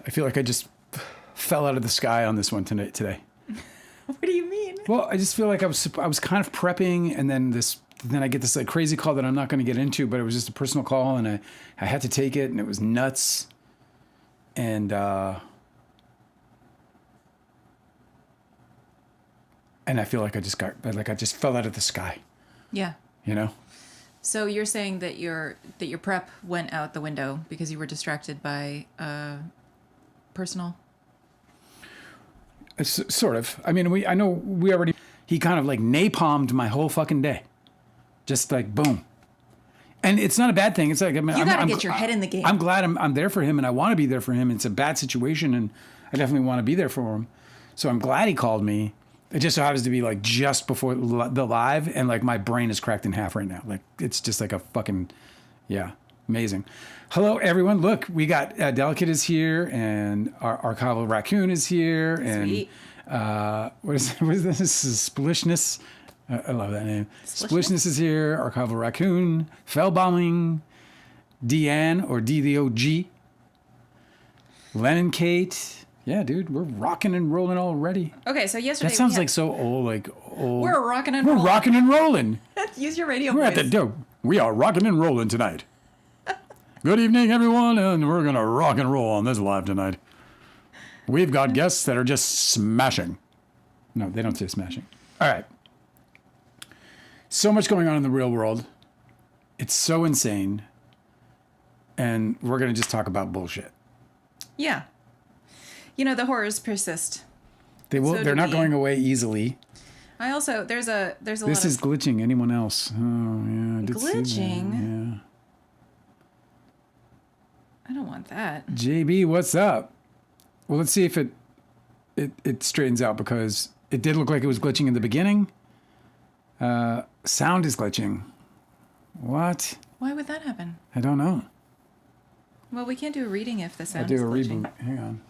I feel like I just fell out of the sky on this one today. What do you mean? Well, I just feel like I was kind of prepping, and then I get this like crazy call that I'm not going to get into, but it was just a personal call, and I had to take it, and it was nuts. And I feel like I just fell out of the sky. Yeah. You know? So you're saying that your prep went out the window because you were distracted by personal? Sort of. I mean, he kind of like napalmed my whole fucking day. Just like boom. And it's not a bad thing. It's like, I mean, you got to get your head in the game. I'm glad I'm there for him, and I want to be there for him. It's a bad situation, and I definitely want to be there for him. So I'm glad he called me. It just so happens to be like just before the live, and like my brain is cracked in half right now. Like it's just like a fucking, yeah, amazing. Hello, everyone. Look, we got Delicate is here, and our archival raccoon is here, Sweet. and what is this? This is Splishness. I love that name. Splishness is here. Archival raccoon. Fell bombing. Deanne or DDOG. Lennon Kate. Yeah, dude, we're rocking and rolling already. Okay, so yesterday that sounds like so old, like old. We're rocking and rolling. We're rocking and rolling. Use your radio We're voice. at the dope. We are rocking and rolling tonight. Good evening, everyone, and we're gonna rock and roll on this live tonight. We've got guests that are just smashing. No, they don't say smashing. All right. So much going on in the real world. It's so insane. And we're going to just talk about bullshit. Yeah. You know, the horrors persist. They will. So they're not going away easily. I also, there's a lot of... This is glitching. Anyone else? Oh, yeah. I did see that. Glitching? Yeah. I don't want that. JB, what's up? Well, let's see if it straightens out, because it did look like it was glitching in the beginning. Sound is glitching. What? Why would that happen? I don't know. Well, we can't do a reading if the sound I'll do is a glitching. reboot. Hang on.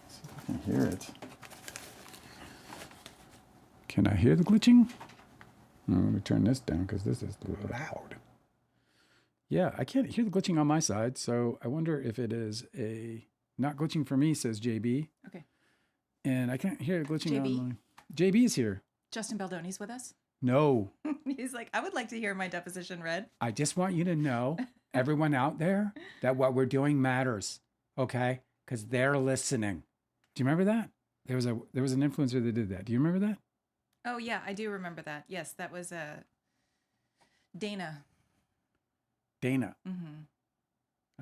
See if I can hear it. Can I hear the glitching? No, let me turn this down, because this is loud. Yeah, I can't hear the glitching on my side, so I wonder if it is not glitching for me, says JB. Okay. And I can't hear it glitching JB? on my... JB is here. Justin Baldoni's with us. No. He's like, I would like to hear my deposition read. I just want you to know, everyone out there, that what we're doing matters, okay? Because they're listening. Do you remember that? There was an influencer that did that. Do you remember that? Oh, yeah, I do remember that. Yes, that was Dana. Dana. Mm-hmm.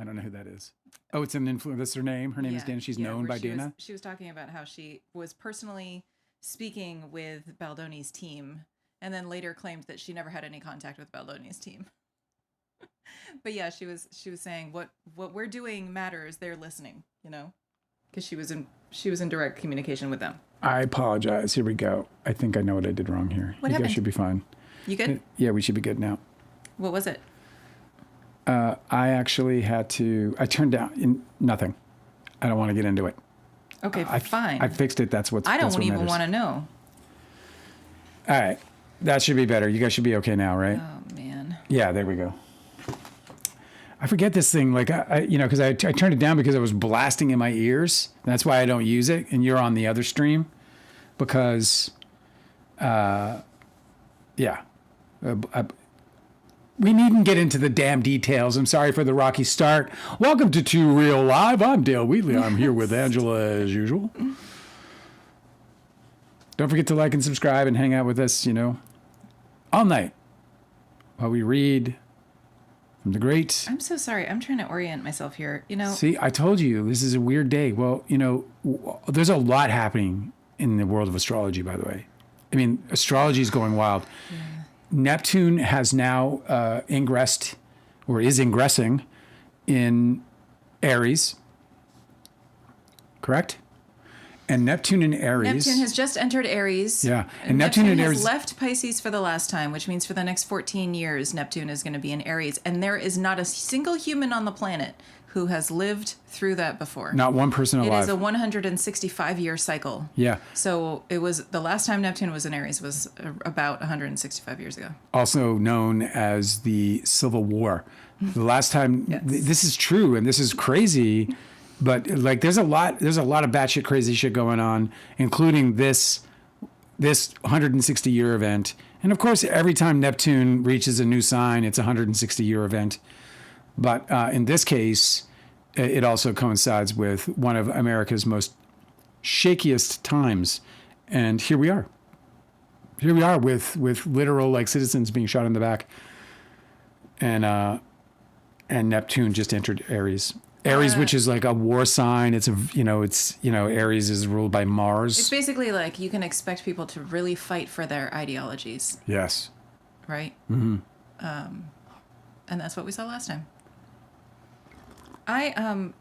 I don't know who that is. Oh, it's an influencer. That's her name. Her name is Dana. She's known by Dana. She was talking about how she was personally speaking with Baldoni's team, and then later claimed that she never had any contact with Baldoni's team. But yeah, she was saying what we're doing matters. They're listening, you know, because she was in direct communication with them. I apologize. Here we go. I think I know what I did wrong here. What happened? You guys should be fine. You good? Yeah, we should be good now. What was it? I actually had to... I turned down... Nothing. I don't want to get into it. Okay, fine. I fixed it. That's what's... I don't what even matters. want to know. All right. That should be better. You guys should be okay now, right? Oh, man. Yeah, there we go. I forget this thing. Like, because I turned it down because it was blasting in my ears. That's why I don't use it. And you're on the other stream. Because... yeah. We needn't get into the damn details. I'm sorry for the rocky start. Welcome to Two Real Live. I'm Dale Wheatley. I'm here with Angela as usual. Don't forget to like and subscribe and hang out with us, all night while we read from the great... I'm so sorry. I'm trying to orient myself here. See, I told you, this is a weird day. Well, there's a lot happening in the world of astrology, by the way. I mean, astrology is going wild. Yeah. Neptune has now ingressed, or is ingressing, in Aries. Correct? And Neptune in Aries... Neptune has just entered Aries. Yeah. And Neptune in Aries... has left Pisces for the last time, which means for the next 14 years, Neptune is going to be in Aries. And there is not a single human on the planet who has lived through that before. Not one person It alive. is a 165-year cycle. Yeah. So it was the last time Neptune was in Aries was about 165 years ago. Also known as the Civil War. The last time, Yes. this is true and this is crazy, but like there's a lot of batshit crazy shit going on, including this 160-year event. And of course, every time Neptune reaches a new sign, it's a 160-year event. But in this case, it also coincides with one of America's most shakiest times. And here we are. Here we are with literal like citizens being shot in the back. And Neptune just entered Aries. Aries, which is like a war sign. It's Aries is ruled by Mars. It's basically like you can expect people to really fight for their ideologies, Yes. right? Mm-hmm. And that's what we saw last time. Oh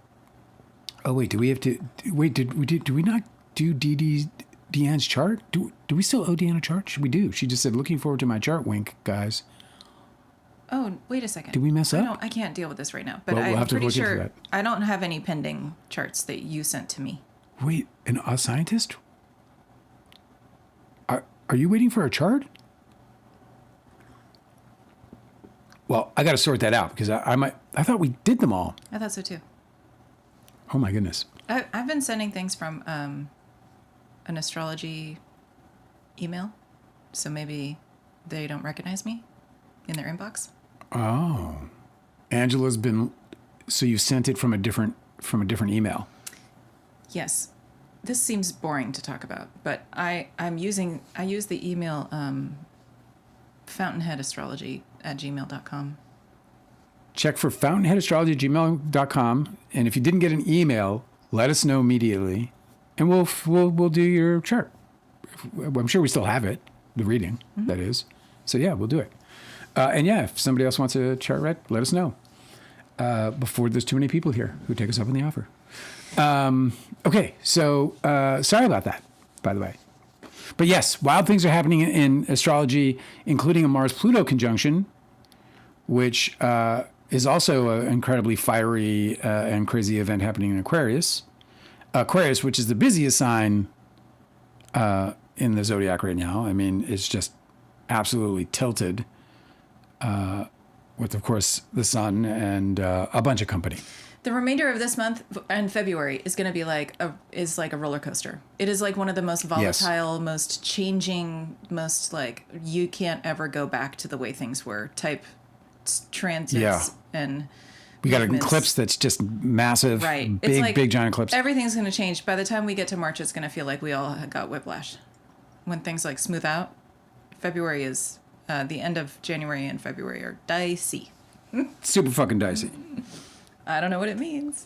wait, do we have to wait? Do we not do Deanne's chart? Do we still owe Deanne a chart? We do. She just said, "Looking forward to my chart." Wink, guys. Oh, wait a second. Did we mess up? I can't deal with this right now. But Well, we'll I'm have to pretty look into sure that. I don't have any pending charts that you sent to me. Wait, a scientist? Are you waiting for a chart? Well, I got to sort that out because I thought we did them all. I thought so too. Oh my goodness. I've been sending things from an astrology email, so maybe they don't recognize me in their inbox. Oh, Angela's been. So you sent it from a different email. Yes, this seems boring to talk about, but I use the email fountainheadastrology@gmail.com. Check for fountainheadastrology@gmail.com, and if you didn't get an email, let us know immediately, and we'll do your chart. I'm sure we still have it, the reading, that is. So yeah, we'll do it. And yeah, if somebody else wants a chart read, let us know before there's too many people here who take us up on the offer. Okay, so sorry about that, by the way. But yes, wild things are happening in astrology, including a Mars-Pluto conjunction, which is also an incredibly fiery and crazy event happening in Aquarius. Aquarius, which is the busiest sign in the zodiac right now. I mean, it's just absolutely tilted with, of course, the sun and a bunch of company. The remainder of this month and February is going to be like a roller coaster. It is like one of the most volatile, most changing, most like you can't ever go back to the way things were type transits and we got an movements. eclipse that's just massive, Right. big, It's like big giant eclipse. Everything's going to change. By the time we get to March, it's going to feel like we all got whiplash. When things like smooth out, February is the end of January and February are dicey. Super fucking dicey. I don't know what it means.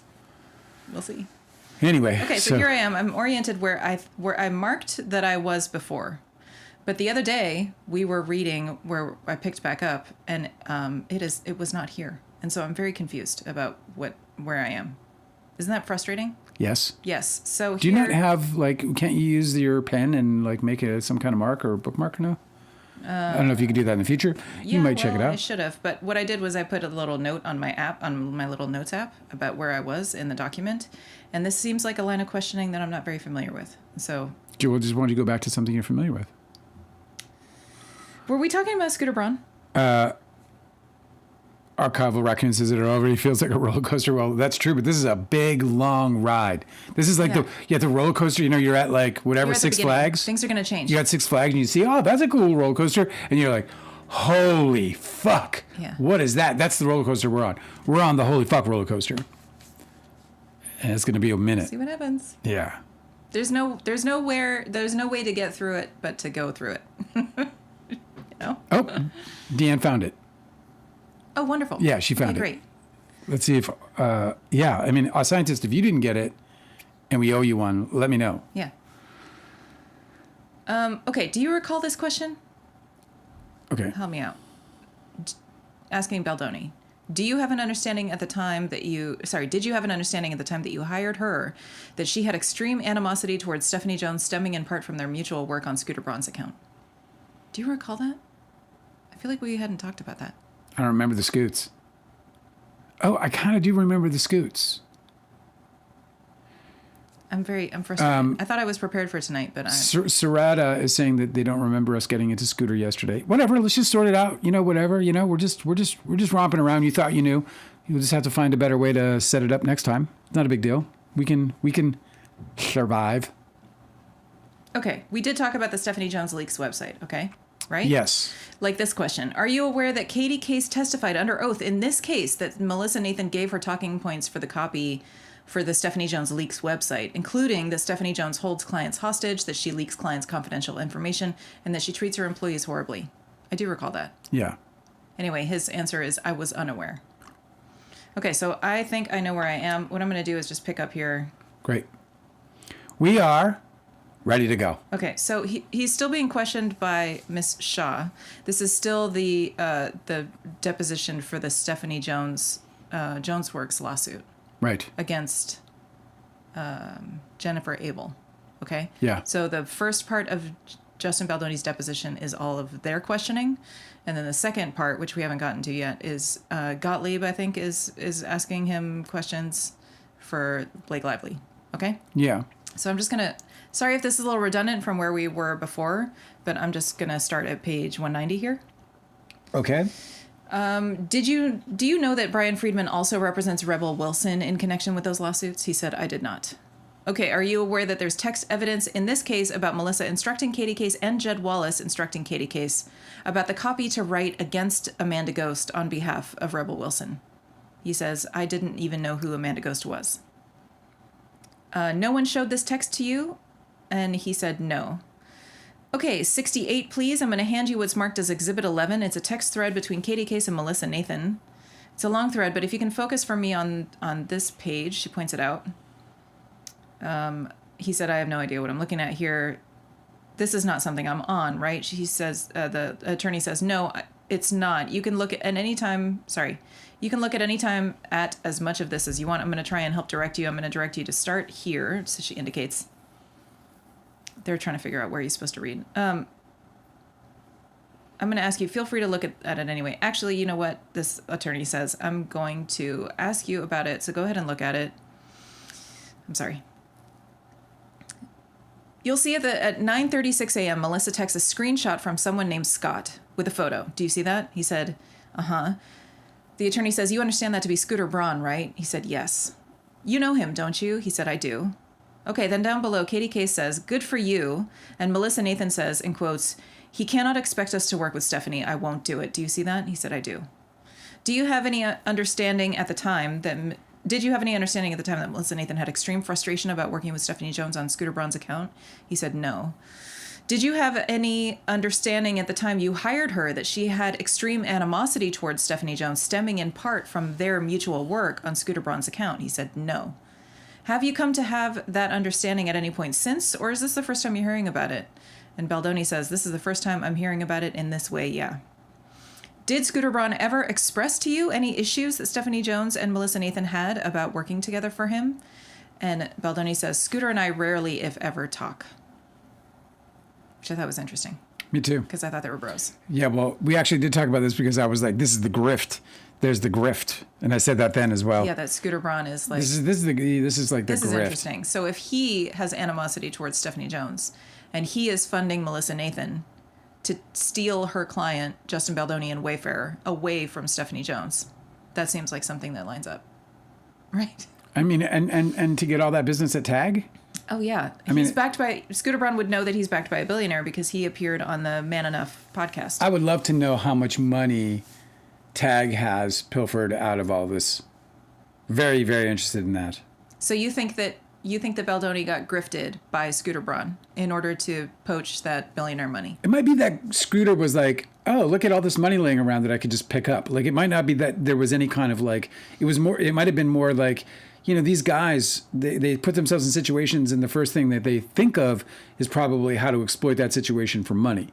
We'll see. Anyway. Okay, so here I am. I'm oriented where I marked that I was before. But the other day we were reading where I picked back up and it was not here. And so I'm very confused about where I am. Isn't that frustrating? Yes. Yes. So Do you not have can't you use your pen and make some kind of mark or bookmark now? I don't know if you can do that in the future. You might check it out. I should have, but what I did was I put a little note on my app, on my little notes app, about where I was in the document, and this seems like a line of questioning that I'm not very familiar with. So, Joel, just wanted to go back to something you're familiar with. were we talking about Scooter Braun? Archival Raccoon says it already feels like a roller coaster. Well, that's true, but this is a big, long ride. This is like the roller coaster. You're at whatever, You're at the Six beginning. Flags. Things are going to change. You're at Six Flags and you see, oh, that's a cool roller coaster. And you're like, holy fuck. Yeah. What is that? That's the roller coaster we're on. We're on the holy fuck roller coaster. And it's going to be a minute. See what happens. Yeah. There's no way to get through it but to go through it. Oh, Deanne found it. Oh, wonderful. Yeah, she found it. Great. Let's see if, a scientist, if you didn't get it and we owe you one, let me know. Yeah. Okay, do you recall this question? Okay. Help me out. Asking Baldoni. Did you have an understanding at the time that you hired her that she had extreme animosity towards Stephanie Jones stemming in part from their mutual work on Scooter Braun's account? Do you recall that? I feel like we hadn't talked about that. I don't remember the scoots. Oh, I kind of do remember the scoots. I'm frustrated. I thought I was prepared for tonight, but Sarada is saying that they don't remember us getting into Scooter yesterday. Whatever, let's just sort it out. Whatever. We're just romping around. You thought you knew. You'll just have to find a better way to set it up next time. It's not a big deal. We can survive. Okay, we did talk about the Stephanie Jones Leaks website, okay? Right? Yes. Like this question. Are you aware that Katie Case testified under oath in this case that Melissa Nathan gave her talking points for the copy for the Stephanie Jones Leaks website, including that Stephanie Jones holds clients hostage, that she leaks clients' confidential information, and that she treats her employees horribly? I do recall that. Yeah. Anyway, his answer is, I was unaware. Okay, so I think I know where I am. What I'm going to do is just pick up here. Great. We are ready to go. Okay, so he's still being questioned by Miss Shaw. This is still the deposition for the Stephanie Jones Jonesworks lawsuit. Right. Against Jennifer Abel. Okay? Yeah. So the first part of Justin Baldoni's deposition is all of their questioning. And then the second part, which we haven't gotten to yet, is Gottlieb, I think, is asking him questions for Blake Lively. Okay? Yeah. So I'm just going to... Sorry if this is a little redundant from where we were before, but I'm just going to start at page 190 here. Okay. Do you know that Brian Friedman also represents Rebel Wilson in connection with those lawsuits? He said, I did not. Okay, are you aware that there's text evidence in this case about Melissa instructing Katie Case and Jed Wallace instructing Katie Case about the copy to write against Amanda Ghost on behalf of Rebel Wilson? He says, I didn't even know who Amanda Ghost was. No one showed this text to you? And he said, no. Okay, 68, please. I'm going to hand you what's marked as Exhibit 11. It's a text thread between Katie Case and Melissa Nathan. It's a long thread, but if you can focus for me on this page, she points it out. He said, I have no idea what I'm looking at here. This is not something I'm on, right? She says, the attorney says, no, it's not. You can look at any time. Sorry. You can look at any time at as much of this as you want. I'm going to try and help direct you. I'm going to direct you to start here. So she indicates. They're trying to figure out where he's supposed to read. I'm going to ask you, feel free to look at it anyway. Actually, you know what this attorney says? I'm going to ask you about it, so go ahead and look at it. I'm sorry. You'll see at 9:36 a.m., Melissa texts a screenshot from someone named Scott with a photo. Do you see that? He said, uh-huh. The attorney says, you understand that to be Scooter Braun, right? He said, yes. You know him, don't you? He said, I do. Okay, then down below, Katie Case says, good for you. And Melissa Nathan says, in quotes, he cannot expect us to work with Stephanie. I won't do it. Do you see that? He said, I do. Do you have any understanding at the time that Melissa Nathan had extreme frustration about working with Stephanie Jones on Scooter Braun's account? He said, no. Did you have any understanding at the time you hired her that she had extreme animosity towards Stephanie Jones stemming in part from their mutual work on Scooter Braun's account? He said, no. Have you come to have that understanding at any point since, or is this the first time you're hearing about it? And Baldoni says, this is the first time I'm hearing about it in this way, yeah. Did Scooter Braun ever express to you any issues that Stephanie Jones and Melissa Nathan had about working together for him? And Baldoni says, Scooter and I rarely, if ever, talk. Which I thought was interesting. Me too. Because I thought they were bros. Yeah, well, we actually did talk about this because I was like, this is the grift. There's the grift. And I said that then as well. Yeah, that Scooter Braun is like... This is like the grift. This is interesting. So if he has animosity towards Stephanie Jones and he is funding Melissa Nathan to steal her client, Justin Baldoni and Wayfarer, away from Stephanie Jones, that seems like something that lines up. Right? I mean, and to get all that business at TAG? Oh, yeah. He's backed by... Scooter Braun would know that he's backed by a billionaire because he appeared on the Man Enough podcast. I would love to know how much money TAG has pilfered out of all this. Very, very interested in that. So you think that Baldoni got grifted by Scooter Braun in order to poach that billionaire money? It might be that Scooter was like, oh, look at all this money laying around that I could just pick up. Like, it might not be that there was any kind of like, it might have been more like, these guys, they put themselves in situations and the first thing that they think of is probably how to exploit that situation for money.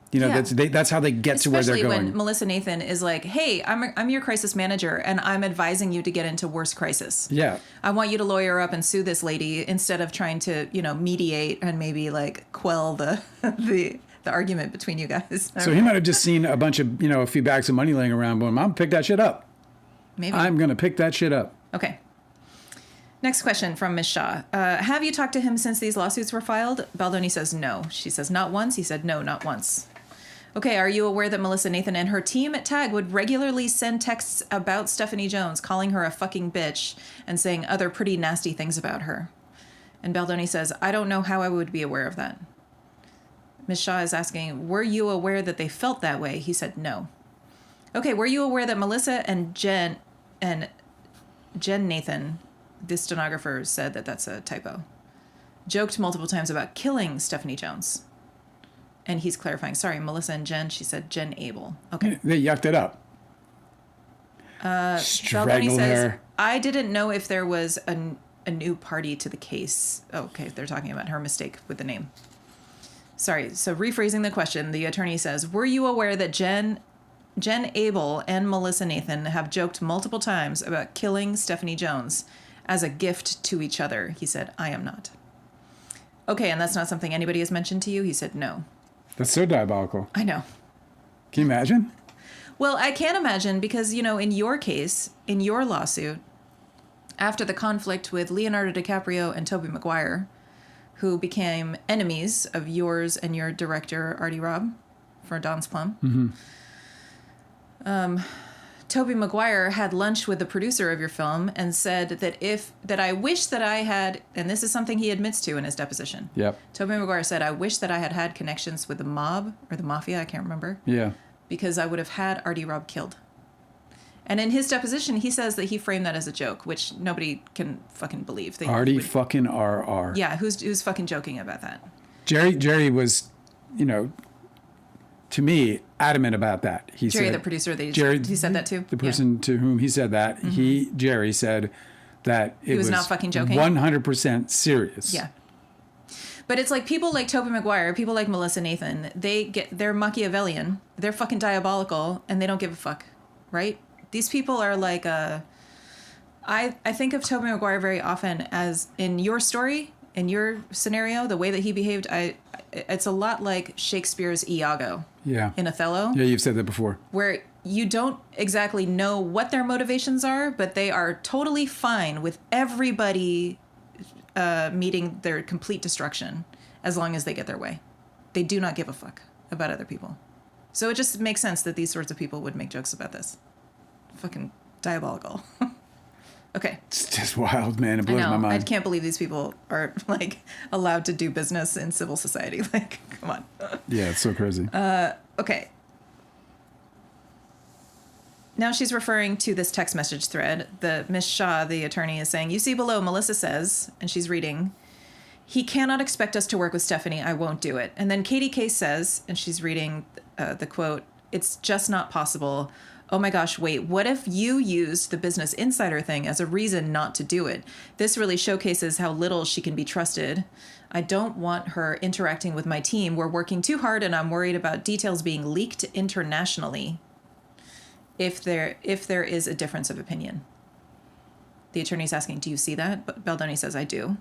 That's how they get to where they're going. Especially when Melissa Nathan is like, hey, I'm your crisis manager and I'm advising you to get into worse crisis. Yeah. I want you to lawyer up and sue this lady instead of trying to, mediate and maybe like quell the argument between you guys. So he might have just seen a bunch of, a few bags of money laying around going, Mom, pick that shit up. Maybe. I'm going to pick that shit up. Okay. Next question from Ms. Shaw. Have you talked to him since these lawsuits were filed? Baldoni says no. She says not once. He said no, not once. Okay, are you aware that Melissa Nathan and her team at TAG would regularly send texts about Stephanie Jones, calling her a fucking bitch and saying other pretty nasty things about her? And Baldoni says, I don't know how I would be aware of that. Ms. Shaw is asking, were you aware that they felt that way? He said no. Okay, were you aware that Melissa and Jen Nathan, this stenographer said that that's a typo, joked multiple times about killing Stephanie Jones? And he's clarifying, sorry, Melissa and Jen, she said Jen Abel. Okay. They yucked it up. Baldoni says, I didn't know if there was a new party to the case. Oh, okay, they're talking about her mistake with the name. Sorry, so rephrasing the question, the attorney says, were you aware that Jen Abel and Melissa Nathan have joked multiple times about killing Stephanie Jones as a gift to each other? He said, I am not. Okay, and that's not something anybody has mentioned to you? He said, no. That's so diabolical. I know. Can you imagine? Well, I can't imagine because, you know, in your case, in your lawsuit, after the conflict with Leonardo DiCaprio and Tobey Maguire, who became enemies of yours and your director, Artie Robb, for Don's Plum, Tobey Maguire had lunch with the producer of your film and said that I wish that I had, and this is something he admits to in his deposition. Yep. Tobey Maguire said, I wish that I had had connections with the mob or the mafia, I can't remember. Yeah. Because I would have had Artie Robb killed. And in his deposition, he says that he framed that as a joke, which nobody can fucking believe. Artie fucking RR. Yeah, who's fucking joking about that? Jerry was, you know, to me, adamant about that. He Jerry, said, the producer, Jerry, he said that too? The person to whom he said that, Jerry said that it was not fucking joking? 100% serious. Yeah. But it's like people like Tobey Maguire, people like Melissa Nathan, they're Machiavellian, they're fucking diabolical, and they don't give a fuck, right? These people are like, I think of Tobey Maguire very often as, in your story, in your scenario, the way that he behaved, it's a lot like Shakespeare's Iago. Yeah. In Othello. Yeah, you've said that before. Where you don't exactly know what their motivations are, but they are totally fine with everybody meeting their complete destruction as long as they get their way. They do not give a fuck about other people. So it just makes sense that these sorts of people would make jokes about this. Fucking diabolical. Okay. It's just wild, man. It blows my mind. I can't believe these people are like allowed to do business in civil society. Like, come on. Yeah, it's so crazy. Okay. Now she's referring to this text message thread. The Miss Shaw, the attorney, is saying, you see below, Melissa says, and she's reading, he cannot expect us to work with Stephanie. I won't do it. And then Katie Case says, and she's reading the quote, it's just not possible. Oh my gosh, wait, what if you used the Business Insider thing as a reason not to do it? This really showcases how little she can be trusted. I don't want her interacting with my team. We're working too hard and I'm worried about details being leaked internationally if there is a difference of opinion. The attorney's asking, do you see that? But Baldoni says, I do.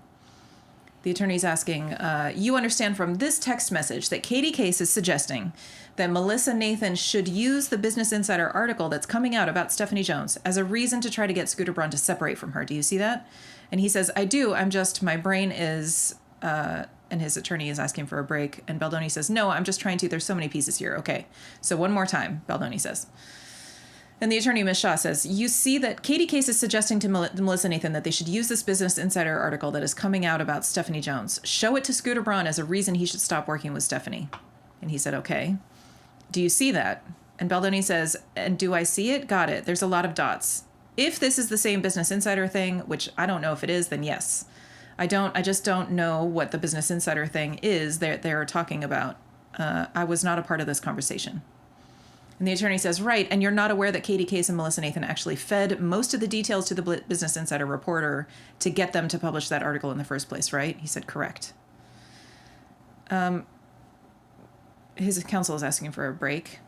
The attorney's asking, you understand from this text message that Katie Case is suggesting that Melissa Nathan should use the Business Insider article that's coming out about Stephanie Jones as a reason to try to get Scooter Braun to separate from her. Do you see that? And he says, I do. My brain is, and his attorney is asking for a break. And Baldoni says, no, I'm just trying to. There's so many pieces here. Okay. So one more time, Baldoni says. And the attorney, Ms. Shaw, says, you see that Katie Case is suggesting to Melissa Nathan that they should use this Business Insider article that is coming out about Stephanie Jones. Show it to Scooter Braun as a reason he should stop working with Stephanie. And he said, okay. Do you see that? And Baldoni says, and do I see it? Got it. There's a lot of dots. If this is the same Business Insider thing, which I don't know if it is, then yes. I just don't know what the Business Insider thing is they're talking about. I was not a part of this conversation. And the attorney says, right, and you're not aware that Katie Case and Melissa Nathan actually fed most of the details to the Business Insider reporter to get them to publish that article in the first place, right? He said, correct. His counsel is asking for a break.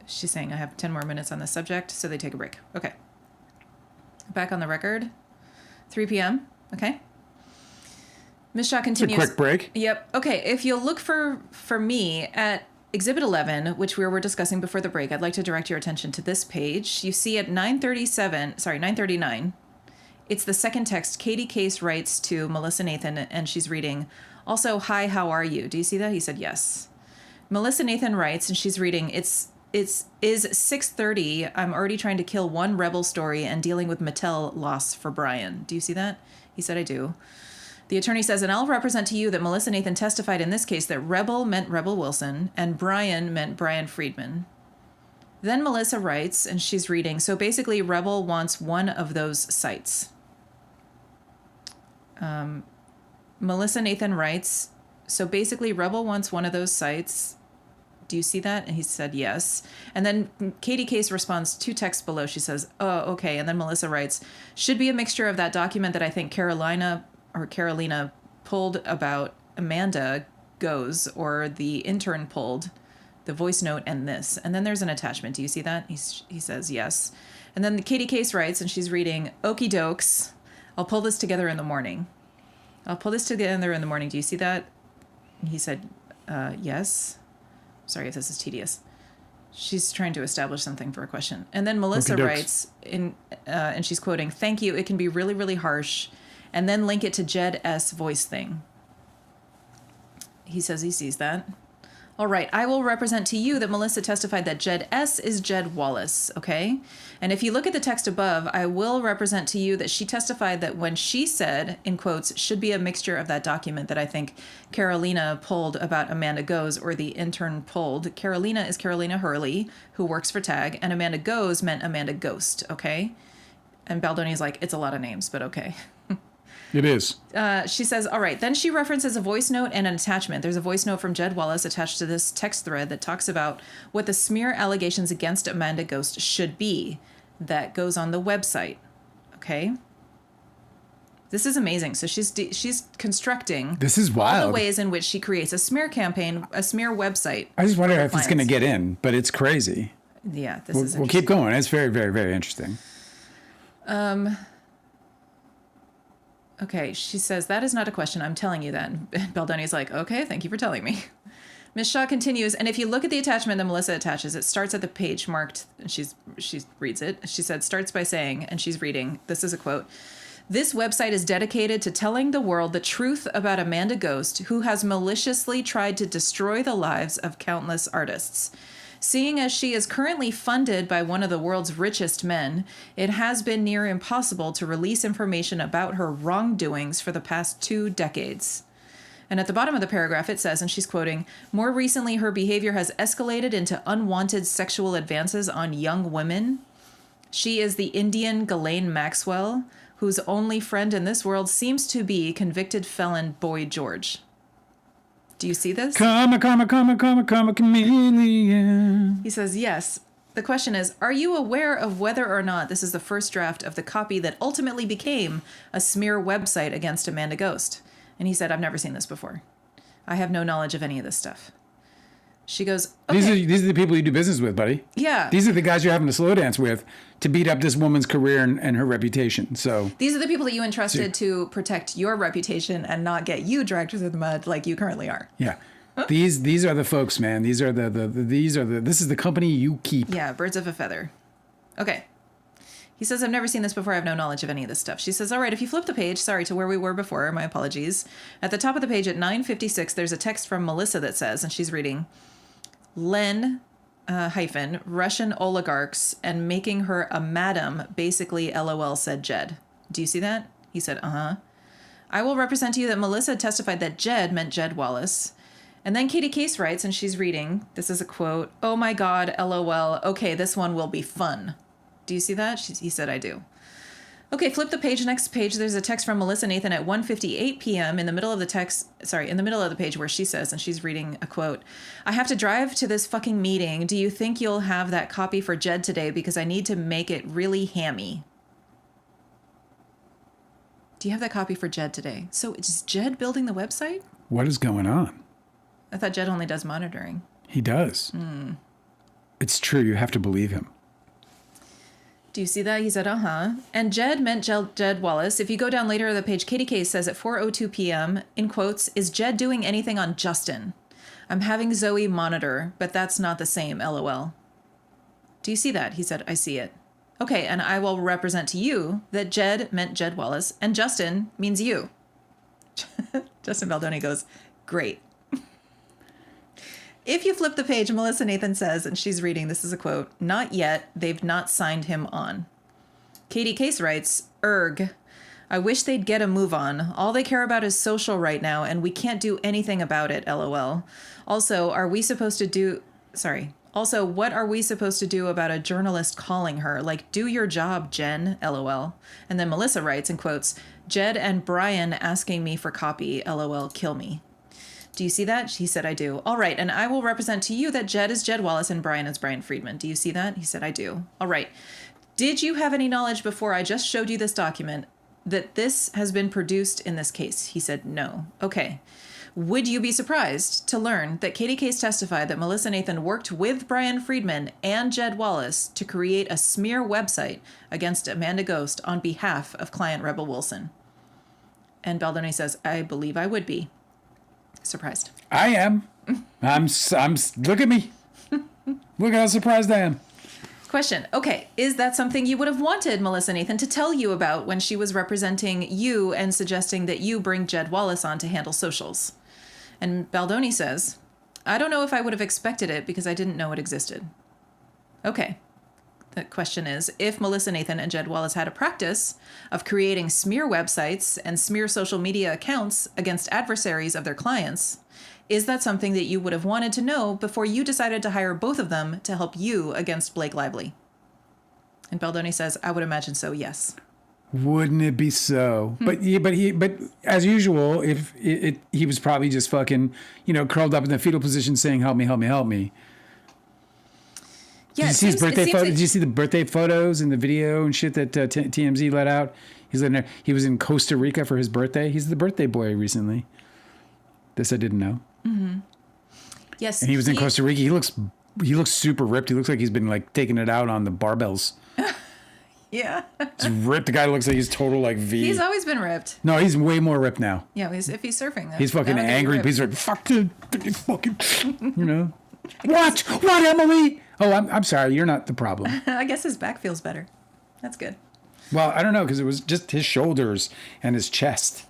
She's saying, I have 10 more minutes on this subject, so they take a break. Okay. Back on the record. 3 p.m., okay? Ms. Shaw continues. It's a quick break. Yep. Okay, if you'll look for me at Exhibit 11, which we were discussing before the break, I'd like to direct your attention to this page. You see at 939, it's the second text. Katie Case writes to Melissa Nathan, and she's reading, also, hi, how are you? Do you see that? He said, yes. Melissa Nathan writes, and she's reading, is 6:30. I'm already trying to kill one Rebel story and dealing with Mattel loss for Brian. Do you see that? He said, I do. The attorney says, and I'll represent to you that Melissa Nathan testified in this case that Rebel meant Rebel Wilson and Brian meant Brian Friedman. Then Melissa writes, and she's reading, so basically Rebel wants one of those sites. Melissa Nathan writes, so basically Rebel wants one of those sites. Do you see that? And he said, yes. And then Katie Case responds 2 texts below. She says, oh, okay. And then Melissa writes, should be a mixture of that document that I think Carolina pulled about Amanda Goes, or the intern pulled, the voice note, and this. And then there's an attachment. Do you see that? He says, yes. And then Katie Case writes, and she's reading, okie dokes. I'll pull this together in the morning. Do you see that? And he said, yes. Sorry if this is tedious. She's trying to establish something for a question. And then Melissa writes, and she's quoting, thank you. It can be really, really harsh. And then link it to Jed S. voice thing. He says he sees that. All right, I will represent to you that Melissa testified that Jed S. is Jed Wallace, okay? And if you look at the text above, I will represent to you that she testified that when she said, in quotes, should be a mixture of that document that I think Carolina pulled about Amanda Goes, or the intern pulled. Carolina is Carolina Hurley, who works for TAG, and Amanda Goes meant Amanda Ghost, okay? And Baldoni's like, it's a lot of names, but okay. It is. She says, all right, then she references a voice note and an attachment. There's a voice note from Jed Wallace attached to this text thread that talks about what the smear allegations against Amanda Ghost should be. That goes on the website. Okay? This is amazing. So she's constructing this is wild. all the ways in which she creates a smear campaign, a smear website. I just wonder if it's going to get in, but it's crazy. Yeah, we'll keep going. It's very, very, very interesting. Okay, she says, that is not a question. I'm telling you that. And Baldoni's like, okay, thank you for telling me. Ms. Shaw continues, and if you look at the attachment that Melissa attaches, it starts at the page marked, and she reads it. She said, starts by saying, and she's reading, this is a quote, this website is dedicated to telling the world the truth about Amanda Ghost, who has maliciously tried to destroy the lives of countless artists. Seeing as she is currently funded by one of the world's richest men, it has been near impossible to release information about her wrongdoings for the past 2 decades. And at the bottom of the paragraph, it says, and she's quoting, more recently, her behavior has escalated into unwanted sexual advances on young women. She is the Indian Ghislaine Maxwell, whose only friend in this world seems to be convicted felon Boy George. Do you see this? Karma, chameleon. He says, yes. The question is, are you aware of whether or not this is the first draft of the copy that ultimately became a smear website against Amanda Ghost? And he said, I've never seen this before. I have no knowledge of any of this stuff. She goes, okay. These are the people you do business with, buddy. Yeah. These are the guys you're having to slow dance with to beat up this woman's career and her reputation. So these are the people that you entrusted to protect your reputation and not get you dragged through the mud like you currently are. Yeah. These are the folks, man. This is the company you keep. Yeah, birds of a feather. Okay. He says, I've never seen this before. I have no knowledge of any of this stuff. She says, all right, if you flip the page, sorry, to where we were before, my apologies. At the top of the page at 9:56, there's a text from Melissa that says, and she's reading, Len, Russian oligarchs and making her a madam, basically LOL said Jed. Do you see that? He said, uh-huh. I will represent to you that Melissa testified that Jed meant Jed Wallace. And then Katie Case writes, and she's reading, this is a quote, oh my God, LOL, okay, this one will be fun. Do you see that? He said, I do. Okay, flip the page, next page. There's a text from Melissa Nathan at 1:58 p.m. in the middle of the page where she says, and she's reading a quote, I have to drive to this fucking meeting. Do you think you'll have that copy for Jed today? Because I need to make it really hammy. Do you have that copy for Jed today? So is Jed building the website? What is going on? I thought Jed only does monitoring. He does. It's true. You have to believe him. Do you see that? He said, uh-huh. And Jed meant Jed Wallace. If you go down later on the page, Katie Case says at 4:02 p.m., in quotes, is Jed doing anything on Justin? I'm having Zoe monitor, but that's not the same, LOL. Do you see that? He said, I see it. Okay, and I will represent to you that Jed meant Jed Wallace and Justin means you. Justin Baldoni goes, great. If you flip the page, Melissa Nathan says, and she's reading, this is a quote, not yet, they've not signed him on. Katie Case writes, erg, I wish they'd get a move on. All they care about is social right now, and we can't do anything about it, LOL. Also, what are we supposed to do about a journalist calling her? Like, do your job, Jen, LOL. And then Melissa writes, in quotes, Jed and Brian asking me for copy, LOL, kill me. Do you see that? He said, I do. All right, and I will represent to you that Jed is Jed Wallace and Brian is Brian Friedman. Do you see that? He said, I do. All right. Did you have any knowledge before I just showed you this document that this has been produced in this case? He said, no. Okay. Would you be surprised to learn that Katie Case testified that Melissa Nathan worked with Brian Friedman and Jed Wallace to create a smear website against Amanda Ghost on behalf of client Rebel Wilson? And Baldoni says, I believe I would be surprised. I am. Look at me. Look how surprised I am. Question. Okay. Is that something you would have wanted Melissa Nathan to tell you about when she was representing you and suggesting that you bring Jed Wallace on to handle socials? And Baldoni says, I don't know if I would have expected it because I didn't know it existed. Okay. The question is, if Melissa Nathan and Jed Wallace had a practice of creating smear websites and smear social media accounts against adversaries of their clients, is that something that you would have wanted to know before you decided to hire both of them to help you against Blake Lively? And Baldoni says, I would imagine so, yes. Wouldn't it be so? But as usual, if he was probably just fucking, curled up in the fetal position saying, help me, help me, help me. Yeah, Did you see his birthday photo? Did you see the birthday photos and the video and shit that TMZ let out? He's in there. He was in Costa Rica for his birthday. He's the birthday boy recently. This I didn't know. Mm-hmm. Yes, and he was in Costa Rica. He looks super ripped. He looks like he's been like taking it out on the barbells. Yeah, he's ripped. The guy looks like he's total like V. He's always been ripped. No, he's way more ripped now. Yeah, if he's surfing, he's fucking angry. He's like, fuck you, fucking, What, Emily? Oh, I'm sorry. You're not the problem. I guess his back feels better. That's good. Well, I don't know, because it was just his shoulders and his chest.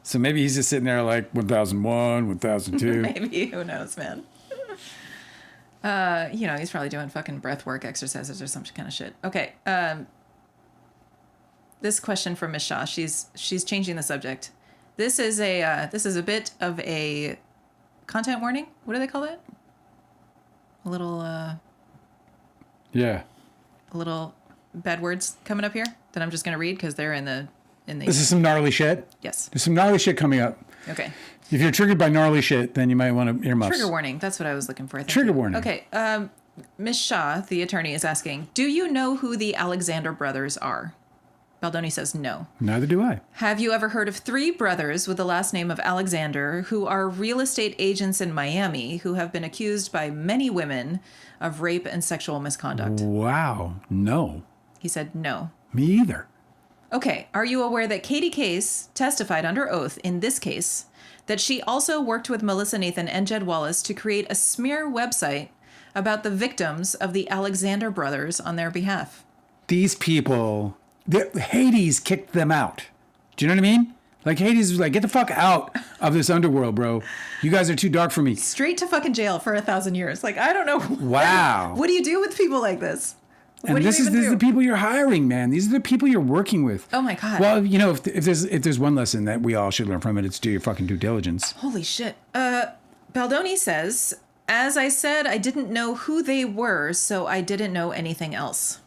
So maybe he's just sitting there like 1001, 1002. Maybe. Who knows, man? He's probably doing fucking breath work exercises or some kind of shit. Okay. This question from Miss Shaw. She's changing the subject. This is a bit of a content warning. What do they call it? A little yeah. A little bad words coming up here that I'm just gonna read because they're in the. This is some gnarly shit. Yes. There's some gnarly shit coming up. Okay. If you're triggered by gnarly shit, then you might want to earmuffs. Trigger warning. That's what I was looking for. Trigger warning. Okay. Miss Shaw, the attorney, is asking, do you know who the Alexander brothers are? Baldoni says no. Neither do I. Have you ever heard of three brothers with the last name of Alexander who are real estate agents in Miami who have been accused by many women of rape and sexual misconduct? Wow. No. He said no. Me either. Okay. Are you aware that Katie Case testified under oath in this case that she also worked with Melissa Nathan and Jed Wallace to create a smear website about the victims of the Alexander brothers on their behalf? These people, Hades kicked them out. Do you know what I mean? Like Hades was like, get the fuck out of this underworld, bro. You guys are too dark for me. Straight to fucking jail for 1,000 years. Like, I don't know. Wow. What do you do with people like this? And this is the people you're hiring, man. These are the people you're working with. Oh my God. Well, if there's one lesson that we all should learn from it, it's do your fucking due diligence. Holy shit. Baldoni says, as I said, I didn't know who they were, so I didn't know anything else.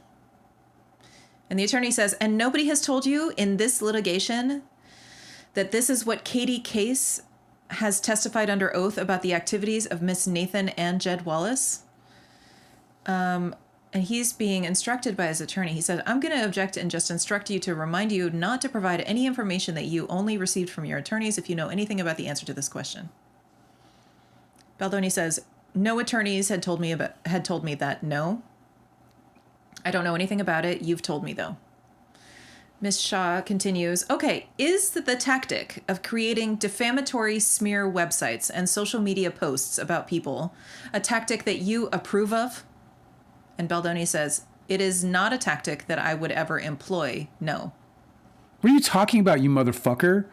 And the attorney says, and nobody has told you in this litigation that this is what Katie Case has testified under oath about the activities of Miss Nathan and Jed Wallace? And he's being instructed by his attorney. He said, I'm going to object and just instruct you to remind you not to provide any information that you only received from your attorneys if you know anything about the answer to this question. Baldoni says, no attorneys had told me that. No. I don't know anything about it. You've told me, though. Miss Shaw continues, okay, is the tactic of creating defamatory smear websites and social media posts about people a tactic that you approve of? And Baldoni says, it is not a tactic that I would ever employ, no. What are you talking about, you motherfucker?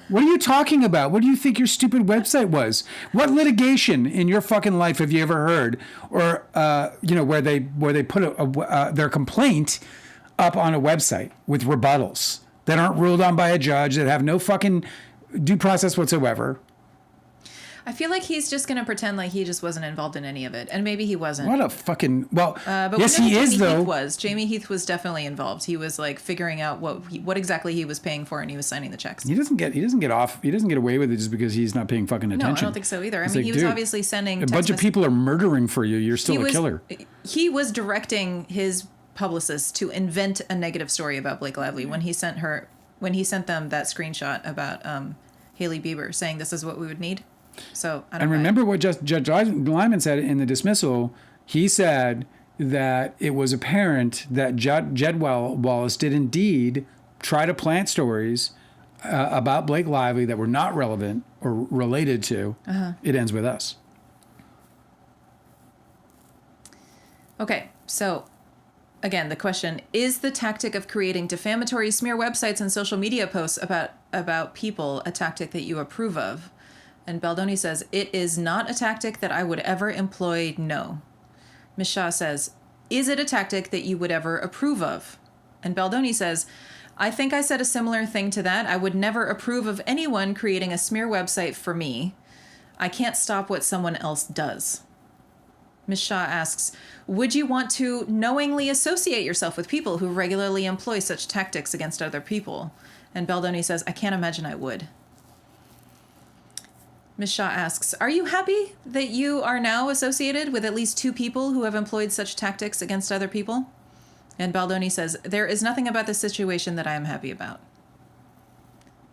What are you talking about? What do you think your stupid website was? What litigation in your fucking life have you ever heard? Or, where they put their complaint up on a website with rebuttals that aren't ruled on by a judge, that have no fucking due process whatsoever. I feel like he's just going to pretend like he just wasn't involved in any of it. And maybe he wasn't. What a fucking... Well, but yes, he is, though. Jamie Heath was definitely involved. He was like figuring out what exactly he was paying for, and he was signing the checks. He doesn't get off. He doesn't get away with it just because he's not paying fucking attention. No, I don't think so either. It's I mean, like, he was dude, obviously sending a bunch of people are murdering for you. You're still a killer. He was directing his publicist to invent a negative story about Blake Lively when he sent them that screenshot about Hailey Bieber saying this is what we would need. So I don't know. And remember what Judge Lyman said in the dismissal. He said that it was apparent that Jed Wallace did indeed try to plant stories about Blake Lively that were not relevant or related to It Ends With Us. Okay, so again, the question, is the tactic of creating defamatory smear websites and social media posts about people a tactic that you approve of? And Baldoni says, it is not a tactic that I would ever employ, no. Ms. Shaw says, is it a tactic that you would ever approve of? And Baldoni says, I think I said a similar thing to that. I would never approve of anyone creating a smear website for me. I can't stop what someone else does. Ms. Shaw asks, would you want to knowingly associate yourself with people who regularly employ such tactics against other people? And Baldoni says, I can't imagine I would. Ms. Shaw asks, are you happy that you are now associated with at least 2 people who have employed such tactics against other people? And Baldoni says, there is nothing about this situation that I am happy about.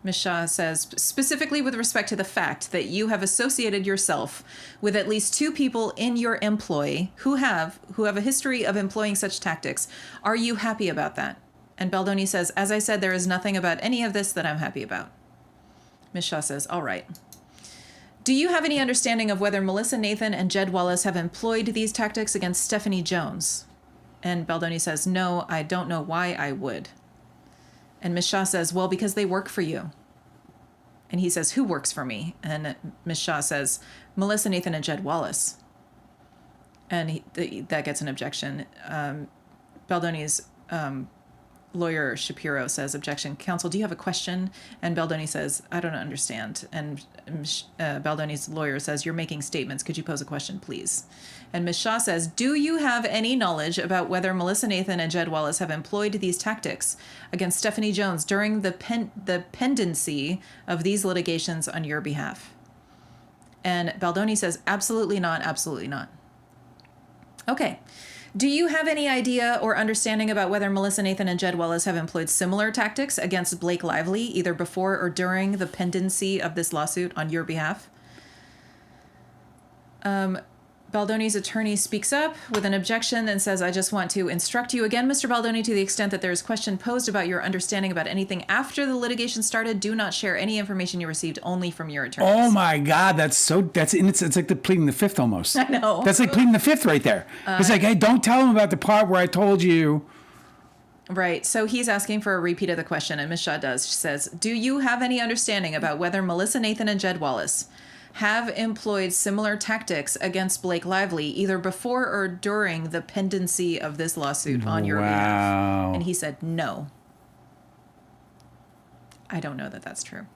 Ms. Shaw says, specifically with respect to the fact that you have associated yourself with at least 2 people in your employ who have a history of employing such tactics, are you happy about that? And Baldoni says, as I said, there is nothing about any of this that I'm happy about. Ms. Shaw says, all right. Do you have any understanding of whether Melissa Nathan and Jed Wallace have employed these tactics against Stephanie Jones? And Baldoni says, no, I don't know why I would. And Ms. Shaw says, well, because they work for you. And he says, who works for me? And Ms. Shaw says, Melissa Nathan and Jed Wallace. And that gets an objection. Baldoni's lawyer Shapiro says, objection, counsel, do you have a question? And Baldoni says, I don't understand. And Baldoni's lawyer says, you're making statements. Could you pose a question, please? And Ms. Shaw says, do you have any knowledge about whether Melissa Nathan and Jed Wallace have employed these tactics against Stephanie Jones during the pendency of these litigations on your behalf? And Baldoni says, absolutely not, absolutely not. Okay. Do you have any idea or understanding about whether Melissa Nathan and Jed Wallace have employed similar tactics against Blake Lively, either before or during the pendency of this lawsuit on your behalf? Baldoni's attorney speaks up with an objection and says, I just want to instruct you again, Mr. Baldoni, to the extent that there is question posed about your understanding about anything after the litigation started, do not share any information you received only from your attorneys. Oh my God, it's like the pleading the fifth almost. I know. That's like pleading the fifth right there. It's like, hey, don't tell him about the part where I told you. Right. So he's asking for a repeat of the question, and Ms. Shaw does. She says, do you have any understanding about whether Melissa Nathan and Jed Wallace have employed similar tactics against Blake Lively, either before or during the pendency of this lawsuit on your behalf? And he said, no. I don't know that that's true.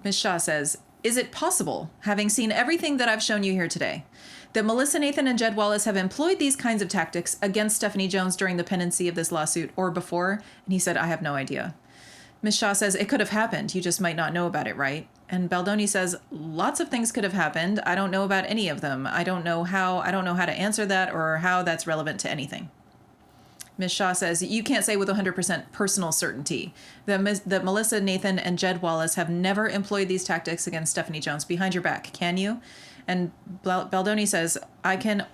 Ms. Shaw says, is it possible, having seen everything that I've shown you here today, that Melissa Nathan and Jed Wallace have employed these kinds of tactics against Stephanie Jones during the pendency of this lawsuit or before? And he said, I have no idea. Ms. Shaw says, it could have happened. You just might not know about it, right? And Baldoni says, lots of things could have happened. I don't know about any of them. I don't know how to answer that or how that's relevant to anything. Ms. Shaw says, you can't say with 100% personal certainty that Melissa Nathan and Jed Wallace have never employed these tactics against Stephanie Jones behind your back, can you? And Baldoni says, I can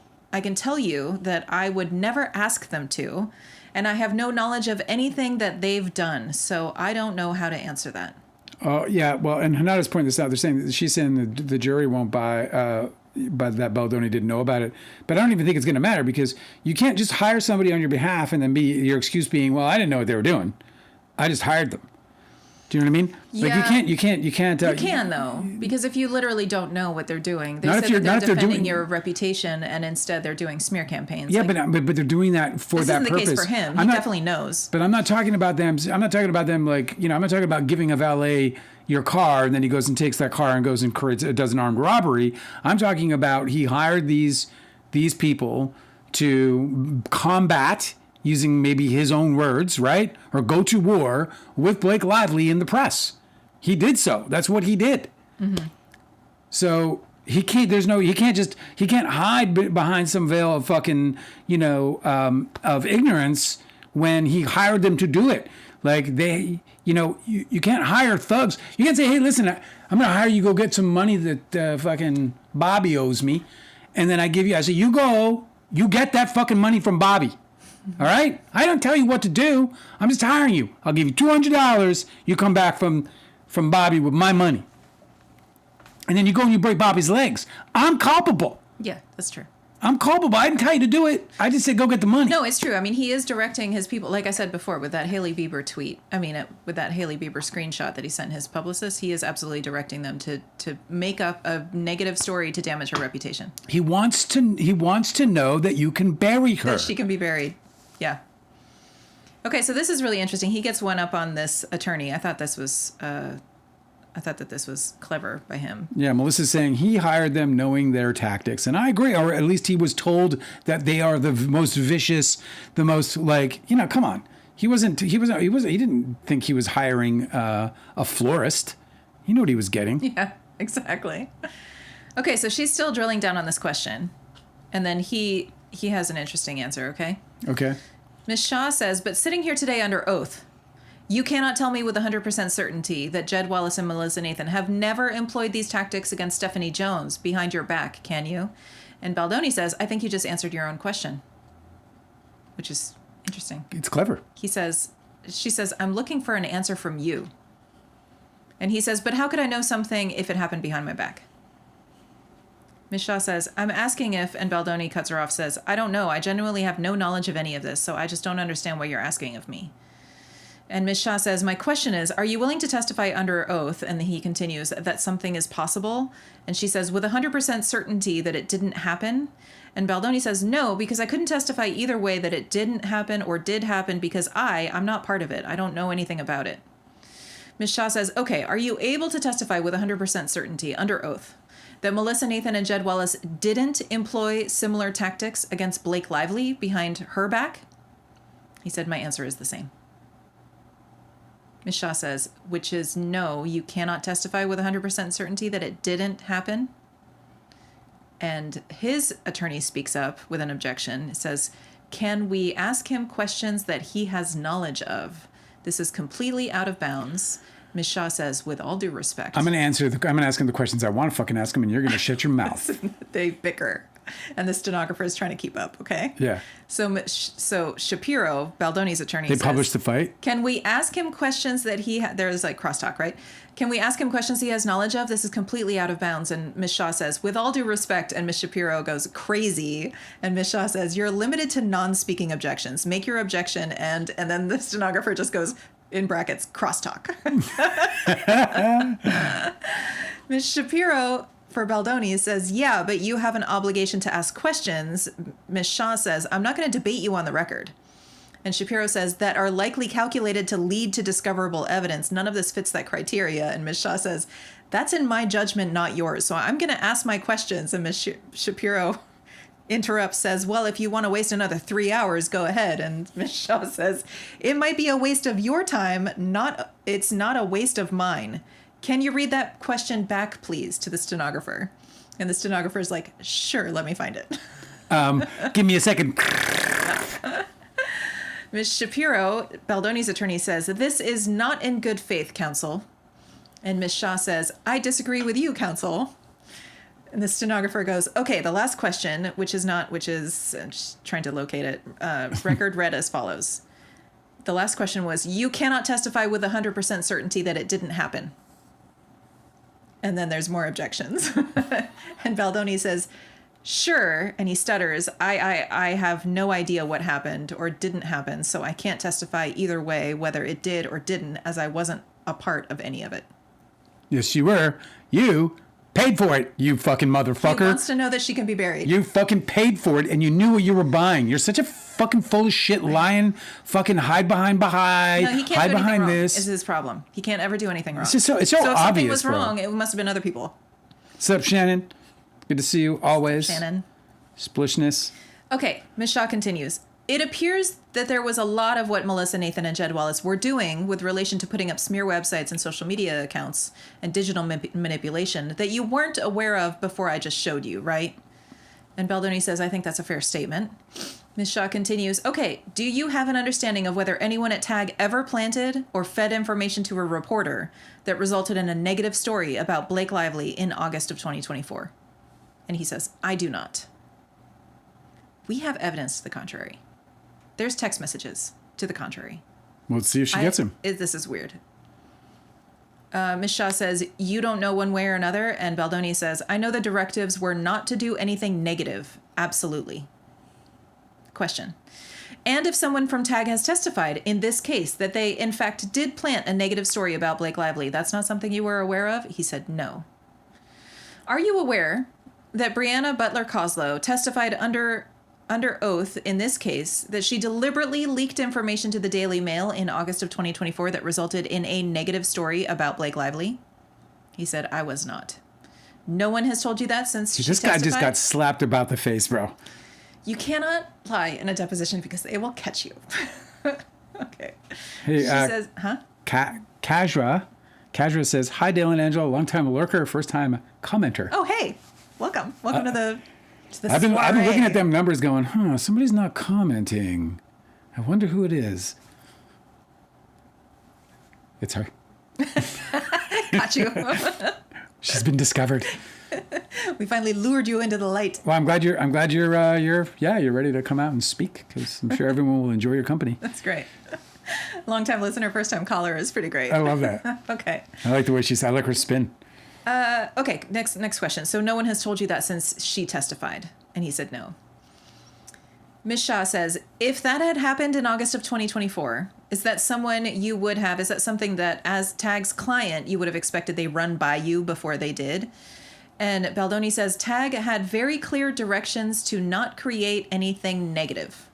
tell you that I would never ask them to, And I have no knowledge of anything that they've done, so I don't know how to answer that. Oh, yeah. Well, and Hanada's pointing this out. They're saying she's saying the jury won't buy but that Baldoni didn't know about it. But I don't even think it's going to matter because you can't just hire somebody on your behalf and then your excuse being, well, I didn't know what they were doing. I just hired them. Do you know what I mean? Yeah. Like you can't. You can though, because if you literally don't know what they're doing, they Not said if that they're defending doing your reputation, and instead they're doing smear campaigns. Yeah, like, but they're doing that for this that isn't purpose. the case for him. He definitely knows. But I'm not talking about them. I'm not talking about them like, I'm not talking about giving a valet your car and then he goes and takes that car and goes and does an armed robbery. I'm talking about he hired these people to combat, using maybe his own words, right? Or go to war with Blake Lively in the press. He did so. That's what he did. Mm-hmm. So he can't hide behind some veil of fucking, of ignorance when he hired them to do it. Like you can't hire thugs. You can't say, hey, listen, I'm going to hire you, go get some money that fucking Bobby owes me. And then I say, you go, you get that fucking money from Bobby. All right? I don't tell you what to do. I'm just hiring you. I'll give you $200. You come back from Bobby with my money. And then you go and you break Bobby's legs. I'm culpable. Yeah, that's true. I'm culpable. I didn't tell you to do it. I just said go get the money. No, it's true. I mean, he is directing his people, like I said before, with that Hailey Bieber tweet. I mean, with that Hailey Bieber screenshot that he sent his publicist, he is absolutely directing them to make up a negative story to damage her reputation. He wants to know that you can bury her. That she can be buried. Yeah. Okay, so this is really interesting. He gets one up on this attorney. I thought that this was clever by him. Yeah, Melissa's saying he hired them knowing their tactics. And I agree, or at least he was told that they are the most vicious, the most come on. He didn't think he was hiring a florist. He knew what he was getting. Yeah, exactly. Okay, so she's still drilling down on this question. And then he has an interesting answer, okay? Okay. Ms. Shaw says, but sitting here today under oath, you cannot tell me with 100% certainty that Jed Wallace and Melissa Nathan have never employed these tactics against Stephanie Jones behind your back, can you? And Baldoni says, I think you just answered your own question, which is interesting. It's clever. She says, I'm looking for an answer from you. And he says, but how could I know something if it happened behind my back? Ms. Shaw says, I'm asking if, and Baldoni cuts her off, says, I don't know. I genuinely have no knowledge of any of this, so I just don't understand what you're asking of me. And Ms. Shaw says, my question is, are you willing to testify under oath? And he continues, that something is possible? And she says, with 100% certainty that it didn't happen? And Baldoni says, no, because I couldn't testify either way that it didn't happen or did happen because I'm not part of it. I don't know anything about it. Ms. Shaw says, okay, are you able to testify with 100% certainty under oath that Melissa Nathan and Jed Wallace didn't employ similar tactics against Blake Lively behind her back? He said, my answer is the same. Ms. Shaw says, which is no, you cannot testify with 100% certainty that it didn't happen. And his attorney speaks up with an objection. It says, can we ask him questions that he has knowledge of? This is completely out of bounds. Ms. Shaw says, with all due respect. I'm going to ask him the questions I want to fucking ask him, and you're going to shut your mouth. They bicker. And the stenographer is trying to keep up, okay? Yeah. So Shapiro, Baldoni's attorney, says, published the fight? Can we ask him questions that there's like crosstalk, right? Can we ask him questions he has knowledge of? This is completely out of bounds. And Ms. Shaw says, with all due respect, and Ms. Shapiro goes crazy. And Ms. Shaw says, you're limited to non-speaking objections. Make your objection. And then the stenographer just goes, in brackets, crosstalk. Ms. Shapiro, for Baldoni, says, yeah, but you have an obligation to ask questions. Ms. Shaw says, I'm not going to debate you on the record. And Shapiro says, that are likely calculated to lead to discoverable evidence. None of this fits that criteria. And Ms. Shaw says, that's in my judgment, not yours. So I'm going to ask my questions. And Ms. Shapiro interrupts, says, well, if you want to waste another 3 hours, go ahead. And Ms. Shaw says, it might be a waste of your time. It's not a waste of mine. Can you read that question back, please, to the stenographer? And the stenographer is like, sure, let me find it. Give me a second. Ms. Shapiro, Baldoni's attorney, says, this is not in good faith, counsel. And Ms. Shaw says, I disagree with you, counsel. And the stenographer goes, okay, the last question, I'm just trying to locate it. Record read as follows. The last question was, you cannot testify with 100% certainty that it didn't happen. And then there's more objections. And Baldoni says, sure. And he stutters, I have no idea what happened or didn't happen, so I can't testify either way, whether it did or didn't, as I wasn't a part of any of it. Yes, you were. You paid for it, you fucking motherfucker. He wants to know that she can be buried. You fucking paid for it, and you knew what you were buying. You're such a fucking full of shit, lying, fucking hide behind. No, he can't hide do anything behind wrong, this. is his problem. He can't ever do anything wrong. It's just so if obvious, something was bro. wrong, it must have been other people. What's up, Shannon? Good to see you always. Shannon. Splishness. Okay, Ms. Shaw continues. It appears that there was a lot of what Melissa, Nathan, and Jed Wallace were doing with relation to putting up smear websites and social media accounts and digital manipulation that you weren't aware of before I just showed you, right? And Baldoni says, I think that's a fair statement. Ms. Shaw continues, okay, do you have an understanding of whether anyone at TAG ever planted or fed information to a reporter that resulted in a negative story about Blake Lively in August of 2024? And he says, I do not. We have evidence to the contrary. There's text messages to the contrary. Well, let's see if she gets him. This is weird. Ms. Shaw says, you don't know one way or another. And Baldoni says, I know the directives were not to do anything negative. Absolutely. Question. And if someone from TAG has testified in this case that they, in fact, did plant a negative story about Blake Lively, that's not something you were aware of? He said, no. Are you aware that Brianna Butler Coslow testified under oath in this case that she deliberately leaked information to the Daily Mail in August of 2024 that resulted in a negative story about Blake Lively? He said, I was not. No one has told you that since she testified? Guy just got slapped about the face, bro. You cannot lie in a deposition because they will catch you. Okay. Hey, she says, huh? Kajra says, hi, Dale and Angela, long-time lurker, first-time commenter. Oh, hey. Welcome. Welcome to the I've been looking at them numbers going, somebody's not commenting. I wonder who it is. It's her. Got you. She's been discovered. We finally lured you into the light. Well, I'm glad you're ready to come out and speak, because I'm sure everyone will enjoy your company. That's great. Long-time listener, first-time caller is pretty great. I love that. Okay. I like the way I like her spin. Okay, next question. So no one has told you that since she testified? And he said no. Ms. Shaw says, if that had happened in August of 2024, is that something that as TAG's client, you would have expected they run by you before they did? And Baldoni says, TAG had very clear directions to not create anything negative.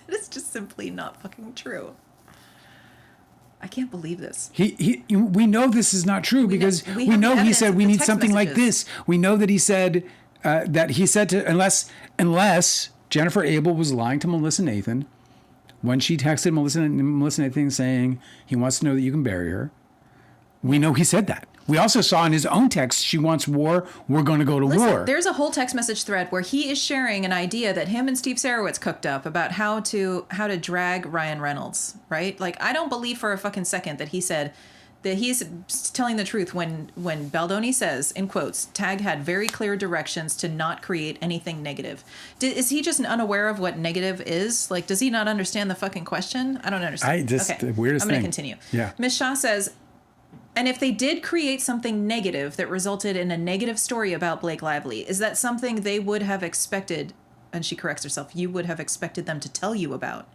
That is just simply not fucking true. I can't believe this. We know this is not true because we know he said we need something like this. We know that he said unless Jennifer Abel was lying to Melissa Nathan when she texted Melissa Nathan saying he wants to know that you can bury her. We know he said that. We also saw in his own text, she wants war, we're going to go to war. There's a whole text message thread where he is sharing an idea that him and Steve Sarowitz cooked up about how to drag Ryan Reynolds, right? Like, I don't believe for a fucking second that he said that he's telling the truth when Baldoni says, in quotes, TAG had very clear directions to not create anything negative. Is he just unaware of what negative is? Like, does he not understand the fucking question? I don't understand. The weirdest I'm going to continue. Yeah. Ms. Shaw says, and if they did create something negative that resulted in a negative story about Blake Lively, is that something they would have expected, and she corrects herself, you would have expected them to tell you about?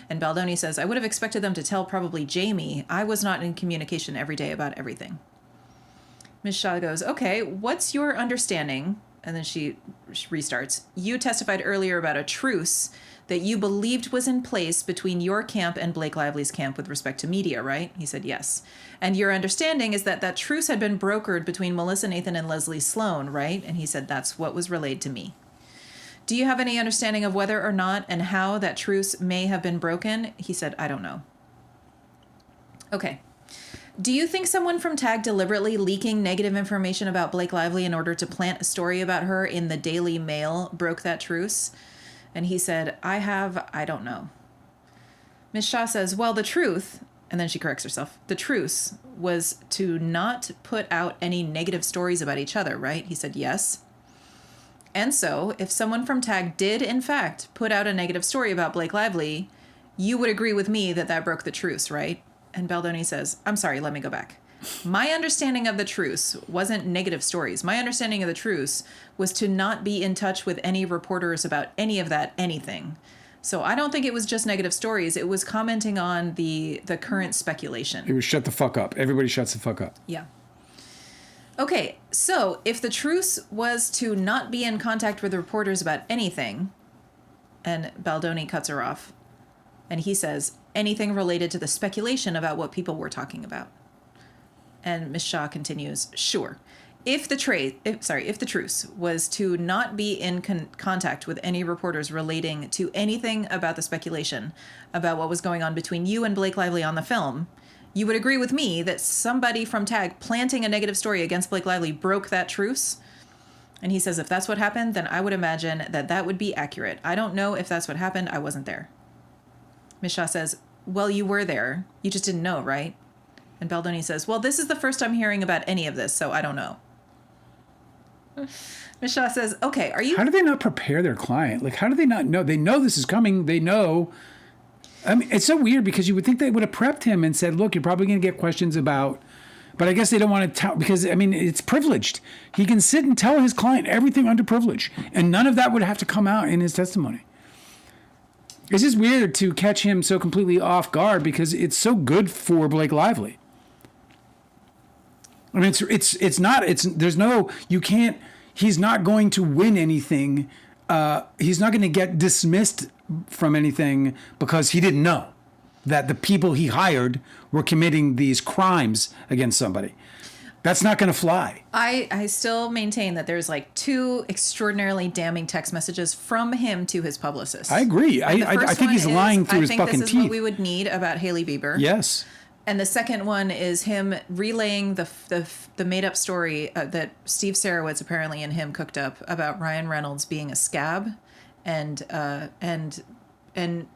And Baldoni says, I would have expected them to tell probably Jamie. I was not in communication every day about everything. Ms. Shaw goes, okay, what's your understanding? And then she restarts. You testified earlier about a truce that you believed was in place between your camp and Blake Lively's camp with respect to media, right? He said, yes. And your understanding is that truce had been brokered between Melissa Nathan and Leslie Sloan, right? And he said, that's what was relayed to me. Do you have any understanding of whether or not and how that truce may have been broken? He said, I don't know. Okay. Do you think someone from TAG deliberately leaking negative information about Blake Lively in order to plant a story about her in the Daily Mail broke that truce? And he said, I don't know. Ms. Shaw says, well, the truth, and then she corrects herself, the truce was to not put out any negative stories about each other, right? He said, yes. And so, if someone from TAG did, in fact, put out a negative story about Blake Lively, you would agree with me that that broke the truce, right? And Baldoni says, I'm sorry, let me go back. My understanding of the truce wasn't negative stories. My understanding of the truce was to not be in touch with any reporters about any of that, anything. So I don't think it was just negative stories. It was commenting on the current speculation. It was shut the fuck up. Everybody shuts the fuck up. Yeah. Okay, so if the truce was to not be in contact with reporters about anything, and Baldoni cuts her off, and he says, anything related to the speculation about what people were talking about. And Ms. Shaw continues, sure. If the truce was to not be in contact with any reporters relating to anything about the speculation about what was going on between you and Blake Lively on the film, you would agree with me that somebody from TAG planting a negative story against Blake Lively broke that truce? And he says, if that's what happened, then I would imagine that that would be accurate. I don't know if that's what happened. I wasn't there. Ms. Shaw says, well, you were there. You just didn't know, right? And Baldoni says, well, this is the first I'm hearing about any of this, so I don't know. Ms. Shaw says, okay, are you... How do they not prepare their client? Like, how do they not know? They know this is coming. They know. I mean, it's so weird because you would think they would have prepped him and said, look, you're probably going to get questions about... But I guess they don't want to tell because, I mean, it's privileged. He can sit and tell his client everything under privilege, and none of that would have to come out in his testimony. It's just weird to catch him so completely off guard because it's so good for Blake Lively. I mean, he's not going to win anything. He's not going to get dismissed from anything because he didn't know that the people he hired were committing these crimes against somebody. That's not going to fly. I still maintain that there's like 2 extraordinarily damning text messages from him to his publicist. I agree. I think he's lying through his fucking teeth. I think this is what we would need about Hailey Bieber. Yes. And the second one is him relaying the made up story that Steve Sarowitz apparently and him cooked up about Ryan Reynolds being a scab, and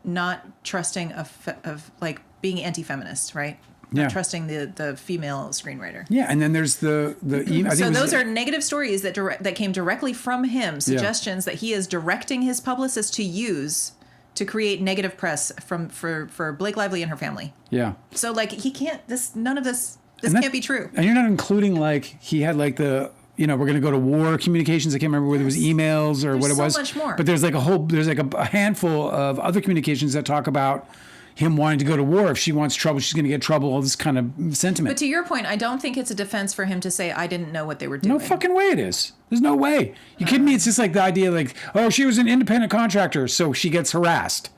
not trusting of like being anti-feminist, right? Yeah. Not trusting the female screenwriter. Yeah, and then there's the email. So those are negative stories that came directly from him, suggestions that he is directing his publicist to use to create negative press for Blake Lively and her family. Yeah. So like he can't. None of this can't be true. And you're not including like he had like the we're going to go to war communications. I can't remember whether it was emails or what it was. So much more. But there's like a handful of other communications that talk about him wanting to go to war. If she wants trouble, she's going to get trouble. All this kind of sentiment. But to your point, I don't think it's a defense for him to say, I didn't know what they were doing. No fucking way it is. There's no way. You kidding me? It's just like the idea like, oh, she was an independent contractor, so she gets harassed.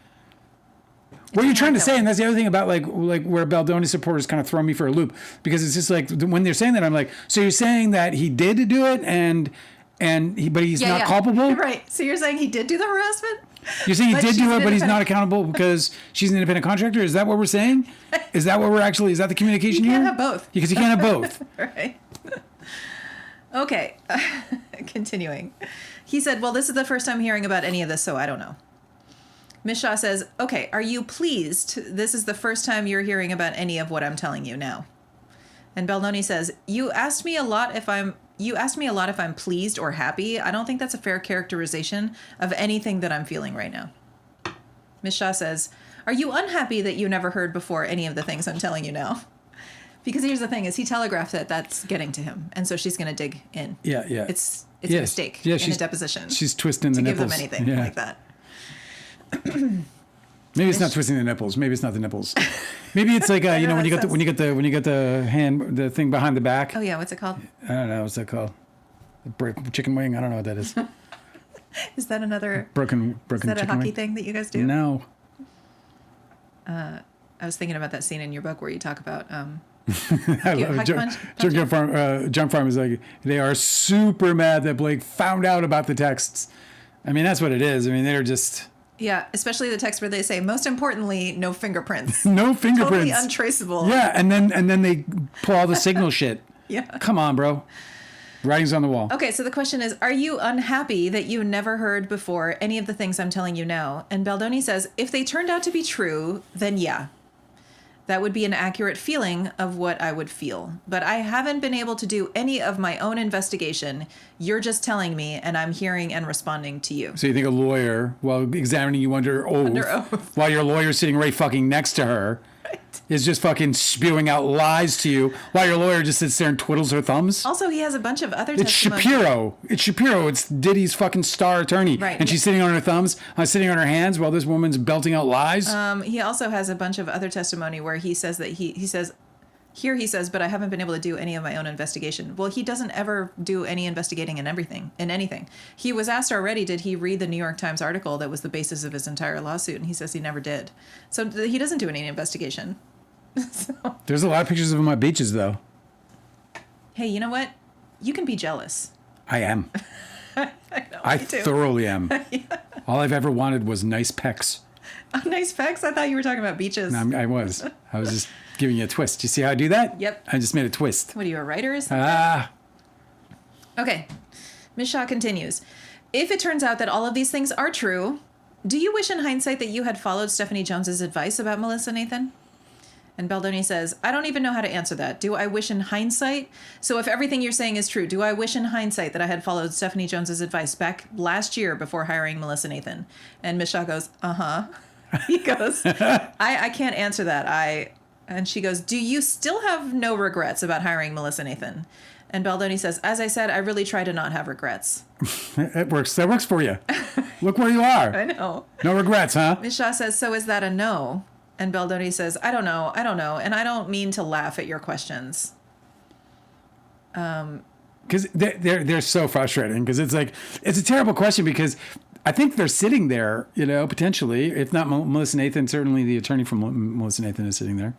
What are you trying to say? And that's the other thing about like where Baldoni supporters kind of throw me for a loop, because it's just like when they're saying that, I'm like, so you're saying that he did do it but he's not culpable? Right. So you're saying he did do the harassment? You're saying he did do it, but he's not accountable because she's an independent contractor? Is that what we're saying? Is that the communication here? You can't have both. Because you can't have both. Right. Okay. Continuing. He said, well, this is the first time hearing about any of this, so I don't know. Ms. Shaw says, okay, are you pleased? This is the first time you're hearing about any of what I'm telling you now. And Baldoni says, you asked me a lot if I'm pleased or happy. I don't think that's a fair characterization of anything that I'm feeling right now. Ms. Shaw says, are you unhappy that you never heard before any of the things I'm telling you now? Because here's the thing, is he telegraphed that that's getting to him. And so she's going to dig in. Yeah, yeah. It's a mistake in a deposition. She's twisting the nipples. To give them anything like that. Maybe it's not twisting the nipples. Maybe it's not the nipples. Maybe it's like when you get the thing behind the back. Oh yeah, what's it called? I don't know. What's that called? Chicken wing. I don't know what that is. Is that another broken? Is that a hockey wing thing that you guys do? No. I was thinking about that scene in your book where you talk about. I love Junk Farm is like, they are super mad that Blake found out about the texts. I mean, that's what it is. I mean, they're just... Yeah, especially the text where they say, most importantly, no fingerprints. No fingerprints. Totally untraceable. Yeah, and then they pull all the signal shit. Yeah. Come on, bro. Writing's on the wall. Okay, so the question is, are you unhappy that you never heard before any of the things I'm telling you now? And Baldoni says, if they turned out to be true, then yeah. That would be an accurate feeling of what I would feel. But I haven't been able to do any of my own investigation. You're just telling me, and I'm hearing and responding to you. So you think a lawyer, while examining you under oath, while your lawyer's sitting right fucking next to her, is just fucking spewing out lies to you, while your lawyer just sits there and twiddles her thumbs? Also, he has a bunch of other It's Shapiro. It's Shapiro. It's Diddy's fucking star attorney. Right. And she's sitting on her thumbs, sitting on her hands while this woman's belting out lies. He also has a bunch of other testimony where he says that he says, but I haven't been able to do any of my own investigation. Well, he doesn't ever do any investigating in anything. He was asked already, did he read the New York Times article that was the basis of his entire lawsuit? And he says he never did. So he doesn't do any investigation. So. There's a lot of pictures of him at beaches, though. Hey, you know what? You can be jealous. I am. I know. I thoroughly am. Yeah. All I've ever wanted was nice pecs. Oh, nice pecs? I thought you were talking about beaches. No, I was just giving you a twist. You see how I do that? Yep. I just made a twist. What are you, a writer or something? Okay. Ms. Shaw continues. If it turns out that all of these things are true, do you wish in hindsight that you had followed Stephanie Jones's advice about Melissa Nathan? And Baldoni says, I don't even know how to answer that. Do I wish in hindsight? So if everything you're saying is true, do I wish in hindsight that I had followed Stephanie Jones's advice back last year before hiring Melissa Nathan? And Ms. Shaw goes, uh-huh. He goes, I can't answer that. And she goes, do you still have no regrets about hiring Melissa Nathan? And Baldoni says, as I said, I really try to not have regrets. It works. That works for you. Look where you are. I know. No regrets, huh? Ms. Shaw says, so is that a no? And Baldoni says, I don't know. And I don't mean to laugh at your questions. Because they're so frustrating. Because it's like, it's a terrible question because I think they're sitting there, potentially, if not Melissa Nathan, certainly the attorney from Melissa Nathan is sitting there.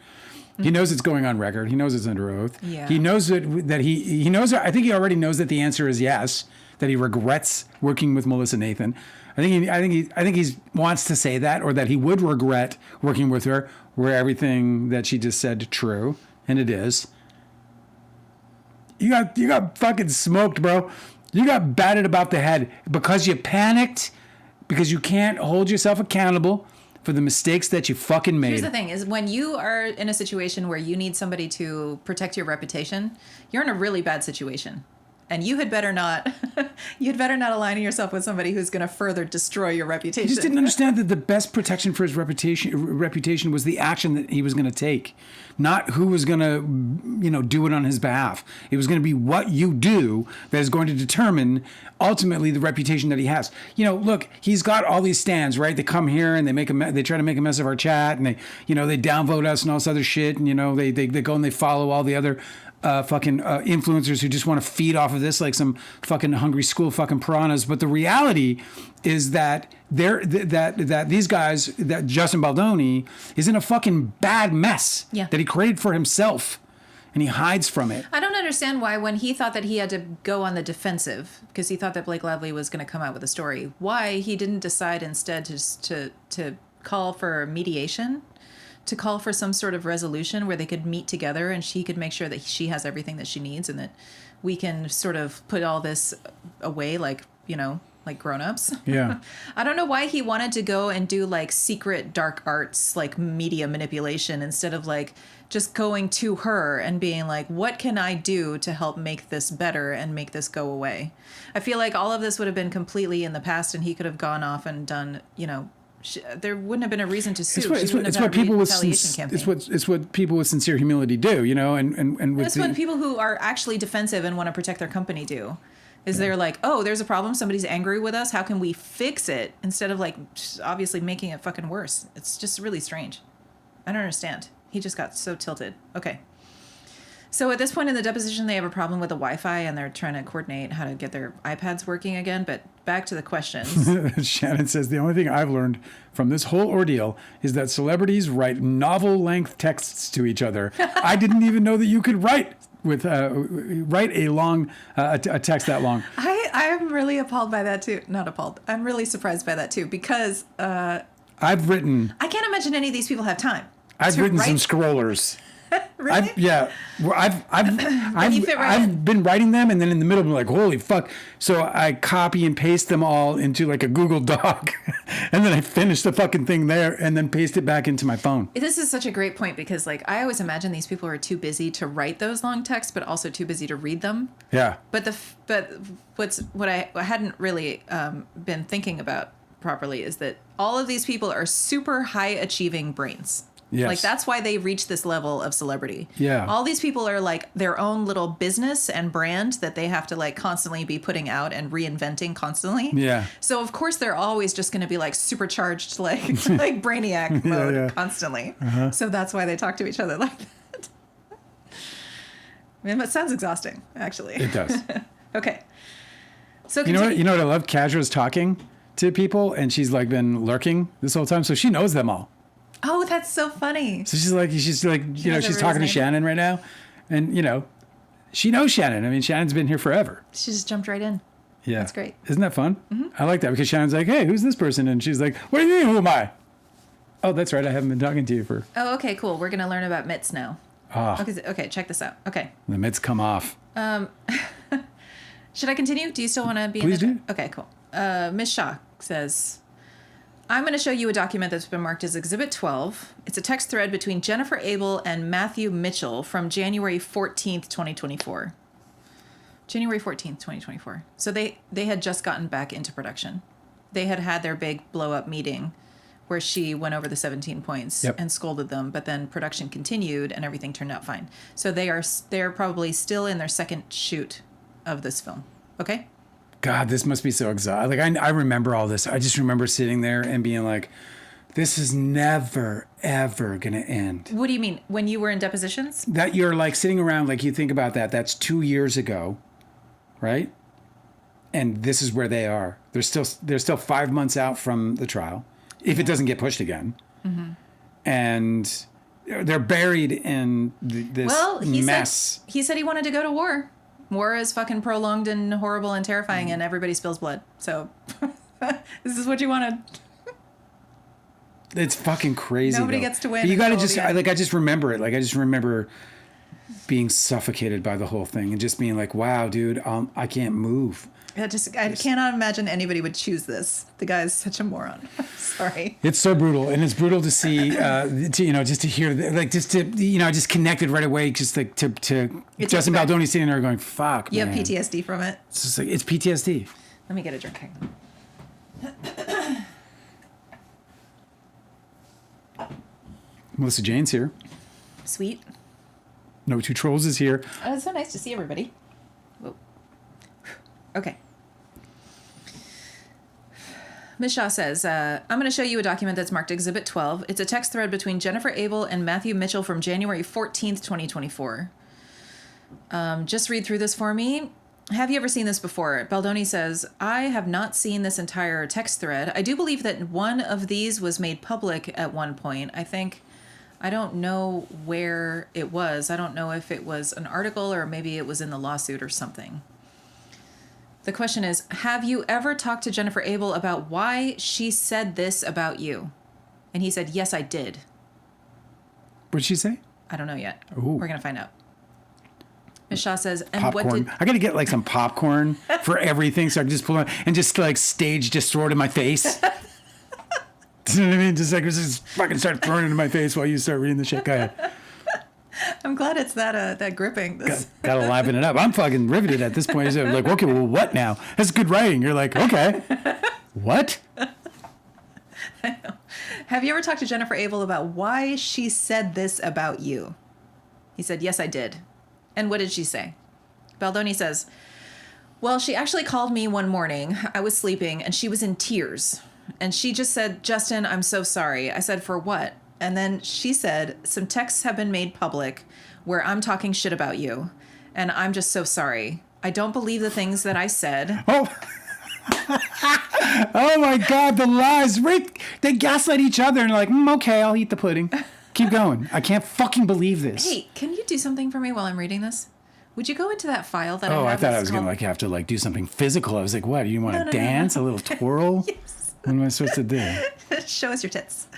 Mm-hmm. He knows it's going on record. He knows it's under oath. Yeah. He knows that he knows, I think he already knows that the answer is yes, that he regrets working with Melissa Nathan. I think he wants to say that, or that he would regret working with her, were everything that she just said true, and it is. You got fucking smoked, bro. You got batted about the head because you panicked, because you can't hold yourself accountable for the mistakes that you fucking made. Here's the thing, is when you are in a situation where you need somebody to protect your reputation, you're in a really bad situation. And you had better not align yourself with somebody who's going to further destroy your reputation. He just didn't understand that the best protection for his reputation was the action that he was going to take, not who was going to, do it on his behalf. It was going to be what you do that is going to determine ultimately the reputation that he has. Look, he's got all these stands, right? They come here and they try to make a mess of our chat, and they downvote us and all this other shit, and they go and they follow all the other influencers who just want to feed off of this like some fucking hungry school fucking piranhas. But the reality is that that these guys, that Justin Baldoni is in a fucking bad mess that he created for himself, and he hides from it. I don't understand why, when he thought that he had to go on the defensive because he thought that Blake Lively was going to come out with a story, why he didn't decide instead to call for mediation, to call for some sort of resolution where they could meet together and she could make sure that she has everything that she needs and that we can sort of put all this away like grown-ups. Yeah. I don't know why he wanted to go and do like secret dark arts, like media manipulation, instead of like just going to her and being like, what can I do to help make this better and make this go away? I feel like all of this would have been completely in the past and he could have gone off and done, there wouldn't have been a reason to sue. It's what people with sincere humility do, and with that's what people who are actually defensive and want to protect their company do. They're like, oh, there's a problem. Somebody's angry with us. How can we fix it? Instead of like obviously making it fucking worse. It's just really strange. I don't understand. He just got so tilted. Okay. So at this point in the deposition, they have a problem with the Wi-Fi and they're trying to coordinate how to get their iPads working again. But back to the questions. Shannon says, the only thing I've learned from this whole ordeal is that celebrities write novel-length texts to each other. I didn't even know that you could write a long a text that long. I'm really appalled by that too. Not appalled. I'm really surprised by that too because I can't imagine any of these people have time. I've written some scrollers. Really? I've been writing them, and then in the middle I'm like, holy fuck. So I copy and paste them all into like a Google Doc, and then I finish the fucking thing there, and then paste it back into my phone. This is such a great point because, like, I always imagine these people are too busy to write those long texts, but also too busy to read them. Yeah. But what I hadn't really been thinking about properly is that all of these people are super high achieving brains. Yes. Like, that's why they reach this level of celebrity. Yeah. All these people are like their own little business and brand that they have to like constantly be putting out and reinventing constantly. Yeah. So of course they're always just going to be like supercharged, like like brainiac mode constantly. Uh-huh. So that's why they talk to each other like that. Man, it sounds exhausting, actually. It does. Okay. So you know what I love? Kadra's talking to people, and she's like been lurking this whole time, so she knows them all. Oh, that's so funny. So she's like, she's talking to Shannon right now, and she knows Shannon. I mean, Shannon's been here forever. She just jumped right in. Yeah, that's great. Isn't that fun? Mm-hmm. I like that because Shannon's like, hey, who's this person? And she's like, what do you mean, who am I? Oh, that's right. I haven't been talking to you for. Oh, okay, cool. We're gonna learn about mitts now. Ah. Okay, check this out. Okay. The mitts come off. Should I continue? Do you still want to be Please in do. Okay, cool. Ms. Shaw says, I'm going to show you a document that's been marked as Exhibit 12. It's a text thread between Jennifer Abel and Matthew Mitchell from January 14th, 2024. January 14th, 2024. So they had just gotten back into production. They had their big blow-up meeting where she went over the 17 points and scolded them, but then production continued and everything turned out fine. So they're probably still in their second shoot of this film. Okay? God, this must be so exhausting. Like, I remember all this. I just remember sitting there and being like, this is never, ever going to end. What do you mean? When you were in depositions? That you're like sitting around, like you think about that. That's 2 years ago, right? And this is where they are. They're still 5 months out from the trial, if it doesn't get pushed again. Mm-hmm. And they're buried in this mess. He said he wanted to go to war. War is fucking prolonged and horrible and terrifying, and everybody spills blood. So this is what you wanted. It's fucking crazy. Nobody gets to win. But you got to just I just remember it. Like, I just remember being suffocated by the whole thing and just being like, "Wow, dude, I can't move." I cannot imagine anybody would choose this. The guy is such a moron. Sorry. It's so brutal, and it's brutal to see, just to hear, just connected right away, just like to Justin Baldoni sitting there going, "Fuck, you man." have PTSD from it. It's just like it's PTSD. Let me get a drink. Hang on. Melissa Jane's here. Sweet. No Two Trolls is here. Oh, it's so nice to see everybody. Whoa. Okay. Ms. Shaw says, I'm going to show you a document that's marked Exhibit 12. It's a text thread between Jennifer Abel and Matthew Mitchell from January 14th, 2024. Just read through this for me. Have you ever seen this before? Baldoni says, I have not seen this entire text thread. I do believe that one of these was made public at one point. I don't know where it was. I don't know if it was an article or maybe it was in the lawsuit or something. The question is, have you ever talked to Jennifer Abel about why she said this about you? And he said, yes, I did. What'd she say? I don't know yet. Ooh. We're going to find out. Ms. Shaw says, and popcorn. what did... I got to get like some popcorn for everything so I can just pull it and just like stage, just throw it in my face. You know what I mean? Just fucking start throwing it in my face while you start reading the shit. Go ahead. I'm glad it's that gripping. Gotta liven it up. I'm fucking riveted at this point. I'm like, okay, well, what now? That's good writing. You're like, okay, what? I know. Have you ever talked to Jennifer Abel about why she said this about you? He said, yes, I did. And what did she say? Baldoni says, well, she actually called me one morning. I was sleeping and she was in tears. And she just said, Justin, I'm so sorry. I said, for what? And then she said, some texts have been made public where I'm talking shit about you. And I'm just so sorry. I don't believe the things that I said. Oh, oh my God, the lies. Right? They gaslight each other and like, okay, I'll eat the pudding. Keep going. I can't fucking believe this. Hey, can you do something for me while I'm reading this? Would you go into that file that I have? Oh, I thought I was going to have to do something physical. I was like, what? You want to dance? No. A little twirl? Yes. What am I supposed to do? Show us your tits.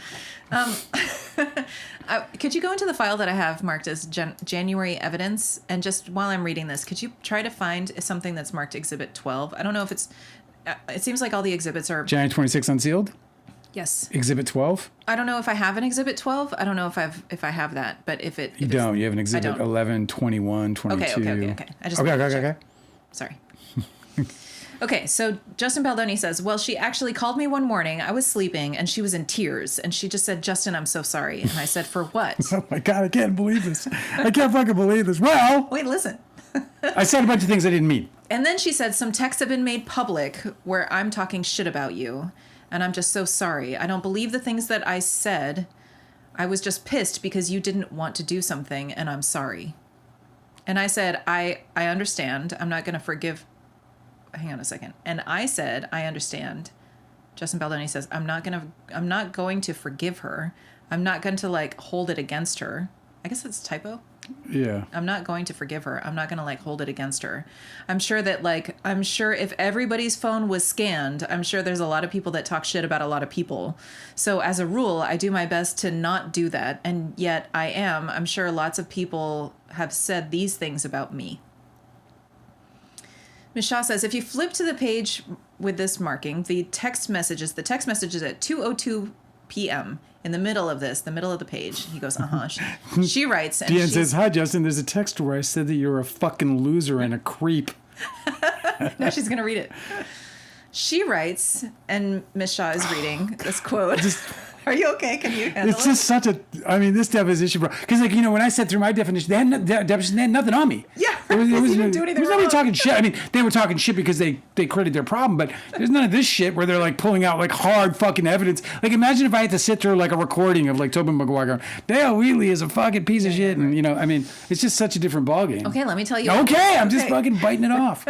Could you go into the file that I have marked as January evidence? And just while I'm reading this, could you try to find something that's marked Exhibit 12? I don't know if it's... it seems like all the exhibits are... January 26 unsealed? Yes. Exhibit 12? I don't know if I have an Exhibit 12. I don't know if I have that, but if it... You don't. You have an Exhibit 11, 21, 22. Okay. I just Okay. Sorry. Okay, so Justin Baldoni says, well, she actually called me one morning. I was sleeping, and she was in tears. And she just said, Justin, I'm so sorry. And I said, for what? Oh, my God. I can't believe this. I can't fucking believe this. Well... Wait, listen. I said a bunch of things I didn't mean. And then she said, some texts have been made public where I'm talking shit about you. And I'm just so sorry. I don't believe the things that I said. I was just pissed because you didn't want to do something, and I'm sorry. And I said, I understand. I'm not going to forgive... Hang on a second. And I said, I understand. Justin Baldoni says, I'm not going to forgive her. I'm not going to like hold it against her. I guess that's a typo. Yeah. I'm not going to forgive her. I'm not going to like hold it against her. I'm sure if everybody's phone was scanned, I'm sure there's a lot of people that talk shit about a lot of people. So as a rule, I do my best to not do that. And yet I'm sure lots of people have said these things about me. Ms. Shaw says, if you flip to the page with this marking, the text message is at 2:02 p.m. in the middle of the page. He goes, She writes. And Deanne says, hi, Justin. There's a text where I said that you're a fucking loser and a creep. No, she's going to read it. She writes, and Ms. Shaw is reading this quote. Are you okay? Can you handle it? It's just this deposition, bro. Because, when I said through my definition, they had nothing on me. Yeah. There was There nobody talking shit. They were talking shit because they created their problem, but there's none of this shit where they're, pulling out, hard fucking evidence. Imagine if I had to sit through, a recording of, Tobin Maguire going, Dale Wheatley is a fucking piece of shit. And, it's just such a different ballgame. Okay, let me tell you. Okay, I'm just fucking biting it off.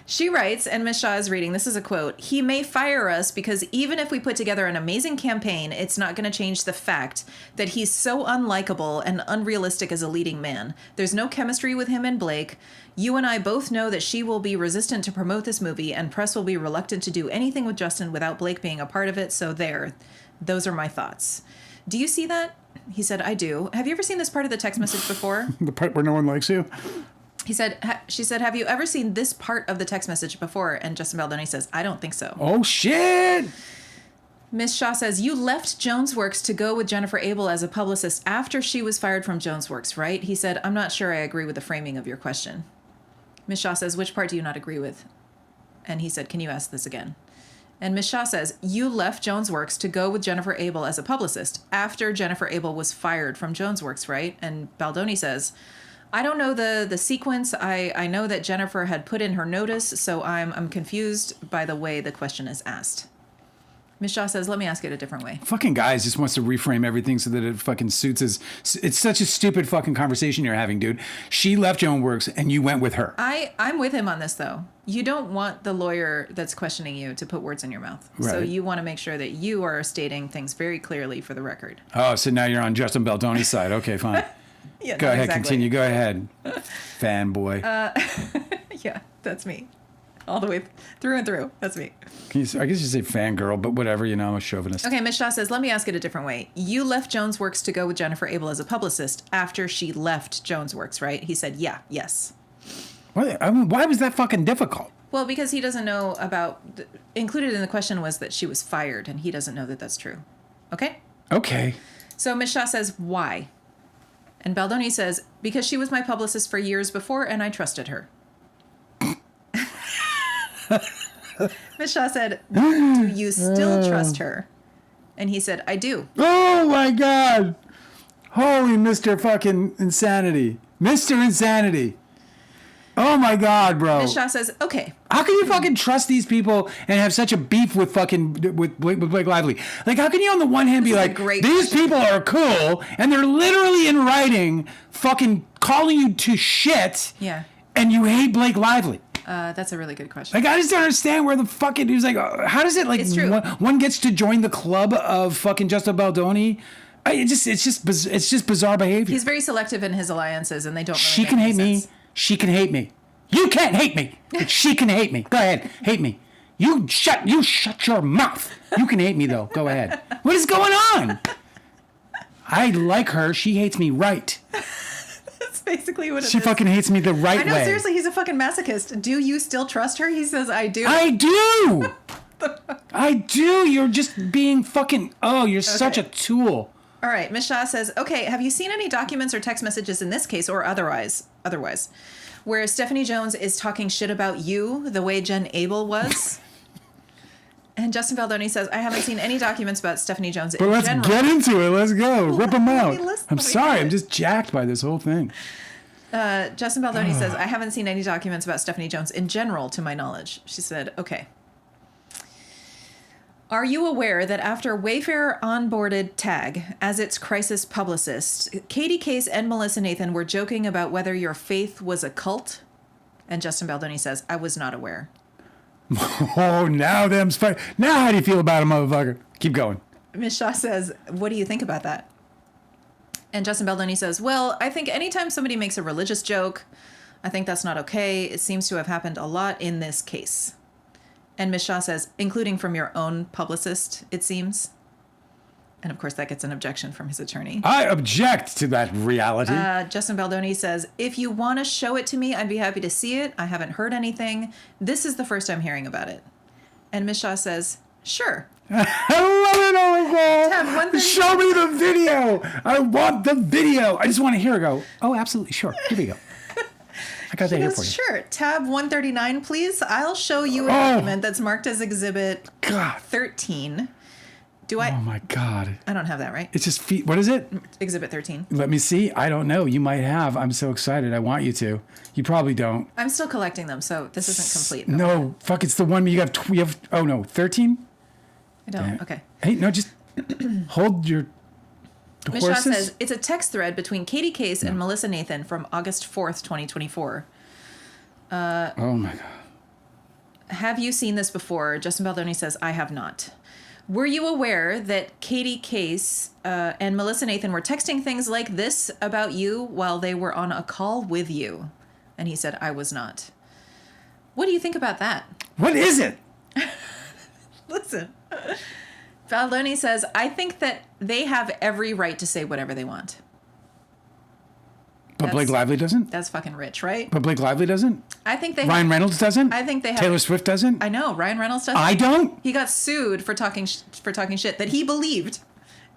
She writes, and Ms. Shaw is reading, this is a quote, he may fire us because even if we put together an amazing campaign, it's not going to change the fact that he's so unlikable and unrealistic as a leading man. There's no chemistry with him and Blake. You and I both know that she will be resistant to promote this movie, and press will be reluctant to do anything with Justin without Blake being a part of it, so those are my thoughts. Do you see that? He said, I do. Have you ever seen this part of the text message before? The part where no one likes you? She said, have you ever seen this part of the text message before? And Justin Baldoni says, I don't think so. Oh, shit. Ms. Shaw says, you left Jonesworks to go with Jennifer Abel as a publicist after she was fired from Jonesworks, right? He said, I'm not sure I agree with the framing of your question. Ms. Shaw says, which part do you not agree with? And he said, can you ask this again? And Ms. Shaw says, you left Jonesworks to go with Jennifer Abel as a publicist after Jennifer Abel was fired from Jonesworks, right? And Baldoni says, I don't know the sequence. I know that Jennifer had put in her notice, so I'm confused by the way the question is asked. Ms. Shaw says, let me ask it a different way. Fucking guys just wants to reframe everything so that it fucking suits his... It's such a stupid fucking conversation you're having, dude. She left Jonesworks and you went with her. I'm with him on this, though. You don't want the lawyer that's questioning you to put words in your mouth. Right. So you want to make sure that you are stating things very clearly for the record. Oh, so now you're on Justin Baldoni's side. Okay, fine. Yeah, go ahead, exactly. continue. Go ahead, fanboy. Yeah, that's me. All the way through and through. That's me. I guess you say fangirl, but whatever, I'm a chauvinist. Okay, Ms. Shaw says, let me ask it a different way. You left Jonesworks to go with Jennifer Abel as a publicist after she left Jonesworks, right? He said, yes. Why was that fucking difficult? Well, because he doesn't know about... Included in the question was that she was fired, and he doesn't know that that's true. Okay? Okay. So Ms. Shaw says, why? And Baldoni says, because she was my publicist for years before, and I trusted her. Ms. Shaw said, do you still trust her? And he said, I do. Oh, my God. Holy Mr. fucking Insanity. Mr. Insanity. Oh, my God, bro. Ms. Shaw says, okay. How can you fucking trust these people and have such a beef with Blake Lively? How can you on the one hand be like, these people are cool, and they're literally in writing fucking calling you to shit, yeah, and you hate Blake Lively? That's a really good question. I just don't understand where the fucking... He was like, how does it, it's true. One gets to join the club of fucking Justin Baldoni? It's just bizarre behavior. He's very selective in his alliances, and they don't really She can hate me. She can hate me. You can't hate me. But she can hate me. Go ahead. Hate me. You shut your mouth. You can hate me, though. Go ahead. What is going on? I like her. She hates me right. That's basically what it is. She fucking hates me the right I know, way. seriously, he's a fucking masochist. Do you still trust her? He says, I do. I do. I do. You're just being fucking... Oh, you're such a tool. All right. Ms. Shah says, okay, have you seen any documents or text messages in this case or otherwise, where Stephanie Jones is talking shit about you the way Jen Abel was? And Justin Baldoni says, I haven't seen any documents about Stephanie Jones But let's get into it. Let's go. Rip them out. I'm sorry. I'm just jacked by this whole thing. Justin Baldoni says, I haven't seen any documents about Stephanie Jones in general, to my knowledge. She said, okay. Are you aware that after Wayfair onboarded Tag as its crisis publicist, Katie Case and Melissa Nathan were joking about whether your faith was a cult? And Justin Baldoni says, I was not aware. Oh, now them's fight. Now how do you feel about it, motherfucker? Keep going. Ms. Shah says, what do you think about that? And Justin Baldoni says, well, I think anytime somebody makes a religious joke, I think that's not okay. It seems to have happened a lot in this case. And Ms. Shah says, including from your own publicist, it seems. And of course, that gets an objection from his attorney. I object to that reality. Justin Baldoni says, if you want to show it to me, I'd be happy to see it. I haven't heard anything. This is the first I'm hearing about it. And Ms. Shah says, sure. I love it, Tab, Nicole. Show me the video. I want the video. I just want to hear her go, oh, absolutely, sure. Here we go. I got that here for you. Sure. Tab 139, please. I'll show you a document that's marked as Exhibit 13. Do I? Oh, my God. I don't have that, right? It's just feet. What is it? Exhibit 13. Let me see. I don't know. You might have. I'm so excited. I want you to. You probably don't. I'm still collecting them, so this isn't complete. No. Fuck. It's the one you have. Oh, no. 13? I don't. Okay. Hey, no, just hold your Ms. Shah says, it's a text thread between Katie Case and Melissa Nathan from August 4th, 2024. Oh, my God. Have you seen this before? Justin Baldoni says, I have not. Were you aware that Katie Case and Melissa Nathan were texting things like this about you while they were on a call with you? And he said, I was not. What do you think about that? What is it? Listen. Baldoni says, I think that they have every right to say whatever they want. But Blake Lively doesn't? That's fucking rich, right? But Blake Lively doesn't? I think they Ryan Reynolds doesn't? I think they have. Taylor Swift doesn't? I know. Ryan Reynolds doesn't. I don't? He got sued for talking shit that he believed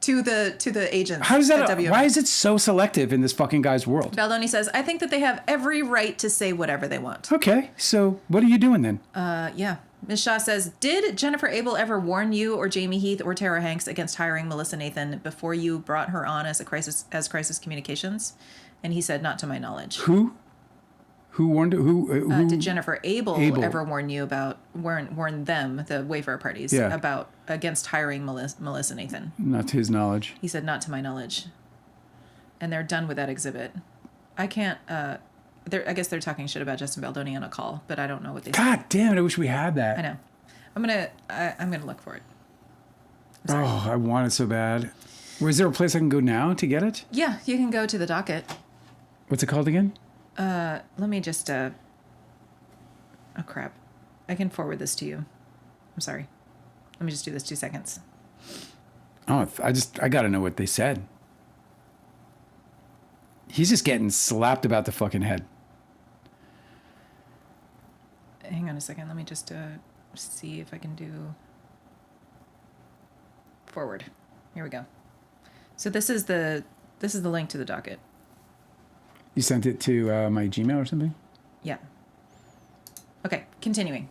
to the agents. How does that? at WM. Why is it so selective in this fucking guy's world? Baldoni says, I think that they have every right to say whatever they want. Okay, so what are you doing then? Yeah. Ms. Shah says, did Jennifer Abel ever warn you or Jamie Heath or Tara Hanks against hiring Melissa Nathan before you brought her on as crisis communications? And he said, not to my knowledge. Who? Who warned? Who? Did Jennifer Abel ever warn you about warn them, the Wayfair parties, about against hiring Melissa Nathan? Not to his knowledge. He said, not to my knowledge. And they're done with that exhibit. I can't. I guess they're talking shit about Justin Baldoni on a call, but I don't know what they. God damn it! I wish we had that. I know. I'm gonna look for it. Oh, I want it so bad. Was there a place I can go now to get it? Yeah, you can go to the docket. What's it called again? Let me just. Oh crap! I can forward this to you. I'm sorry. Let me just do this 2 seconds. Oh, I gotta know what they said. He's just getting slapped about the fucking head. Hang on a second. Let me just see if I can do forward. Here we go. So this is the link to the docket. You sent it to my Gmail or something? Yeah. Okay, continuing.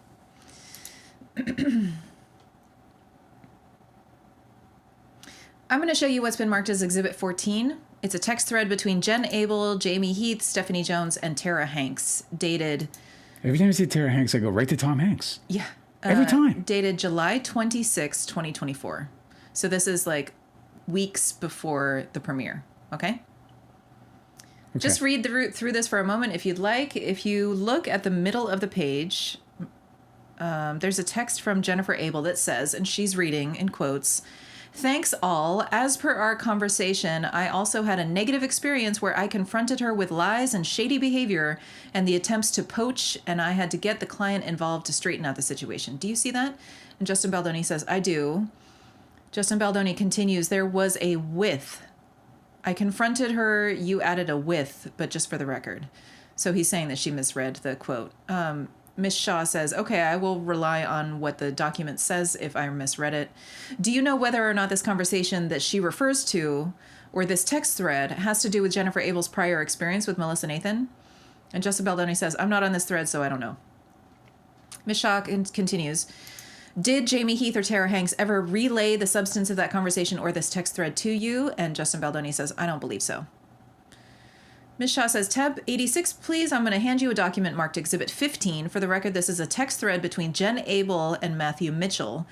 I'm going to show you what's been marked as Exhibit 14. It's a text thread between Jen Abel, Jamie Heath, Stephanie Jones, and Tara Hanks, dated... Every time I see Tara Hanks, I go right to Tom Hanks. Yeah. Every time. Dated July 26, 2024. So this is like weeks before the premiere, okay? Just read through this for a moment if you'd like. If you look at the middle of the page, there's a text from Jennifer Abel that says, and she's reading in quotes, "Thanks all. As per our conversation, I also had a negative experience where I confronted her with lies and shady behavior and the attempts to poach, and I had to get the client involved to straighten out the situation." Do you see that? And Justin Baldoni says, I do. Justin Baldoni continues, there was a width I confronted her. You added a with, but just for the record. So he's saying that she misread the quote. Miss Shaw says, okay, I will rely on what the document says if I misread it. Do you know whether or not this conversation that she refers to, or this text thread, has to do with Jennifer Abel's prior experience with Melissa Nathan? And Justin Baldoni says, I'm not on this thread, so I don't know. Miss Shaw continues, did Jamie Heath or Tara Hanks ever relay the substance of that conversation or this text thread to you? And Justin Baldoni says, I don't believe so. Ms. Shaw says, Tab 86, please, I'm going to hand you a document marked Exhibit 15. For the record, this is a text thread between Jen Abel and Matthew Mitchell,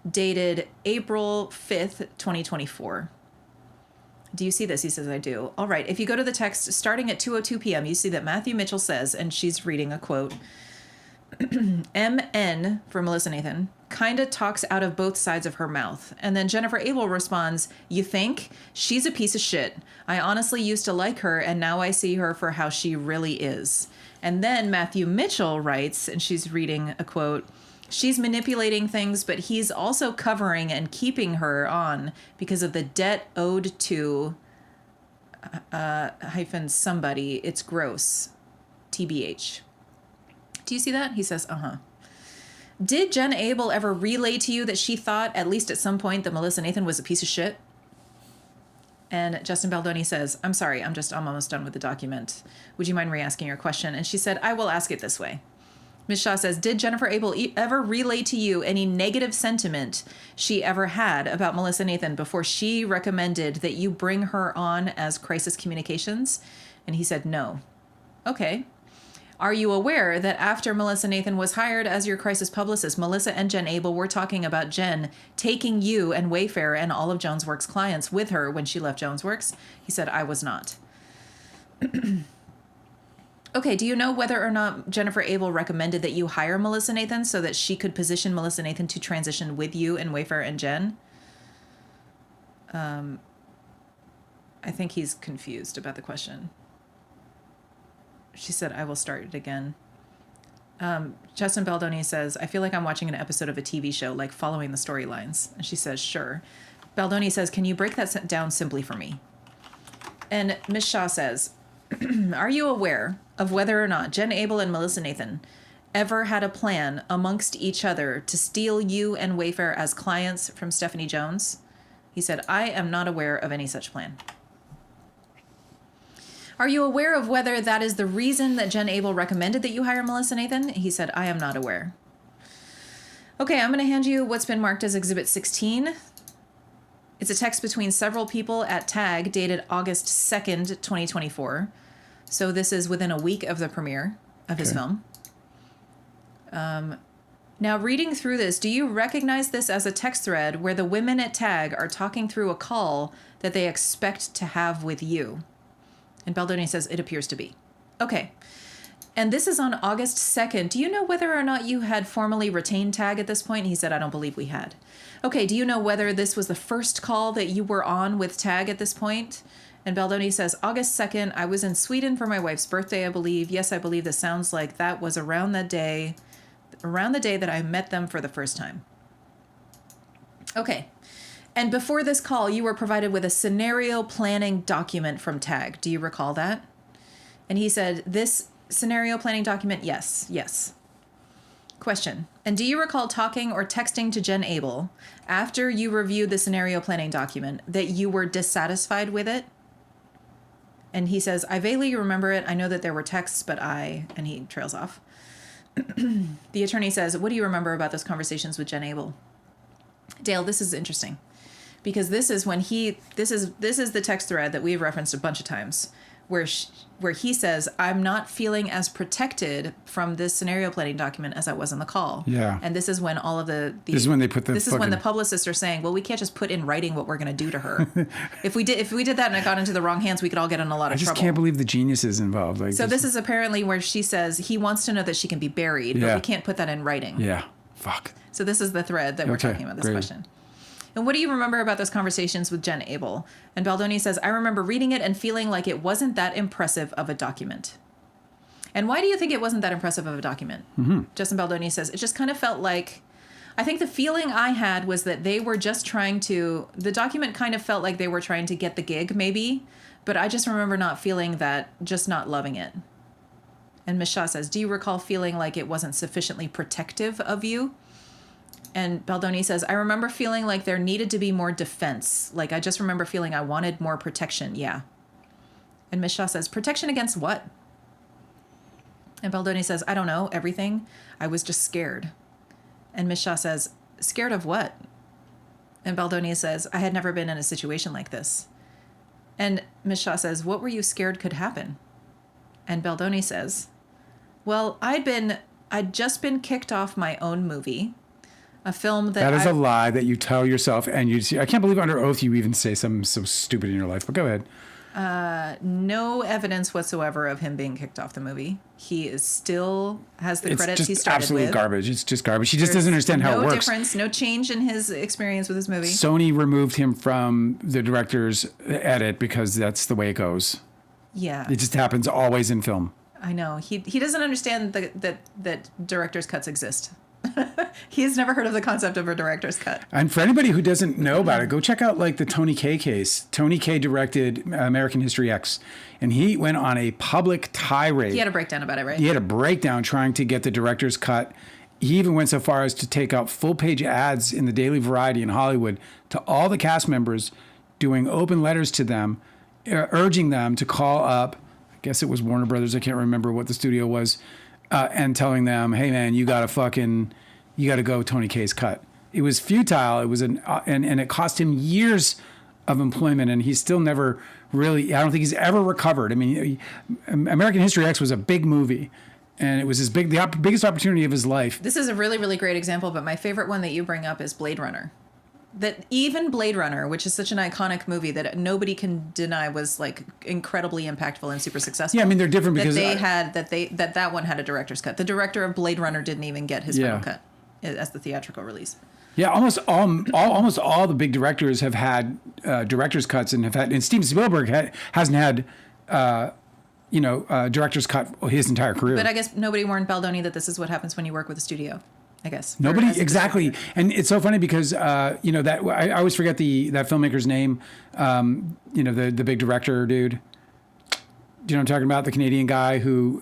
dated April 5th, 2024. Do you see this? He says, I do. All right. If you go to the text starting at 2:02 p.m., you see that Matthew Mitchell says, and she's reading a quote, MN, for Melissa Nathan, kind of talks out of both sides of her mouth. And then Jennifer Abel responds, you think? She's a piece of shit. I honestly used to like her, and now I see her for how she really is. And then Matthew Mitchell writes, and she's reading a quote, she's manipulating things, but he's also covering and keeping her on because of the debt owed to hyphen somebody. It's gross. TBH. Do you see that? He says, uh-huh. Did Jen Abel ever relay to you that she thought, at least at some point, that Melissa Nathan was a piece of shit? And Justin Baldoni says, I'm sorry, I'm almost done with the document. Would you mind re-asking your question? And she said, I will ask it this way. Ms. Shaw says, did Jennifer Abel ever relay to you any negative sentiment she ever had about Melissa Nathan before she recommended that you bring her on as crisis communications? And he said, no. Okay. Are you aware that after Melissa Nathan was hired as your crisis publicist, Melissa and Jen Abel were talking about Jen taking you and Wayfair and all of JonesWorks clients with her when she left JonesWorks? He said, I was not. Okay, do you know whether or not Jennifer Abel recommended that you hire Melissa Nathan so that she could position Melissa Nathan to transition with you and Wayfair and Jen? I think he's confused about the question. She said, I will start it again. Justin Baldoni says, I feel like I'm watching an episode of a TV show, like following the storylines. And she says, sure. Baldoni says, can you break that down simply for me? And Ms. Shaw says, are you aware of whether or not Jen Abel and Melissa Nathan ever had a plan amongst each other to steal you and Wayfair as clients from Stephanie Jones? He said, I am not aware of any such plan. Are you aware of whether that is the reason that Jen Abel recommended that you hire Melissa Nathan? He said, I am not aware. Okay, I'm going to hand you what's been marked as Exhibit 16. It's a text between several people at TAG dated August 2nd, 2024. So this is within a week of the premiere of his film. Now, reading through this, do you recognize this as a text thread where the women at TAG are talking through a call that they expect to have with you? And Baldoni says, it appears to be. Okay. And this is on August 2nd. Do you know whether or not you had formally retained TAG at this point? He said, I don't believe we had. Okay. Do you know whether this was the first call that you were on with TAG at this point? And Baldoni says, August 2nd, I was in Sweden for my wife's birthday, I believe. Yes, I believe this sounds like that was around the day that I met them for the first time. Okay. And before this call, you were provided with a scenario planning document from TAG. Do you recall that? And he said, this scenario planning document, yes. Question. And do you recall talking or texting to Jen Abel after you reviewed the scenario planning document that you were dissatisfied with it? And he says, I vaguely remember it. I know that there were texts, but and he trails off. The attorney says, what do you remember about those conversations with Jen Abel? Dale, this is interesting. Because this is when this is the text thread that we've referenced a bunch of times, where he says, I'm not feeling as protected from this scenario planning document as I was in the call. Yeah. And this is when all of this is when they put this is when the publicists are saying, well, we can't just put in writing what we're going to do to her. if we did that and it got into the wrong hands, we could all get in a lot of trouble. I just can't believe the genius is involved. Like, so this is apparently where she says he wants to know that she can be buried, but we can't put that in writing. Yeah. Fuck. So this is the thread that we're talking about this question. And what do you remember about those conversations with Jen Abel? And Baldoni says, I remember reading it and feeling like it wasn't that impressive of a document. And why do you think it wasn't that impressive of a document? Mm-hmm. Justin Baldoni says, it just kind of felt like I think the feeling I had was that they were just trying to, the document kind of felt like they were trying to get the gig maybe, but I just remember not feeling that, just not loving it. And Miss Shaw says, do you recall feeling like it wasn't sufficiently protective of you? And Baldoni says, I remember feeling like there needed to be more defense. Like, I just remember feeling I wanted more protection. Yeah. And Miss Shaw says, protection against what? And Baldoni says, I don't know, everything. I was just scared. And Miss Shaw says, scared of what? And Baldoni says, I had never been in a situation like this. And Miss Shaw says, what were you scared could happen? And Baldoni says, well, I'd just been kicked off my own movie, a film that is a lie that you tell yourself, and I can't believe under oath you even say something so stupid in your life, but go ahead. No evidence whatsoever of him being kicked off the movie. He is still has the credits he started with. It's just absolute garbage. It's just garbage. He just doesn't understand how it works. No difference, no change in his experience with this movie. Sony removed him from the director's edit because that's the way it goes. Yeah. It just happens always in film. I know. He doesn't understand that director's cuts exist. He has never heard of the concept of a director's cut. And for anybody who doesn't know about it, go check out like the Tony Kaye case. Tony Kaye directed American History X, and he went on a public tirade. He had a breakdown about it, right? He had a breakdown trying to get the director's cut. He even went so far as to take out full-page ads in the Daily Variety in Hollywood to all the cast members, doing open letters to them, urging them to call up, I guess it was Warner Brothers, I can't remember what the studio was, and telling them, hey man, you got to go Tony Kaye's cut. It was futile. It was and it cost him years of employment, and he's still never really, I don't think he's ever recovered. I mean, American History X was a big movie, and it was the biggest opportunity of his life. This is a really, really great example, but my favorite one that you bring up is Blade Runner. That even Blade Runner, which is such an iconic movie that nobody can deny was like incredibly impactful and super successful. Yeah, I mean they're different because that one had a director's cut. The director of Blade Runner didn't even get his final cut as the theatrical release. Yeah, almost all the big directors have had director's cuts and Steven Spielberg hasn't had director's cut his entire career. But I guess nobody warned Baldoni that this is what happens when you work with a studio. I guess nobody exactly, and it's so funny because that I always forget that filmmaker's name. The big director dude. Do you know what I'm talking about? The Canadian guy who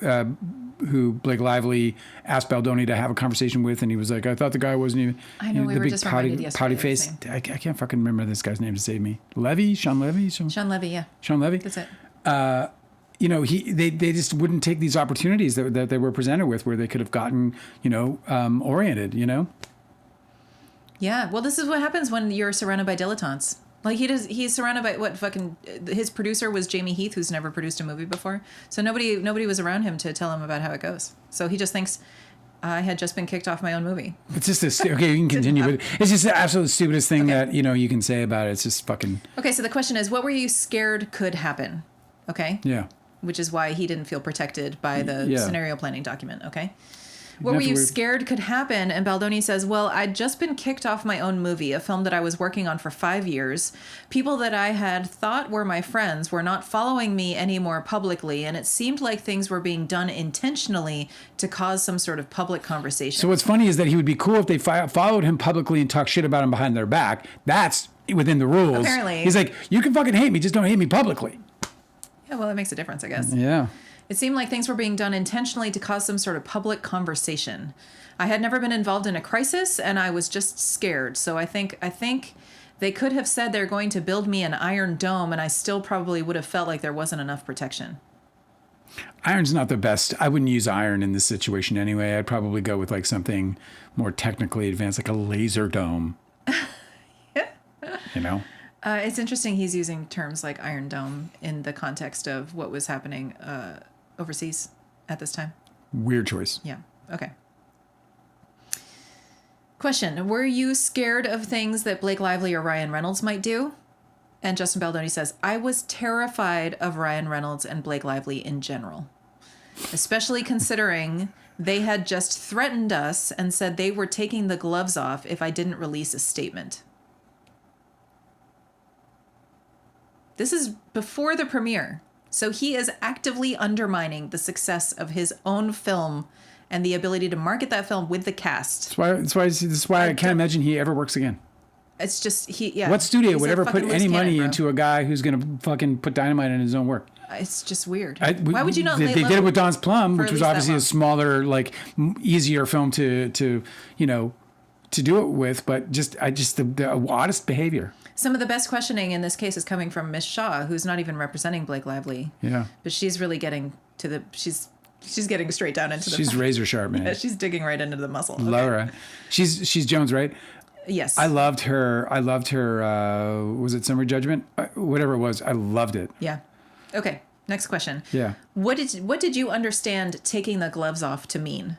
Blake Lively asked Baldoni to have a conversation with, and he was like, "I thought the guy wasn't even." I know we were just reminded yesterday. Pouty face. I can't fucking remember this guy's name to save me. Sean Levy. Sean Levy, yeah. Sean Levy. That's it. They just wouldn't take these opportunities that they were presented with where they could have gotten, oriented, Yeah. Well, this is what happens when you're surrounded by dilettantes. Like he's surrounded by his producer was Jamie Heath, who's never produced a movie before. So nobody was around him to tell him about how it goes. So he just thinks, I had just been kicked off my own movie. It's just okay. You can continue, but it's just the absolute stupidest thing that you can say about it. It's just fucking. Okay, so the question is, what were you scared could happen? Okay. Yeah. Which is why he didn't feel protected by the scenario planning document. Okay. What were you scared could happen? And Baldoni says, well, I'd just been kicked off my own movie, a film that I was working on for 5 years. People that I had thought were my friends were not following me anymore publicly, and it seemed like things were being done intentionally to cause some sort of public conversation. So what's funny is that he would be cool if they followed him publicly and talked shit about him behind their back. That's within the rules. Apparently. He's like, you can fucking hate me, just don't hate me publicly. Yeah, well, that makes a difference, I guess. Yeah. It seemed like things were being done intentionally to cause some sort of public conversation. I had never been involved in a crisis, and I was just scared. So I think they could have said they're going to build me an iron dome, and I still probably would have felt like there wasn't enough protection. Iron's not the best. I wouldn't use iron in this situation anyway. I'd probably go with like something more technically advanced, like a laser dome. It's interesting he's using terms like Iron Dome in the context of what was happening overseas at this time. Weird choice. Yeah. Okay. Question. Were you scared of things that Blake Lively or Ryan Reynolds might do? And Justin Baldoni says, I was terrified of Ryan Reynolds and Blake Lively in general, especially considering they had just threatened us and said they were taking the gloves off if I didn't release a statement. This is before the premiere. So he is actively undermining the success of his own film and the ability to market that film with the cast. That's why I can't imagine he ever works again. It's just What studio would ever put any money bro. into a guy who's going to fucking put dynamite in his own work? It's just weird. Why would you not? They did it with Don's Plum, which was obviously a smaller, easier film to do it with. But the oddest behavior. Some of the best questioning in this case is coming from Miss Shaw, who's not even representing Blake Lively. Yeah, but she's really getting to the she's getting straight down into the. She's razor sharp, man. Yeah, she's digging right into the muscle. Okay. Love her. She's Jones, right? Yes. I loved her. Was it Summer Judgment? Whatever it was, I loved it. Yeah. Okay. Next question. Yeah. What did you understand taking the gloves off to mean?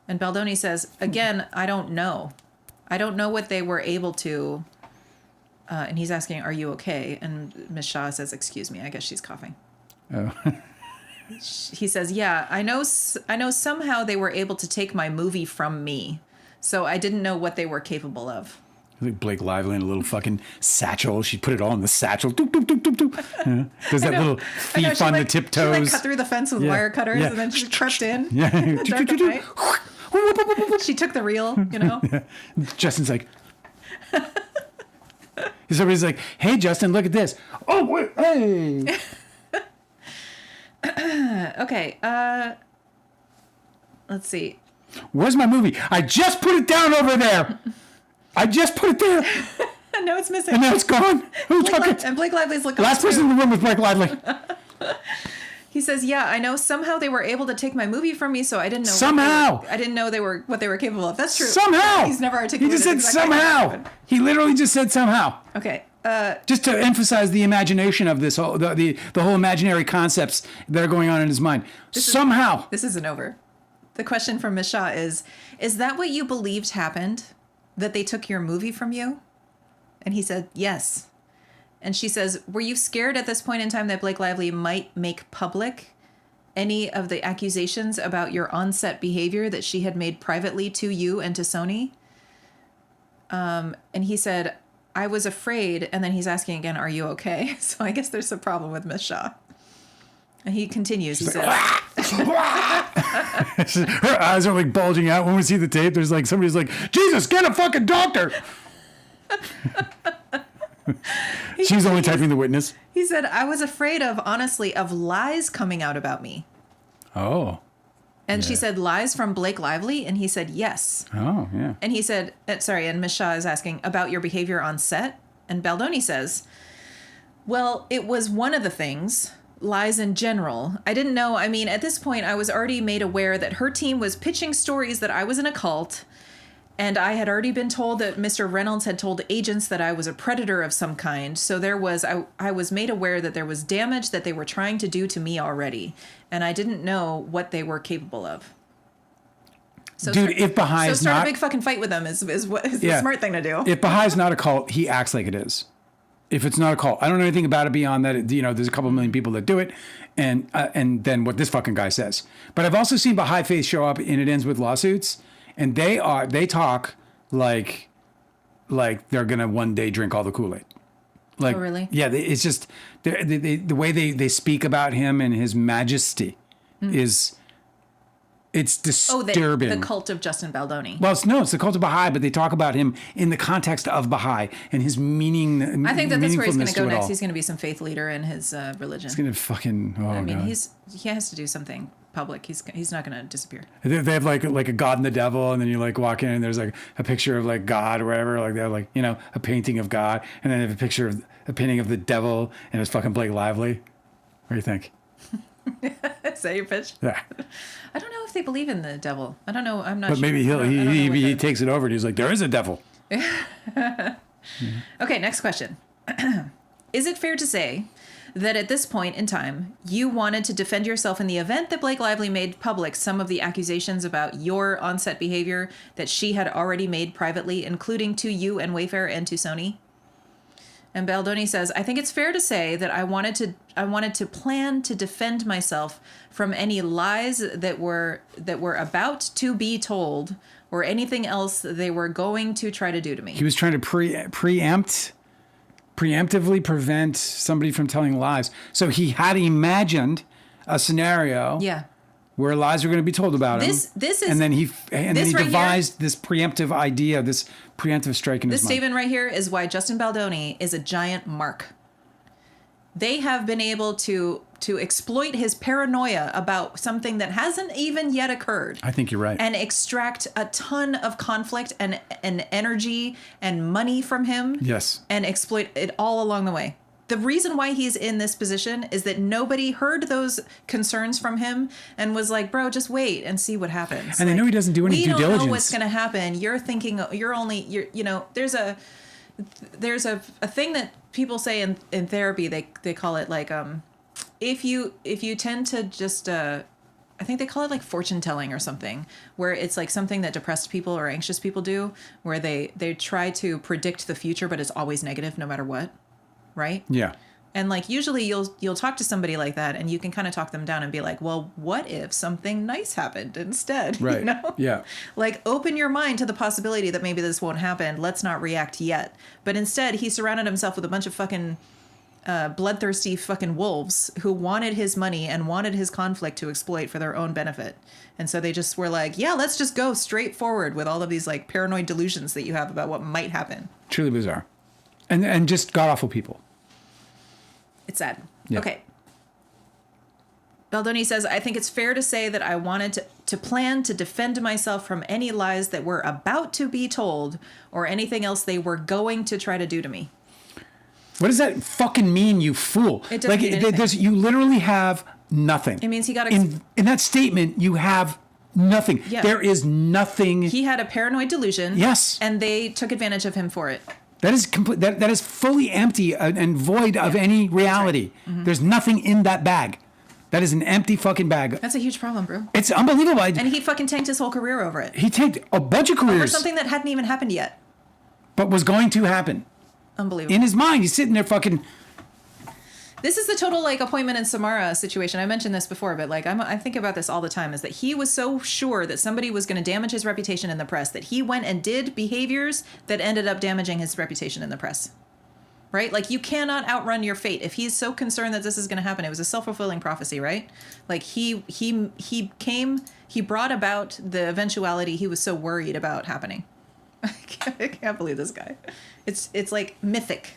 And Baldoni says, again, I don't know. I don't know what they were able to. And he's asking, are you okay? And Miss Shaw says, excuse me. I guess she's coughing. Oh. He says, yeah, I know somehow they were able to take my movie from me. So I didn't know what they were capable of. Like Blake Lively in a little fucking satchel. She put it all in the satchel. Doop, doop, doop, doop, doop. Does that little thief on the tiptoes. She cut through the fence with wire cutters and then she crept in. Yeah. She took the reel, Yeah. Justin's like... Somebody's like, hey, Justin, look at this. Oh, wait, hey. Okay. Let's see. Where's my movie? I just put it down over there. I just put it there. No, it's missing. And now it's gone. Who took it? And Blake Lively's looking. Last person in the room was Blake Lively. He says, "Yeah, I know. Somehow they were able to take my movie from me, so I didn't know. Somehow, I didn't know what they were capable of. That's true. Somehow, he's never articulated. He just said exactly somehow. He literally just said somehow. Okay. Just to emphasize the imagination of this whole the whole imaginary concepts that are going on in his mind. Somehow. This isn't over. The question from Miss Shaw is that what you believed happened? That they took your movie from you? And he said, yes. And she says, were you scared at this point in time that Blake Lively might make public any of the accusations about your on-set behavior that she had made privately to you and to Sony? And he said, I was afraid. And then he's asking again, are you okay? So I guess there's a problem with Miss Shaw. And he continues. He says, her eyes are like bulging out when we see the tape. There's like somebody's like, Jesus, get a fucking doctor. She's only typing the witness. He said, I was afraid honestly, of lies coming out about me. Oh. And she said, lies from Blake Lively? And he said, yes. Oh, yeah. And he said, and Miss Shaw is asking about your behavior on set. And Baldoni says, well, it was one of the things. Lies in general. I didn't know. I mean, at this point, I was already made aware that her team was pitching stories that I was in a cult. And I had already been told that Mr. Reynolds had told agents that I was a predator of some kind. So I was made aware that there was damage that they were trying to do to me already. And I didn't know what they were capable of. So dude, if Baha'is so start a big fucking fight with them is the smart thing to do. If Baha'is not a cult, he acts like it is. If it's not a cult, I don't know anything about it beyond that. There's a couple million people that do it, and then what this fucking guy says. But I've also seen Baha'i faith show up, and it ends with lawsuits, and they talk like they're gonna one day drink all the Kool-Aid. Like, oh, really? Yeah, it's just the way they speak about him and his majesty is. It's disturbing. The cult of Justin Baldoni. Well, it's the cult of Baha'i, but they talk about him in the context of Baha'i and his meaning. I think that that's where he's going to go next. He's going to be some faith leader in his religion. He's going to fucking. Oh, I mean, God. He has to do something public. He's not going to disappear. They have like a God and the devil, and then you like walk in and there's like a picture of like God or whatever. Like they have like a painting of God, and then they have a picture of a painting of the devil, and it's fucking Blake Lively. What do you think? Is that your pitch? Yeah. I don't know if they believe in the devil. I don't know. I'm not but sure. Maybe he takes it over and he's like, there is a devil. Okay, next question. Is it fair to say that at this point in time, you wanted to defend yourself in the event that Blake Lively made public some of the accusations about your on-set behavior that she had already made privately, including to you and Wayfair and to Sony? And Baldoni says, I think it's fair to say that I wanted to plan to defend myself from any lies that were about to be told or anything else they were going to try to do to me. He was trying to preemptively prevent somebody from telling lies. So he had imagined a scenario where lies were going to be told about him. This is and then he right devised this preemptive idea, this preemptive strike in his This mind. statement right here is why Justin Baldoni is a giant mark. They have been able to exploit his paranoia about something that hasn't even yet occurred. I think you're right. And extract a ton of conflict and energy and money from him. Yes. And exploit it all along the way. The reason why he's in this position is that nobody heard those concerns from him and was like, bro, just wait and see what happens. And I know he doesn't do any due diligence. We don't know what's going to happen. You're thinking, there's a thing that people say in therapy, they call it like, if you tend to just, I think they call it like fortune telling or something, where it's like something that depressed people or anxious people do, where they try to predict the future, but it's always negative no matter what. Right? Yeah. And like usually you'll talk to somebody like that and you can kind of talk them down and be like, well, what if something nice happened instead? Right. You know? Yeah. Like open your mind to the possibility that maybe this won't happen. Let's not react yet. But instead he surrounded himself with a bunch of fucking bloodthirsty fucking wolves who wanted his money and wanted his conflict to exploit for their own benefit. And so they just were like, yeah, let's just go straight forward with all of these like paranoid delusions that you have about what might happen. Truly bizarre. And just god-awful people. It's sad. Yeah. Okay. Baldoni says, I think it's fair to say that I wanted to plan to defend myself from any lies that were about to be told or anything else they were going to try to do to me. What does that fucking mean, you fool? It doesn't mean anything. You literally have nothing. It means he got... in that statement, you have nothing. Yeah. There is nothing. He had a paranoid delusion. Yes. And they took advantage of him for it. That is complete. That is fully empty and void of any reality. Right. Mm-hmm. There's nothing in that bag. That is an empty fucking bag. That's a huge problem, bro. It's unbelievable. And he fucking tanked his whole career over it. He tanked a bunch of careers. Over something that hadn't even happened yet. But was going to happen. Unbelievable. In his mind, he's sitting there fucking... This is the total like appointment in Samara situation. I mentioned this before, but like I think about this all the time, is that he was so sure that somebody was going to damage his reputation in the press that he went and did behaviors that ended up damaging his reputation in the press. Right? Like you cannot outrun your fate. If he's so concerned that this is going to happen, it was a self-fulfilling prophecy, right? Like he brought about the eventuality he was so worried about happening. I can't believe this guy. It's like mythic.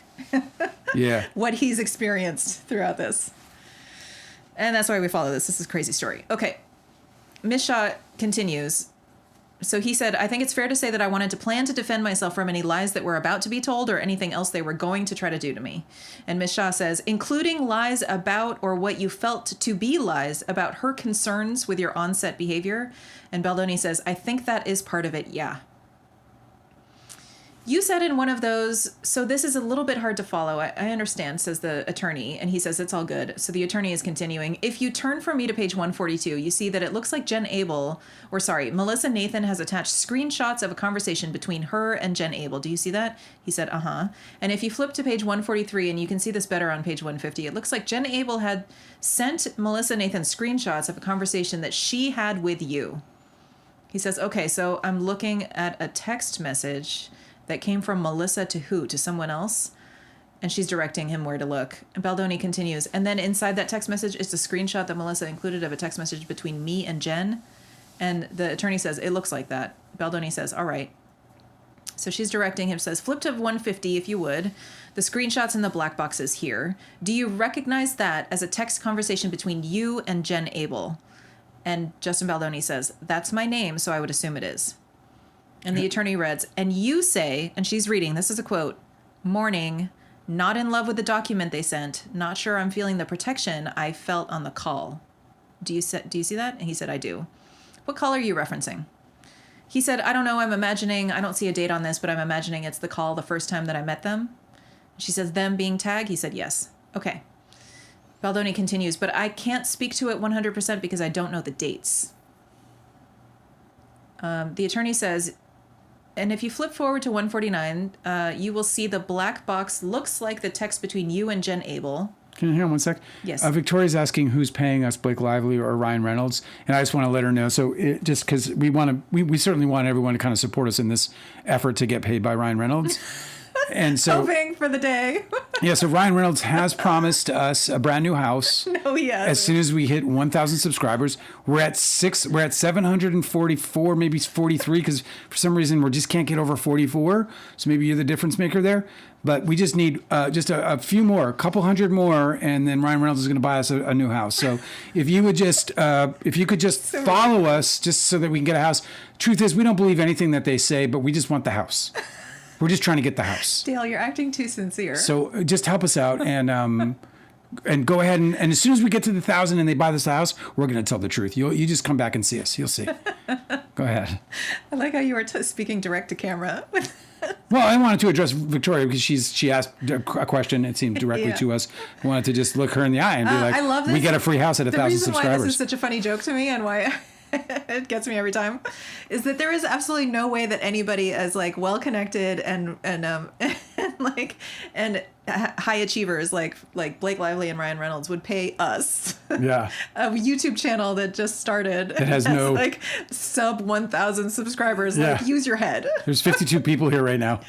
Yeah. What he's experienced throughout this. And that's why we follow this. This is a crazy story. Okay. Miss Shaw continues. So he said, I think it's fair to say that I wanted to plan to defend myself from any lies that were about to be told or anything else they were going to try to do to me. And Miss Shaw says, including lies about or what you felt to be lies about her concerns with your on-set behavior. And Baldoni says, I think that is part of it, yeah. You said in one of those, so this is a little bit hard to follow. I understand, says the attorney, and he says it's all good. So the attorney is continuing. If you turn for me to page 142, you see that it looks like Melissa Nathan has attached screenshots of a conversation between her and Jen Abel. Do you see that? He said, uh-huh. And if you flip to page 143, and you can see this better on page 150, it looks like Jen Abel had sent Melissa Nathan screenshots of a conversation that she had with you. He says, okay, so I'm looking at a text message that came from Melissa to who? To someone else? And she's directing him where to look. And Baldoni continues. And then inside that text message is a screenshot that Melissa included of a text message between me and Jen. And the attorney says, it looks like that. Baldoni says, all right. So she's directing him, says, flip to 150 if you would. The screenshot's in the black boxes here. Do you recognize that as a text conversation between you and Jen Abel? And Justin Baldoni says, that's my name, so I would assume it is. And the attorney reads, and you say, and she's reading, this is a quote, morning, not in love with the document they sent, not sure I'm feeling the protection I felt on the call. Do you see that? And he said, I do. What call are you referencing? He said, I don't know, I'm imagining, I don't see a date on this, but I'm imagining it's the call the first time that I met them. She says, them being tagged? He said, yes. Okay. Baldoni continues, but I can't speak to it 100% because I don't know the dates. The attorney says, and if you flip forward to 149, you will see the black box looks like the text between you and Jen Abel. Can you hear 1 sec? Yes. Victoria's asking who's paying us, Blake Lively or Ryan Reynolds, and I just want to let her know. So just because we certainly want everyone to kind of support us in this effort to get paid by Ryan Reynolds, and so hoping for the day. Yeah, so Ryan Reynolds has promised us a brand new house. No, he hasn't. As soon as we hit 1,000 subscribers. We're at 744, maybe 43, because for some reason we just can't get over 44. So maybe you're the difference maker there. But we just need just a few more, a couple hundred more, and then Ryan Reynolds is going to buy us a new house. So if you would just, if you could just follow us, just so that we can get a house. Truth is, we don't believe anything that they say, but we just want the house. We're just trying to get the house. Dale, you're acting too sincere. So just help us out and go ahead and as soon as we get to the 1,000 and they buy this house, we're going to tell the truth. You just come back and see us. You'll see. Go ahead. I like how you were speaking direct to camera. Well, I wanted to address Victoria because she asked a question. It seemed directly to us. I wanted to just look her in the eye and be like, I love this. We get a free house at 1,000 subscribers. The reason why this is such a funny joke to me and why it gets me every time is that there is absolutely no way that anybody as like well connected and high achievers like Blake Lively and Ryan Reynolds would pay us a YouTube channel that just started that has no like sub 1,000 subscribers. Yeah. Like, use your head. There's 52 people here right now.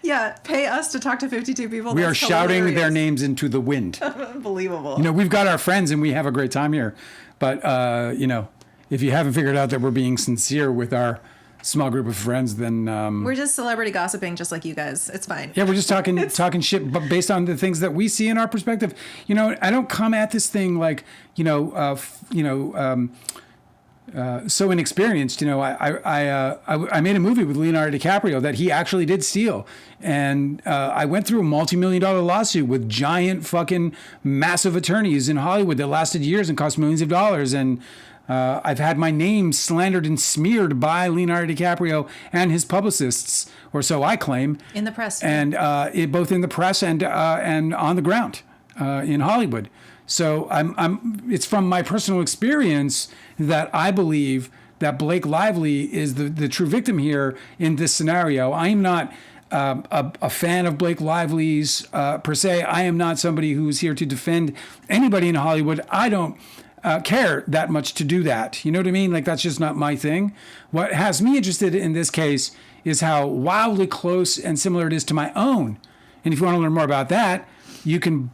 Yeah, pay us to talk to 52 people. We That's are shouting hilarious. their names into the wind. Unbelievable. You know, we've got our friends and we have a great time here. But, you know, if you haven't figured out that we're being sincere with our small group of friends, then... we're just celebrity gossiping just like you guys. It's fine. Yeah, we're just talking shit, but based on the things that we see in our perspective. You know, I don't come at this thing like, so inexperienced. You know, I made a movie with Leonardo DiCaprio that he actually did steal. And I went through a multi-million-dollar lawsuit with giant fucking massive attorneys in Hollywood that lasted years and cost millions of dollars. And I've had my name slandered and smeared by Leonardo DiCaprio and his publicists, or so I claim. In the press. And both in the press and on the ground in Hollywood. So it's from my personal experience that I believe that Blake Lively is the true victim here in this scenario. I am not a fan of Blake Lively's per se. I am not somebody who's here to defend anybody in Hollywood. I don't care that much to do that. You know what I mean? Like, that's just not my thing. What has me interested in this case is how wildly close and similar it is to my own. And if you want to learn more about that, you can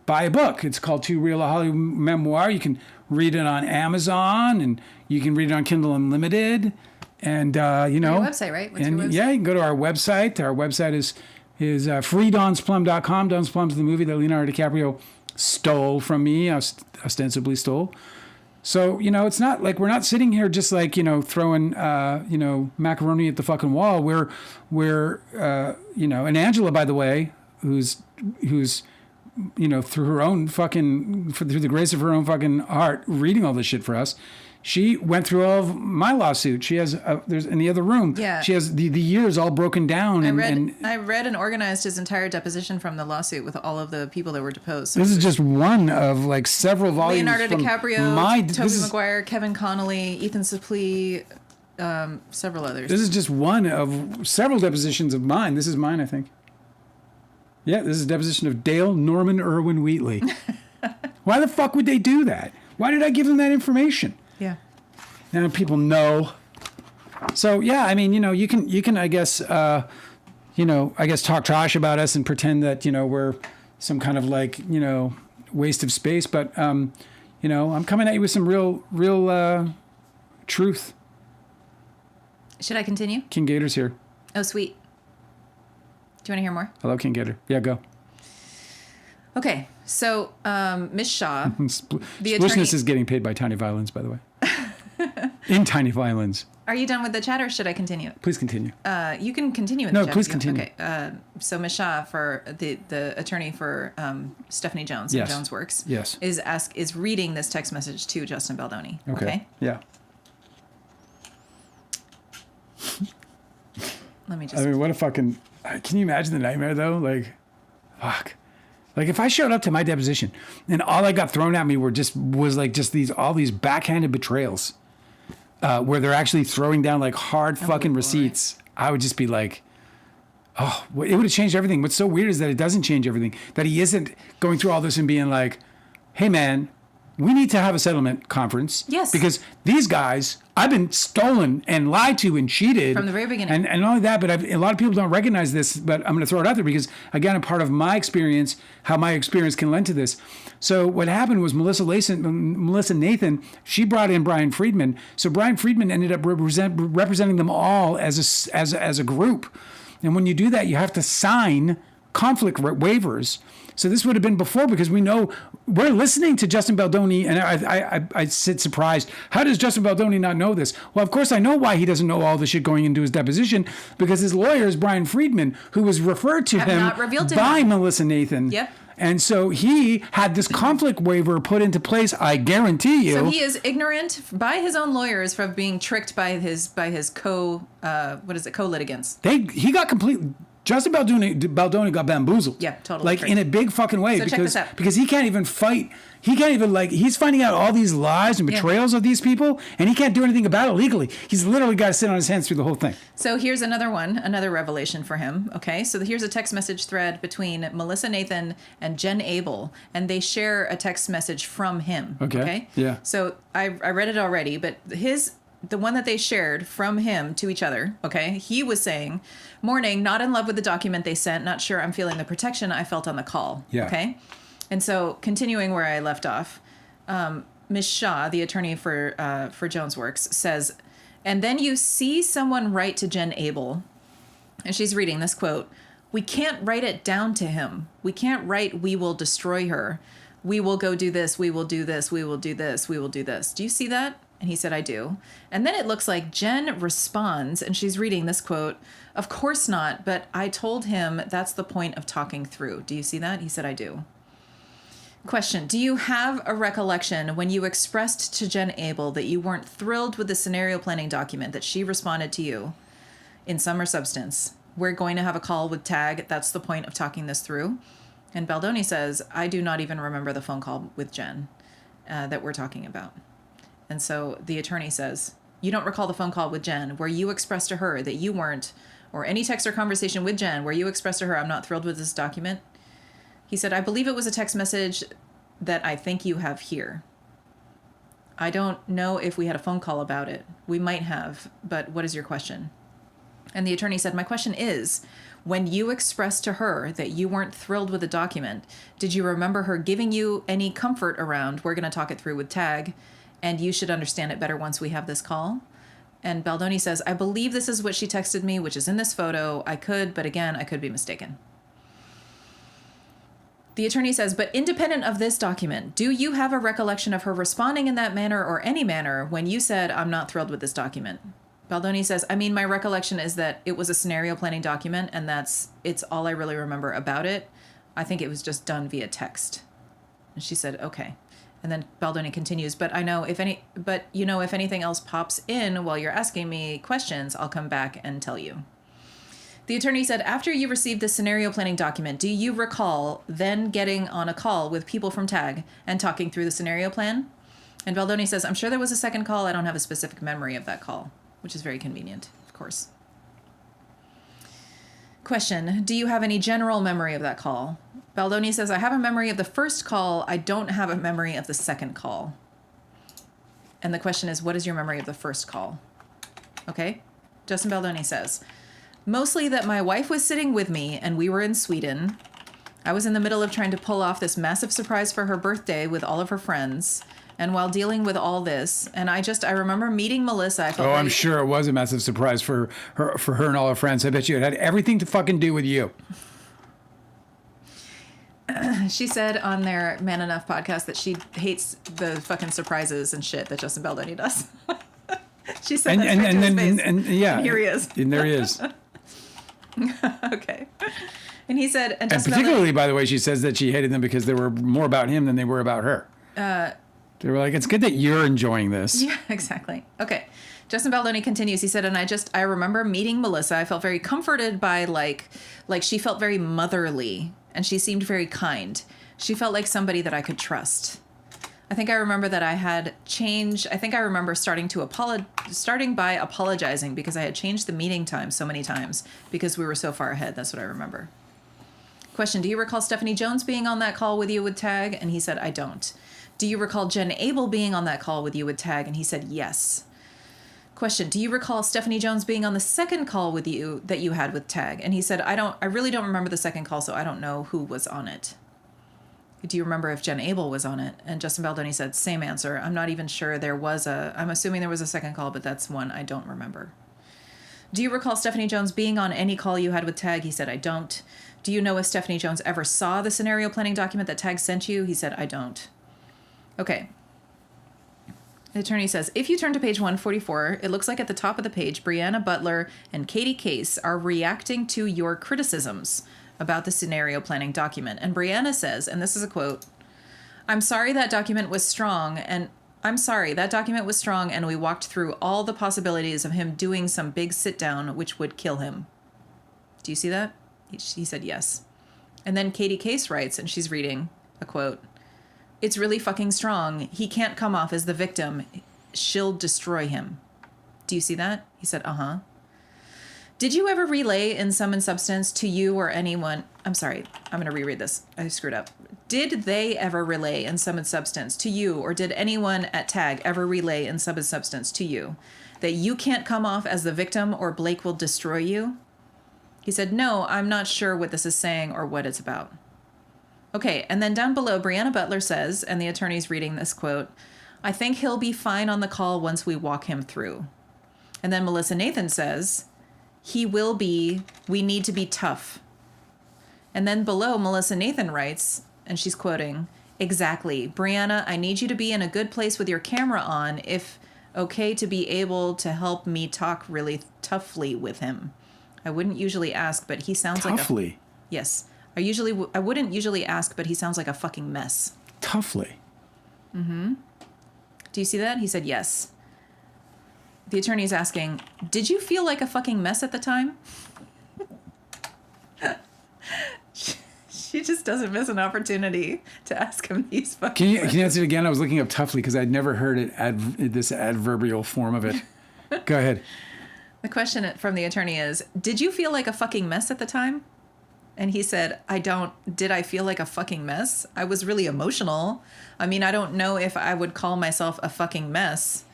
buy a book. It's called Too Real a Hollywood Memoir. You can read it on Amazon and you can read it on Kindle Unlimited. And, you know. Your website, right? What's your website? Yeah, you can go to our website. Our website is freedonsplum.com. Don's Plum's the movie that Leonardo DiCaprio stole from me, ostensibly stole. So, you know, it's not like we're not sitting here just like, you know, throwing, macaroni at the fucking wall. We're and Angela, by the way, who's, you know, through the grace of her own fucking heart, reading all this shit for us. She went through all of my lawsuit. She has, there's in the other room. Yeah. She has the years all broken down. I read and organized his entire deposition from the lawsuit with all of the people that were deposed. So this is just one of like several volumes. Leonardo from DiCaprio, Tobey Maguire, Kevin Connolly, Ethan Suplee, several others. This is just one of several depositions of mine. This is mine, I think. Yeah, this is a deposition of Dale Norman Irwin Wheatley. Why the fuck would they do that? Why did I give them that information? Yeah. Now people know. So yeah, I mean, you know, you can I guess talk trash about us and pretend that, you know, we're some kind of like, you know, waste of space, but you know, I'm coming at you with some real truth. Should I continue? King Gator's here. Oh, sweet. Do you want to hear more? Hello, King Gator. Yeah, go. Okay, so Miss Shaw, the Splishness attorney, is getting paid by Tiny Violins, by the way. In Tiny Violins. Are you done with the chat, or should I continue? Please continue. You can continue with No, the chat. please continue. Okay. So Miss Shaw, for the attorney for Stephanie Jones and Jones Works, yes, is reading this text message to Justin Baldoni. Okay. Yeah. Let me just. I mean, what a fucking. Can you imagine the nightmare though? Like, fuck. Like if I showed up to my deposition and all I got thrown at me was all these backhanded betrayals, where they're actually throwing down like hard fucking receipts, I would just be like, oh, it would have changed everything. What's so weird is that it doesn't change everything. That he isn't going through all this and being like, hey man, we need to have a settlement conference. Yes. Because these guys, I've been stolen and lied to and cheated. From the very beginning. And not only that, but a lot of people don't recognize this, but I'm going to throw it out there because, again, a part of my experience, how my experience can lend to this. So what happened was Melissa Nathan, she brought in Brian Friedman. So Brian Friedman ended up representing them all as a group. And when you do that, you have to sign conflict waivers. So this would have been before, because we know we're listening to Justin Baldoni, and I sit surprised. How does Justin Baldoni not know this? Well, of course I know why he doesn't know all the shit going into his deposition, because his lawyer is Brian Friedman, who was referred to him by Melissa Nathan. Yep. And so he had this conflict waiver put into place, I guarantee you. So he is ignorant by his own lawyers from being tricked by his co-litigants. He got completely... Justin Baldoni got bamboozled. Yeah, totally. Like in a big fucking way. So check this out. Because he can't even fight. He can't even he's finding out all these lies and betrayals of these people, and he can't do anything about it legally. He's literally got to sit on his hands through the whole thing. So here's another revelation for him. Okay, so here's a text message thread between Melissa Nathan and Jen Abel, and they share a text message from him. Okay? Yeah. So I read it already, but the one that they shared from him to each other, okay, he was saying, "Morning, not in love with the document they sent, not sure I'm feeling the protection I felt on the call." Yeah. Okay? And so continuing where I left off, Ms. Shaw, the attorney for Jonesworks, says, "And then you see someone write to Jen Abel," and she's reading this quote, "We can't write it down to him. We can't write, 'We will destroy her. We will go do this. We will do this. We will do this. We will do this.' Do you see that?" And he said, "I do." And then it looks like Jen responds, and she's reading this quote, "Of course not, but I told him that's the point of talking through." Do you see that? He said, "I do." Question: do you have a recollection when you expressed to Jen Abel that you weren't thrilled with the scenario planning document, that she responded to you in sum or substance, "We're going to have a call with Tag. That's the point of talking this through"? And Baldoni says, "I do not even remember the phone call with Jen that we're talking about." And so the attorney says, "You don't recall the phone call with Jen where you expressed to her that you weren't, or any text or conversation with Jen where you expressed to her, 'I'm not thrilled with this document'?" He said, "I believe it was a text message that I think you have here. I don't know if we had a phone call about it. We might have, but what is your question?" And the attorney said, "My question is, when you expressed to her that you weren't thrilled with the document, did you remember her giving you any comfort around, 'We're going to talk it through with Tag, and you should understand it better once we have this call'?" And Baldoni says, "I believe this is what she texted me, which is in this photo. But again, I could be mistaken." The attorney says, "But independent of this document, do you have a recollection of her responding in that manner or any manner when you said, 'I'm not thrilled with this document'?" Baldoni says, "I mean, my recollection is that it was a scenario planning document, and it's all I really remember about it. I think it was just done via text." And she said, "Okay." And then Baldoni continues, if anything else pops in while you're asking me questions, I'll come back and tell you." The attorney said, "After you received the scenario planning document, do you recall then getting on a call with people from Tag and talking through the scenario plan?" And Baldoni says, "I'm sure there was a second call. I don't have a specific memory of that call," which is very convenient, of course. Question: do you have any general memory of that call? Baldoni says, "I have a memory of the first call. I don't have a memory of the second call." And the question is, what is your memory of the first call? Okay. Justin Baldoni says, "Mostly that my wife was sitting with me and we were in Sweden. I was in the middle of trying to pull off this massive surprise for her birthday with all of her friends. And while dealing with all this, and I remember meeting Melissa." I'm sure it was a massive surprise for her and all her friends. I bet you it had everything to fucking do with you. She said on their Man Enough podcast that she hates the fucking surprises and shit that Justin Baldoni does. She said that straight to his face. And here he is. And there he is. Okay. And he said, and particularly, by the way, she says that she hated them because they were more about him than they were about her. They were like, "It's good that you're enjoying this." Yeah, exactly. Okay. Justin Baldoni continues. He said, "And I remember meeting Melissa. I felt very comforted by like she felt very motherly, and she seemed very kind. She felt like somebody that I could trust. I think I remember that I had changed. I think I remember starting by apologizing because I had changed the meeting time so many times because we were so far ahead. That's what I remember." Question: do you recall Stephanie Jones being on that call with you with Tag? And he said, "I don't." Do you recall Jen Abel being on that call with you with Tag? And he said yes. Question, do you recall Stephanie Jones being on the second call with you that you had with Tag? And he said, I really don't remember the second call, so I don't know who was on it. Do you remember if Jen Abel was on it? And Justin Baldoni said, same answer. I'm not even sure I'm assuming there was a second call, but that's one I don't remember. Do you recall Stephanie Jones being on any call you had with Tag? He said, I don't. Do you know if Stephanie Jones ever saw the scenario planning document that Tag sent you? He said, I don't. Okay. The attorney says, if you turn to page 144, it looks like at the top of the page, Brianna Butler and Katie Case are reacting to your criticisms about the scenario planning document. And Brianna says, and this is a quote, I'm sorry that document was strong, and we walked through all the possibilities of him doing some big sit down, which would kill him. Do you see that? He said yes. And then Katie Case writes, and she's reading a quote, it's really fucking strong. He can't come off as the victim. She'll destroy him. Do you see that? He said, uh-huh. Did you ever relay in sum and substance to you or anyone? I'm sorry, I'm going to reread this. I screwed up. Did they ever relay in sum and substance to you, or did anyone at Tag ever relay in sum and substance to you that you can't come off as the victim or Blake will destroy you? He said, no, I'm not sure what this is saying or what it's about. Okay, and then down below, Brianna Butler says, and the attorney's reading this quote, I think he'll be fine on the call once we walk him through. And then Melissa Nathan says, he will be, we need to be tough. And then below, Melissa Nathan writes, and she's quoting, exactly, Brianna, I need you to be in a good place with your camera on, if okay, to be able to help me talk really toughly with him. I wouldn't usually ask, but he sounds toughly. Like yes. I wouldn't usually ask, but he sounds like a fucking mess. Toughly. Mm-hmm. Do you see that? He said yes. The attorney is asking, did you feel like a fucking mess at the time? She just doesn't miss an opportunity to ask him these fucking Can you answer it again? I was looking up toughly because I'd never heard it this adverbial form of it. Go ahead. The question from the attorney is, did you feel like a fucking mess at the time? And he said, did I feel like a fucking mess? I was really emotional. I mean, I don't know if I would call myself a fucking mess,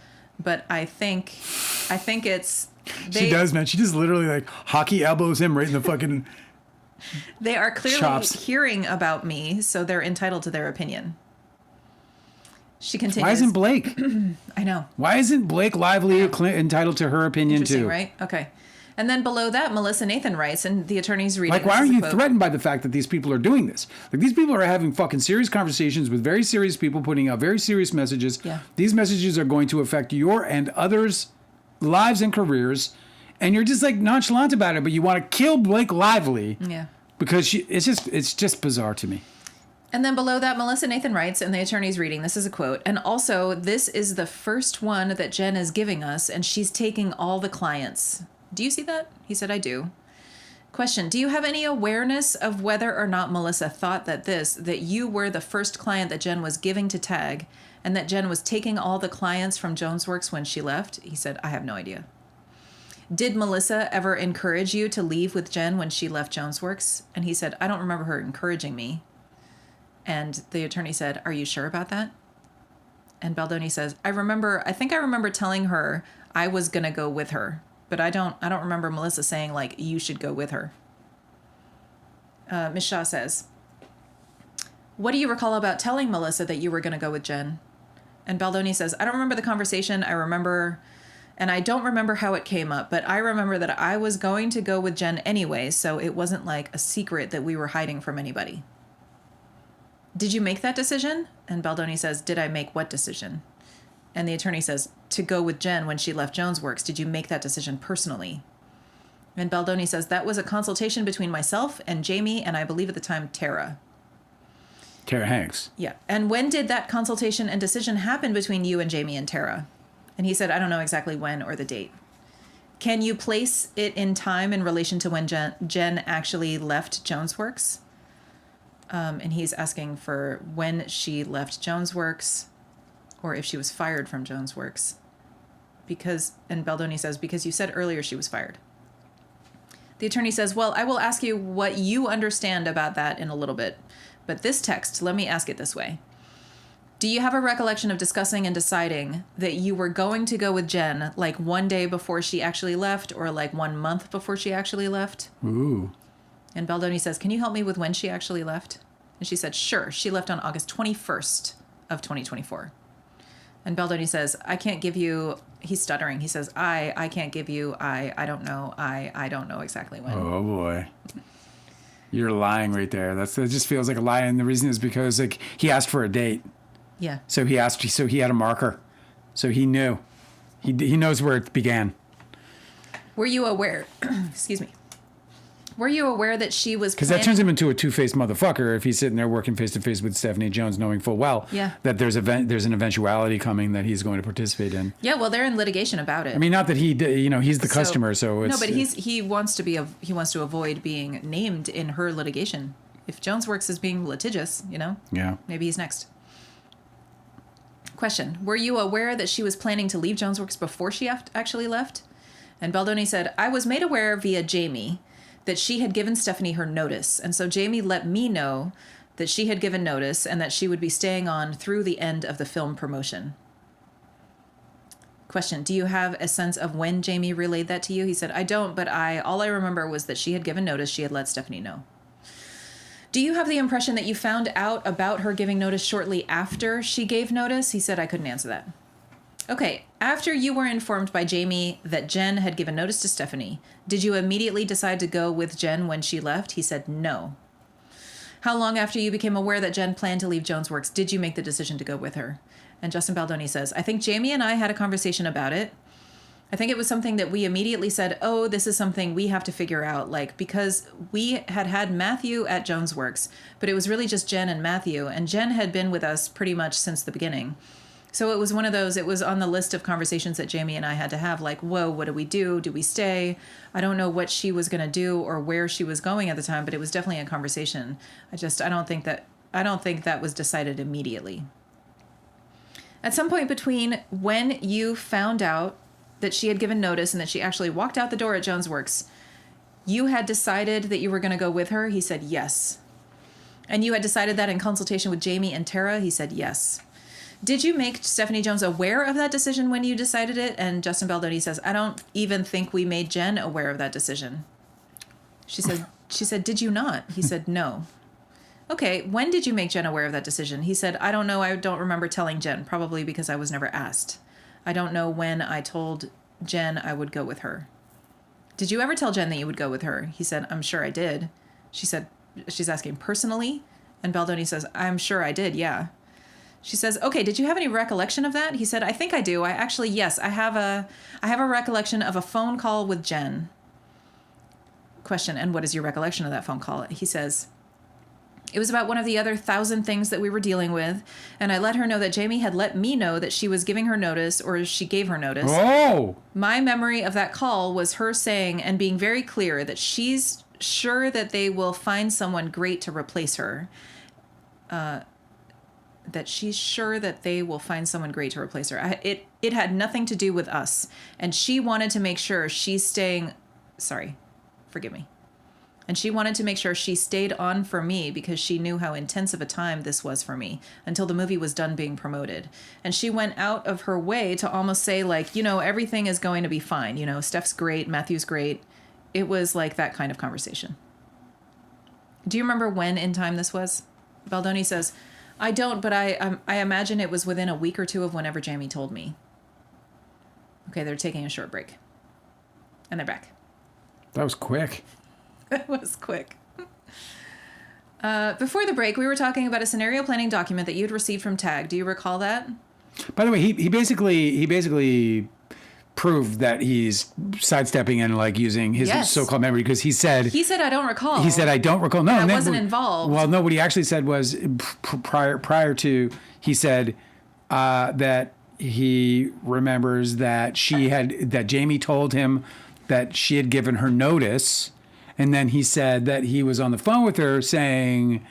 but I think it's... She does, man. She just literally like hockey elbows him right in the fucking They are clearly chops. Hearing about me, so they're entitled to their opinion. She continues. Why isn't Blake? I know. Why isn't Blake Lively entitled to her opinion too? Right? Okay. And then below that, Melissa Nathan writes, and the attorney's reading. Like, why aren't you threatened by the fact that these people are doing this? Like, these people are having fucking serious conversations with very serious people, putting out very serious messages. Yeah. These These messages are going to affect your and others' lives and careers, and you're just like nonchalant about it, but you want to kill Blake Lively. Yeah. Because it's just bizarre to me. And then below that, Melissa Nathan writes, and the attorney's reading, this is a quote, and also, this is the first one that Jen is giving us, and she's taking all the clients. Do you see that? He said, I do. Question, do you have any awareness of whether or not Melissa thought that you were the first client that Jen was giving to Tag, and that Jen was taking all the clients from Jonesworks when she left? He said, I have no idea. Did Melissa ever encourage you to leave with Jen when she left Jonesworks? And he said, I don't remember her encouraging me. And the attorney said, are you sure about that? And Baldoni says, I think I remember telling her I was going to go with her. But I don't remember Melissa saying, like, you should go with her. Ms. Shaw says, what do you recall about telling Melissa that you were going to go with Jen? And Baldoni says, I don't remember the conversation. And I don't remember how it came up, but I remember that I was going to go with Jen anyway, so it wasn't like a secret that we were hiding from anybody. Did you make that decision? And Baldoni says, did I make what decision? And the attorney says, to go with Jen when she left Jonesworks, did you make that decision personally? And Baldoni says, that was a consultation between myself and Jamie, and I believe at the time, Tara. Tara Hanks. Yeah. And when did that consultation and decision happen between you and Jamie and Tara? And he said, I don't know exactly when or the date. Can you place it in time in relation to when Jen actually left Jonesworks? And he's asking for when she left Jonesworks, or if she was fired from Jonesworks. And Baldoni says, because you said earlier she was fired. The attorney says, well, I will ask you what you understand about that in a little bit. But this text, let me ask it this way. Do you have a recollection of discussing and deciding that you were going to go with Jen like one day before she actually left or like 1 month before she actually left? Ooh. And Baldoni says, can you help me with when she actually left? And she said, sure. She left on August 21st of 2024. And Baldoni says, I can't give you, he's stuttering. He says, I can't give you, I don't know, I don't know exactly when. Oh boy. You're lying right there. That just feels like a lie. And the reason is because like he asked for a date. Yeah. So he had a marker. So he knew. He knows where it began. Were you aware, excuse me, were you aware that she was Because that turns him into a two-faced motherfucker if he's sitting there working face-to-face with Stephanie Jones, knowing full well that there's an eventuality coming that he's going to participate in. Yeah, well, they're in litigation about it. I mean, not that he's the customer, so it's... No, but he wants to avoid being named in her litigation. If Jones Works is being litigious, Yeah. maybe he's next. Question, were you aware that she was planning to leave Jones Works before she actually left? And Baldoni said, I was made aware via Jamie that she had given Stephanie her notice. And so Jamie let me know that she had given notice and that she would be staying on through the end of the film promotion. Question, do you have a sense of when Jamie relayed that to you? He said, I don't, but all I remember was that she had given notice. She had let Stephanie know. Do you have the impression that you found out about her giving notice shortly after she gave notice? He said, I couldn't answer that. Okay, after you were informed by Jamie that Jen had given notice to Stephanie, did you immediately decide to go with Jen when she left? He said no. How long after you became aware that Jen planned to leave Jones Works did you make the decision to go with her? And Justin Baldoni says, I think Jamie and I had a conversation about it. I think it was something that we immediately said, oh, this is something we have to figure out, because we had Matthew at Jones Works, but it was really just Jen and Matthew, and Jen had been with us pretty much since the beginning. So it was one of those, it was on the list of conversations that Jamie and I had to have, like, whoa, what do we do? Do we stay? I don't know what she was going to do or where she was going at the time, but it was definitely a conversation. I don't think that was decided immediately. At some point between when you found out that she had given notice and that she actually walked out the door at Jones Works, you had decided that you were going to go with her? He said yes. And you had decided that in consultation with Jamie and Tara? He said yes. Did you make Stephanie Jones aware of that decision when you decided it? And Justin Baldoni says, I don't even think we made Jen aware of that decision. She said, did you not? He said, no. Okay, when did you make Jen aware of that decision? He said, I don't know. I don't remember telling Jen, probably because I was never asked. I don't know when I told Jen I would go with her. Did you ever tell Jen that you would go with her? He said, I'm sure I did. She said, she's asking personally? And Baldoni says, I'm sure I did, yeah. She says, okay, did you have any recollection of that? He said, I think I do. Yes, I have a recollection of a phone call with Jen. Question, and what is your recollection of that phone call? He says, it was about one of the other 1,000 things that we were dealing with, and I let her know that Jamie had let me know that she was giving her notice, or she gave her notice. Oh! My memory of that call was her saying and being very clear that she's sure that they will find someone great to replace her. That she's sure that they will find someone great to replace her. It had nothing to do with us, and she wanted to make sure she's staying... Sorry, forgive me. And she wanted to make sure she stayed on for me because she knew how intense of a time this was for me until the movie was done being promoted. And she went out of her way to almost say, like, everything is going to be fine. Steph's great, Matthew's great. It was like that kind of conversation. Do you remember when in time this was? Baldoni says, I don't, but I imagine it was within a week or two of whenever Jamie told me. Okay, they're taking a short break. And they're back. That was quick. It was quick. Before the break, we were talking about a scenario planning document that you'd received from TAG. Do you recall that? By the way, he basically proved that he's sidestepping and like using his so-called memory because he said I don't recall. He said I don't recall. No, I wasn't involved. Well, no. What he actually said was prior to he said that he remembers that Jamie told him that she had given her notice, and then he said that he was on the phone with her saying,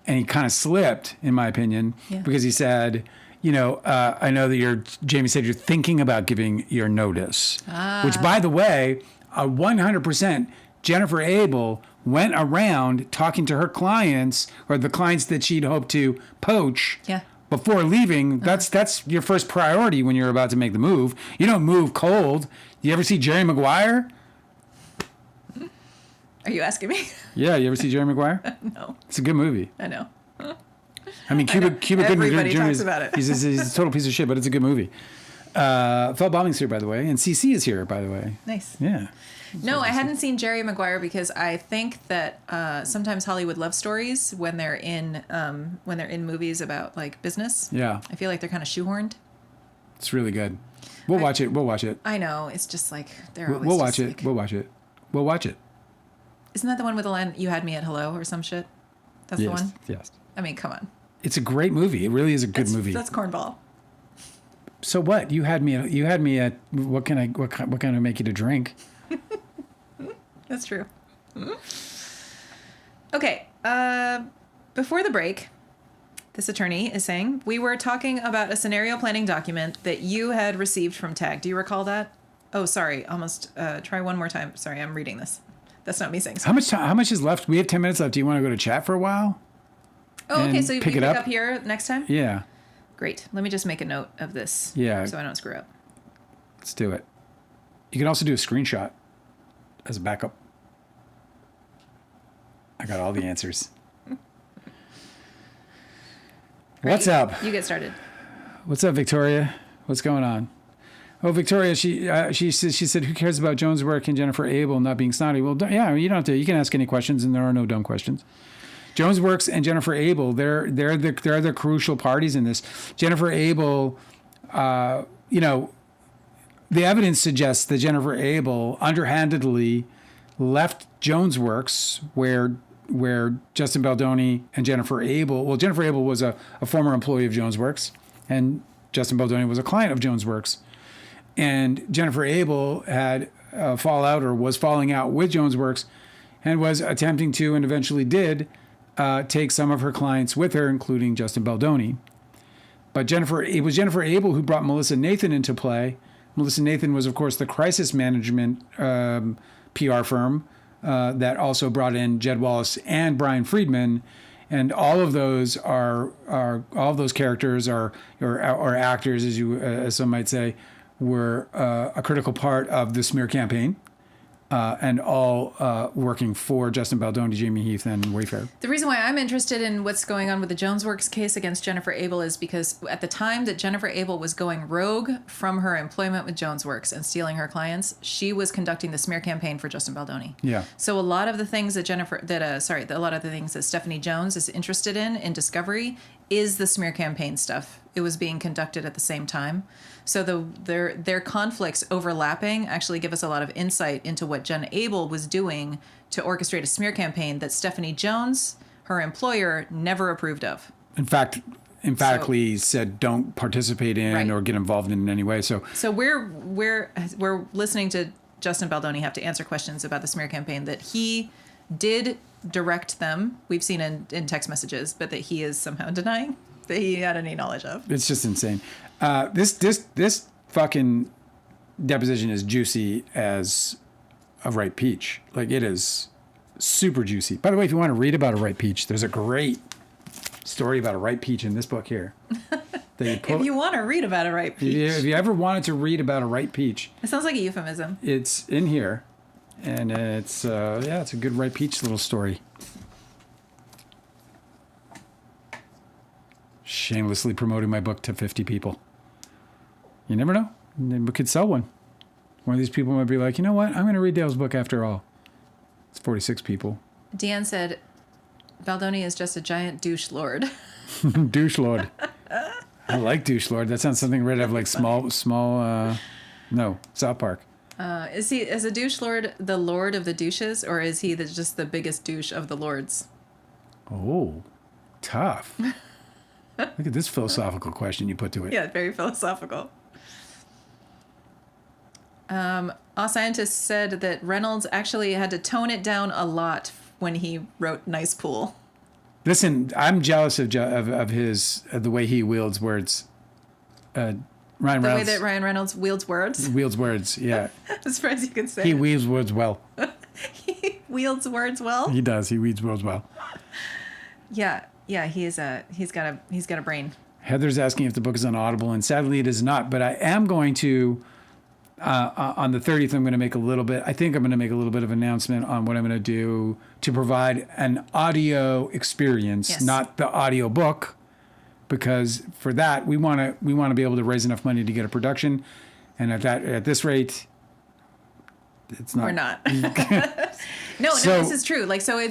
and he kind of slipped, in my opinion, because he said, I know that Jamie said you're thinking about giving your notice, which, by the way, 100% Jennifer Abel went around talking to her clients or the clients that she'd hoped to poach before leaving. That's your first priority when you're about to make the move. You don't move cold. You ever see Jerry Maguire? Are you asking me? Yeah, you ever see Jerry Maguire? No. It's a good movie. I know. I mean, Cuba Gooding Everybody Jr. talks about it. He's a total piece of shit, but it's a good movie. Fell Bombing's here, by the way, and CC is here, by the way. Nice. Yeah. No, I hadn't seen Jerry Maguire because I think that sometimes Hollywood love stories when they're in movies about like business. Yeah. I feel like they're kind of shoehorned. It's really good. We'll watch it. We'll watch it. I know. It's just like they're always. We'll watch just it. like- We'll watch it. We'll watch it. Isn't that the one with the line "You had me at hello" or some shit? That's the one. Yes. I mean, come on. It's a great movie. It really is a good movie. That's cornball. So what? You had me at what can I make you to drink? That's true. Okay. Before the break, this attorney is saying we were talking about a scenario planning document that you had received from TAG. Do you recall that? Oh, sorry. Almost. Try one more time. Sorry, I'm reading this. That's not me saying so. How much is left? We have 10 minutes left. Do you want to go to chat for a while? Oh, okay. and So you pick pick it up up? here next time? Yeah. Great. Let me just make a note of this. Yeah. So I don't screw up. Let's do it. You can also do a screenshot as a backup. I got all the answers. What's Ready? up? You get started. What's up, Victoria? What's going on? Oh, Victoria, she said, who cares about Jones' work and Jennifer Abel not being snotty? Well, yeah, you don't have to. You can ask any questions, and there are no dumb questions. Jones Works and Jennifer Abel, they're the crucial parties in this. Jennifer Abel, the evidence suggests that Jennifer Abel underhandedly left Jones Works, where Justin Baldoni and Jennifer Abel. Well, Jennifer Abel was a former employee of Jones Works, and Justin Baldoni was a client of Jones Works. And Jennifer Abel had a fallout, or was falling out with Jones Works, and was attempting to, and eventually did, take some of her clients with her, including Justin Baldoni. But it was Jennifer Abel who brought Melissa Nathan into play. Melissa Nathan was, of course, the crisis management PR firm that also brought in Jed Wallace and Brian Friedman. And all of those characters or actors, as some might say, were a critical part of the smear campaign, and all working for Justin Baldoni, Jamie Heath, and Wayfair. The reason why I'm interested in what's going on with the Jones Works case against Jennifer Abel is because at the time that Jennifer Abel was going rogue from her employment with Jones Works and stealing her clients, she was conducting the smear campaign for Justin Baldoni. Yeah. So a lot of the things that a lot of the things that Stephanie Jones is interested in Discovery is the smear campaign stuff. It was being conducted at the same time. So their conflicts overlapping actually give us a lot of insight into what Jen Abel was doing to orchestrate a smear campaign that Stephanie Jones, her employer, never approved of. In fact, emphatically said don't participate in Right. or get involved in any way. So we're listening to Justin Baldoni have to answer questions about the smear campaign that he did direct them. We've seen in text messages, but that he is somehow denying that he had any knowledge of. it's just insane. This fucking deposition is juicy as a ripe peach. Like, it is super juicy. By the way, if you want to read about a ripe peach, there's a great story about a ripe peach in this book here. If you want to read about a ripe peach. If you ever wanted to read about a ripe peach, It sounds like a euphemism. it's in here. And it's a good ripe peach little story. Shamelessly promoting my book to 50 people. You never know. We could sell one. One of these people might be like, you know what? I'm going to read Dale's book after all. It's 46 people. Deanne said, Baldoni is just a giant douche lord. Douche Lord. I like Douche Lord. That sounds something right out of like small, South Park. Is a douche lord the lord of the douches, or is he just the biggest douche of the lords? Oh, tough. Look at this philosophical question you put to it. Yeah, very philosophical. All Scientists said that Reynolds actually had to tone it down a lot when he wrote Nice Pool. Listen, I'm jealous of the way he wields words. Ryan Reynolds. The way that Ryan Reynolds wields words. Wields words, yeah. I'm surprised you could say He it. wields words well. He wields words well. He does. He wields words well. Yeah. He's got a brain. Heather's asking if the book is on Audible, and sadly it is not. But I am going to, on the 30th, I'm going to make a little bit, I think I'm going to make a little bit of an announcement on what I'm going to do to provide an audio experience, Yes. not the audio book, because for that, we want to be able to raise enough money to get a production. And at this rate, it's not. We're not. No, this is true. Like, so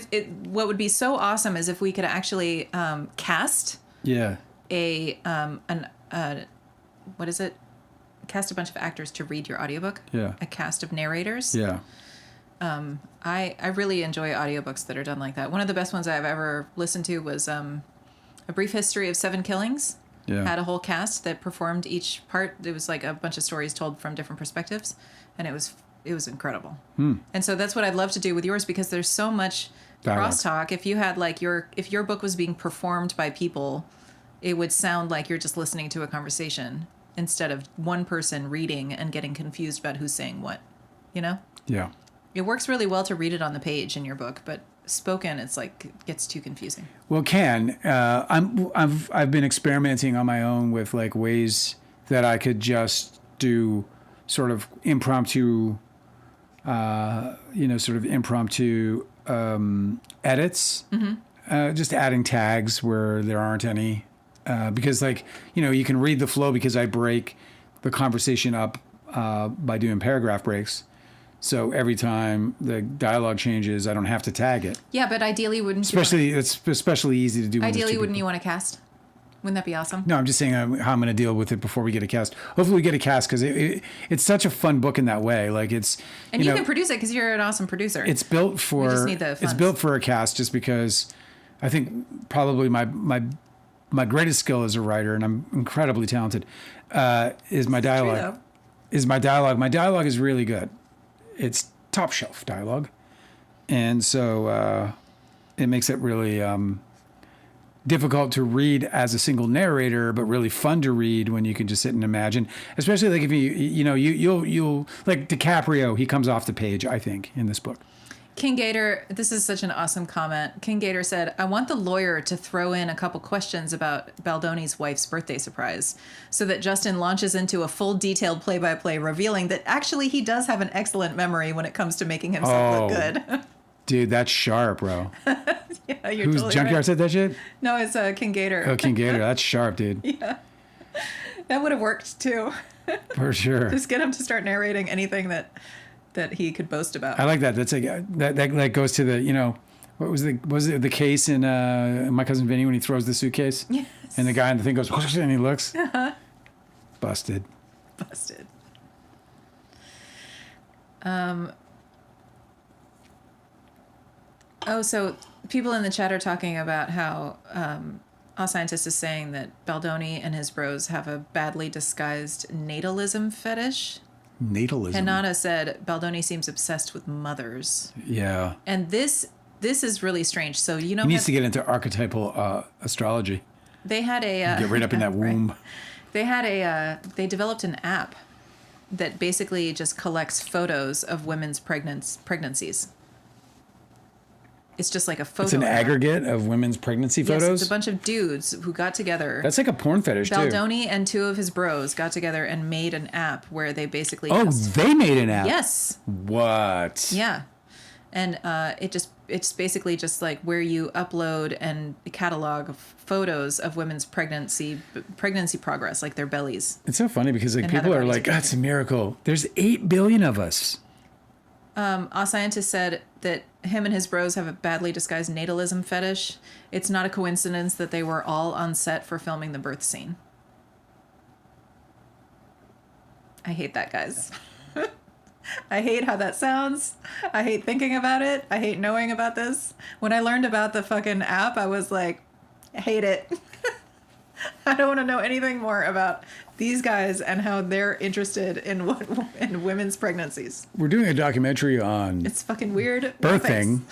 what would be so awesome is if we could actually cast Yeah. what is it? Cast a bunch of actors to read your audiobook. Yeah. A cast of narrators. Yeah. I really enjoy audiobooks that are done like that. One of the best ones I've ever listened to was A Brief History of Seven Killings. Yeah. Had a whole cast that performed each part. It was like a bunch of stories told from different perspectives, and it was incredible. And so that's what I'd love to do with yours, because there's so much Dialogue. crosstalk. If you had like if your book was being performed by people, it would sound like you're just listening to a conversation instead of one person reading and getting confused about who's saying what. You know? Yeah. It works really well to read it on the page in your book, but spoken, it's like it gets too confusing. Well, it can. I've been experimenting on my own with like ways that I could just do sort of impromptu, edits. Just adding tags where there aren't any, because like you can read the flow, because I break the conversation up by doing paragraph breaks. So every time the dialogue changes, I don't have to tag it. Yeah, but ideally, It's especially easy to do. Ideally, wouldn't you want to cast? Wouldn't that be awesome? No, I'm just saying how I'm going to deal with it before we get a cast. Hopefully, we get a cast, because it's such a fun book in that way. Like it's and you can produce it because you're an awesome producer. It's built for. We just need the it's funds. built for a cast, just because I think probably my greatest skill as a writer, and I'm incredibly talented, is my dialogue. My dialogue is really good. It's top shelf dialogue, and so it makes it really difficult to read as a single narrator, but really fun to read when you can just sit and imagine. Especially like if you'll like DiCaprio, he comes off the page, I think, in this book. King Gator, this is such an awesome comment. King Gator said, I want the lawyer to throw in a couple questions about Baldoni's wife's birthday surprise so that Justin launches into a full detailed play-by-play, revealing that actually he does have an excellent memory when it comes to making himself look good. Dude, that's sharp, bro. Yeah, you're Who's totally Junkyard right. said that shit? No, it's King Gator. Oh, King Gator, that's sharp, dude. Yeah. That would have worked too. For sure. Just get him to start narrating anything that he could boast about. I like that. That's like that goes to the what was it the case in My Cousin Vinny when he throws the suitcase? Yes. And the guy in the thing goes whoosh, and he looks. Busted. So people in the chat are talking about how All Scientist is saying that Baldoni and his bros have a badly disguised natalism fetish. Natalism. Hanana said Baldoni seems obsessed with mothers. Yeah. And this is really strange. So He needs to get into archetypal astrology. they had a Get right up in that womb. Right. They developed an app that basically just collects photos of women's pregnancies. It's just like a photo. It's an app. aggregate of women's pregnancy photos. Yes, it's a bunch of dudes who got together. That's like a porn fetish too. Baldoni and two of his bros got together and made an app where they basically. Oh, they made an app. Yes. What? Yeah, and it's basically just like where you upload and catalog photos of women's pregnancy progress, like their bellies. It's so funny because like And how people their are bodies like, are oh, it's a miracle. There's 8 billion of us. A scientist said that him and his bros have a badly disguised natalism fetish. It's not a coincidence that they were all on set for filming the birth scene. I hate that, guys. I hate how that sounds. I hate thinking about it. I hate knowing about this. When I learned about the fucking app, I was like, I hate it. I don't want to know anything more about these guys and how they're interested in women's pregnancies. We're doing a documentary on It's fucking weird. birthing.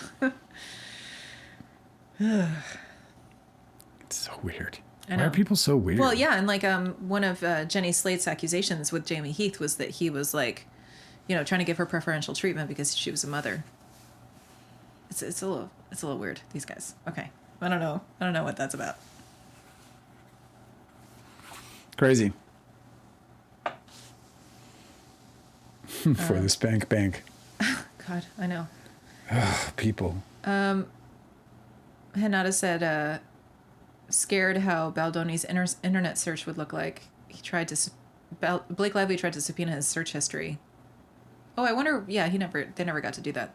It's so weird. I Why know. are people so weird? Well, yeah, and like one of Jenny Slate's accusations with Jamie Heath was that he was like, trying to give her preferential treatment because she was a mother. It's a little weird, these guys. Okay. I don't know what that's about. crazy. For the spank bank. God, I know. People. Hinata said, scared how Baldoni's internet search would look like. He tried to... Blake Lively tried to subpoena his search history. Oh, I wonder... Yeah, they never got to do that.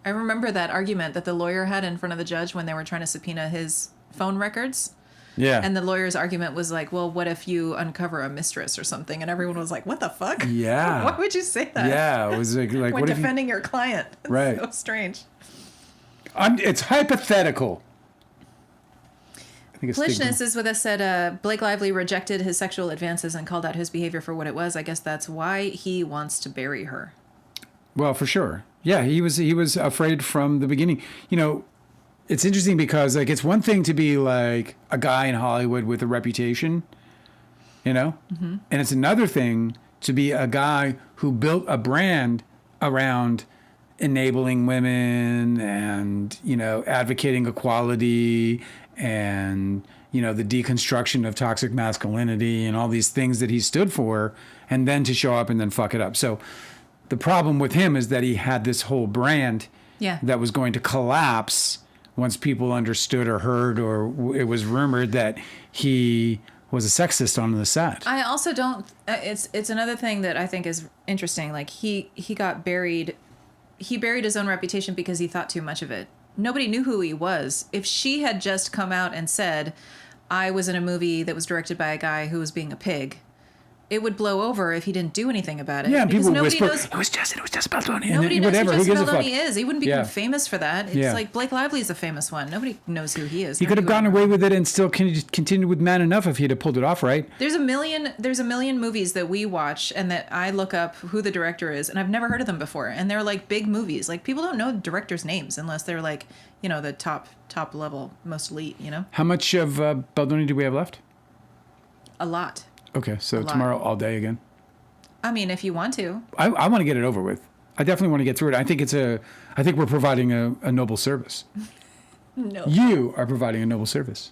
I remember that argument that the lawyer had in front of the judge when they were trying to subpoena his phone records. Yeah. And the lawyer's argument was like, well, what if you uncover a mistress or something? And everyone was like, what the fuck? Yeah. Why would you say that? Yeah, it was like when what defending your client. It's right. so strange. It's hypothetical. I think it's Flishness is with us said Blake Lively rejected his sexual advances and called out his behavior for what it was. I guess that's why he wants to bury her. Well, for sure. Yeah, he was afraid from the beginning. You know, it's interesting because like it's one thing to be like a guy in Hollywood with a reputation, you know, and it's another thing to be a guy who built a brand around enabling women and, you know, advocating equality and, you know, the deconstruction of toxic masculinity and all these things that he stood for, and then to show up and then fuck it up. So the problem with him is that he had this whole brand that was going to collapse once people understood or heard or it was rumored that he was a sexist on the set. I also don't... It's another thing that I think is interesting. Like, he got buried... He buried his own reputation because he thought too much of it. Nobody knew who he was. If she had just come out and said, I was in a movie that was directed by a guy who was being a pig, it would blow over if he didn't do anything about it. Yeah, and people nobody whisper, knows, it was just Baldoni. Nobody knows whatever, who Justin gives a fuck? Baldoni is. He wouldn't become famous for that. It's like Blake Lively's a famous one. Nobody knows who he is. He could have gotten away with it and still continued with Man Enough if he'd have pulled it off, right? There's a million movies that we watch and that I look up who the director is, and I've never heard of them before. And they're like big movies. Like, people don't know directors' names unless they're like, you know, the top level, most elite, you know? How much of Baldoni do we have left? A lot. Okay, so tomorrow all day again. I mean, if you want to. I want to get it over with. I definitely want to get through it. I think we're providing a noble service. No. You are providing a noble service.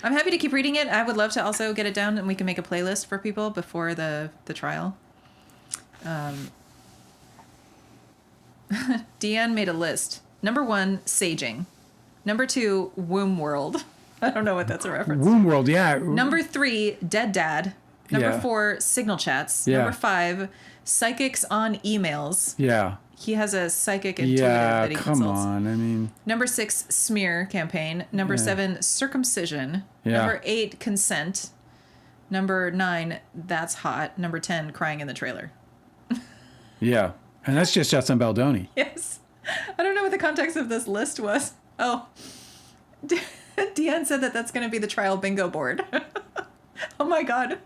I'm happy to keep reading it. I would love to also get it down and we can make a playlist for people before the trial. Deanne made a list. Number 1, saging. Number 2, womb world. I don't know what that's a reference to. Womb world, yeah. Number 3, dead dad. Number 4, signal chats. Yeah. Number 5, psychics on emails. Yeah. He has a psychic intuitive that he consults. Come on. I mean. Number 6, smear campaign. Number 7, circumcision. Yeah. Number 8, consent. Number 9, that's hot. Number 10, crying in the trailer. Yeah. And that's just Justin Baldoni. Yes. I don't know what the context of this list was. Oh. Deanne said that's going to be the trial bingo board. Oh my God.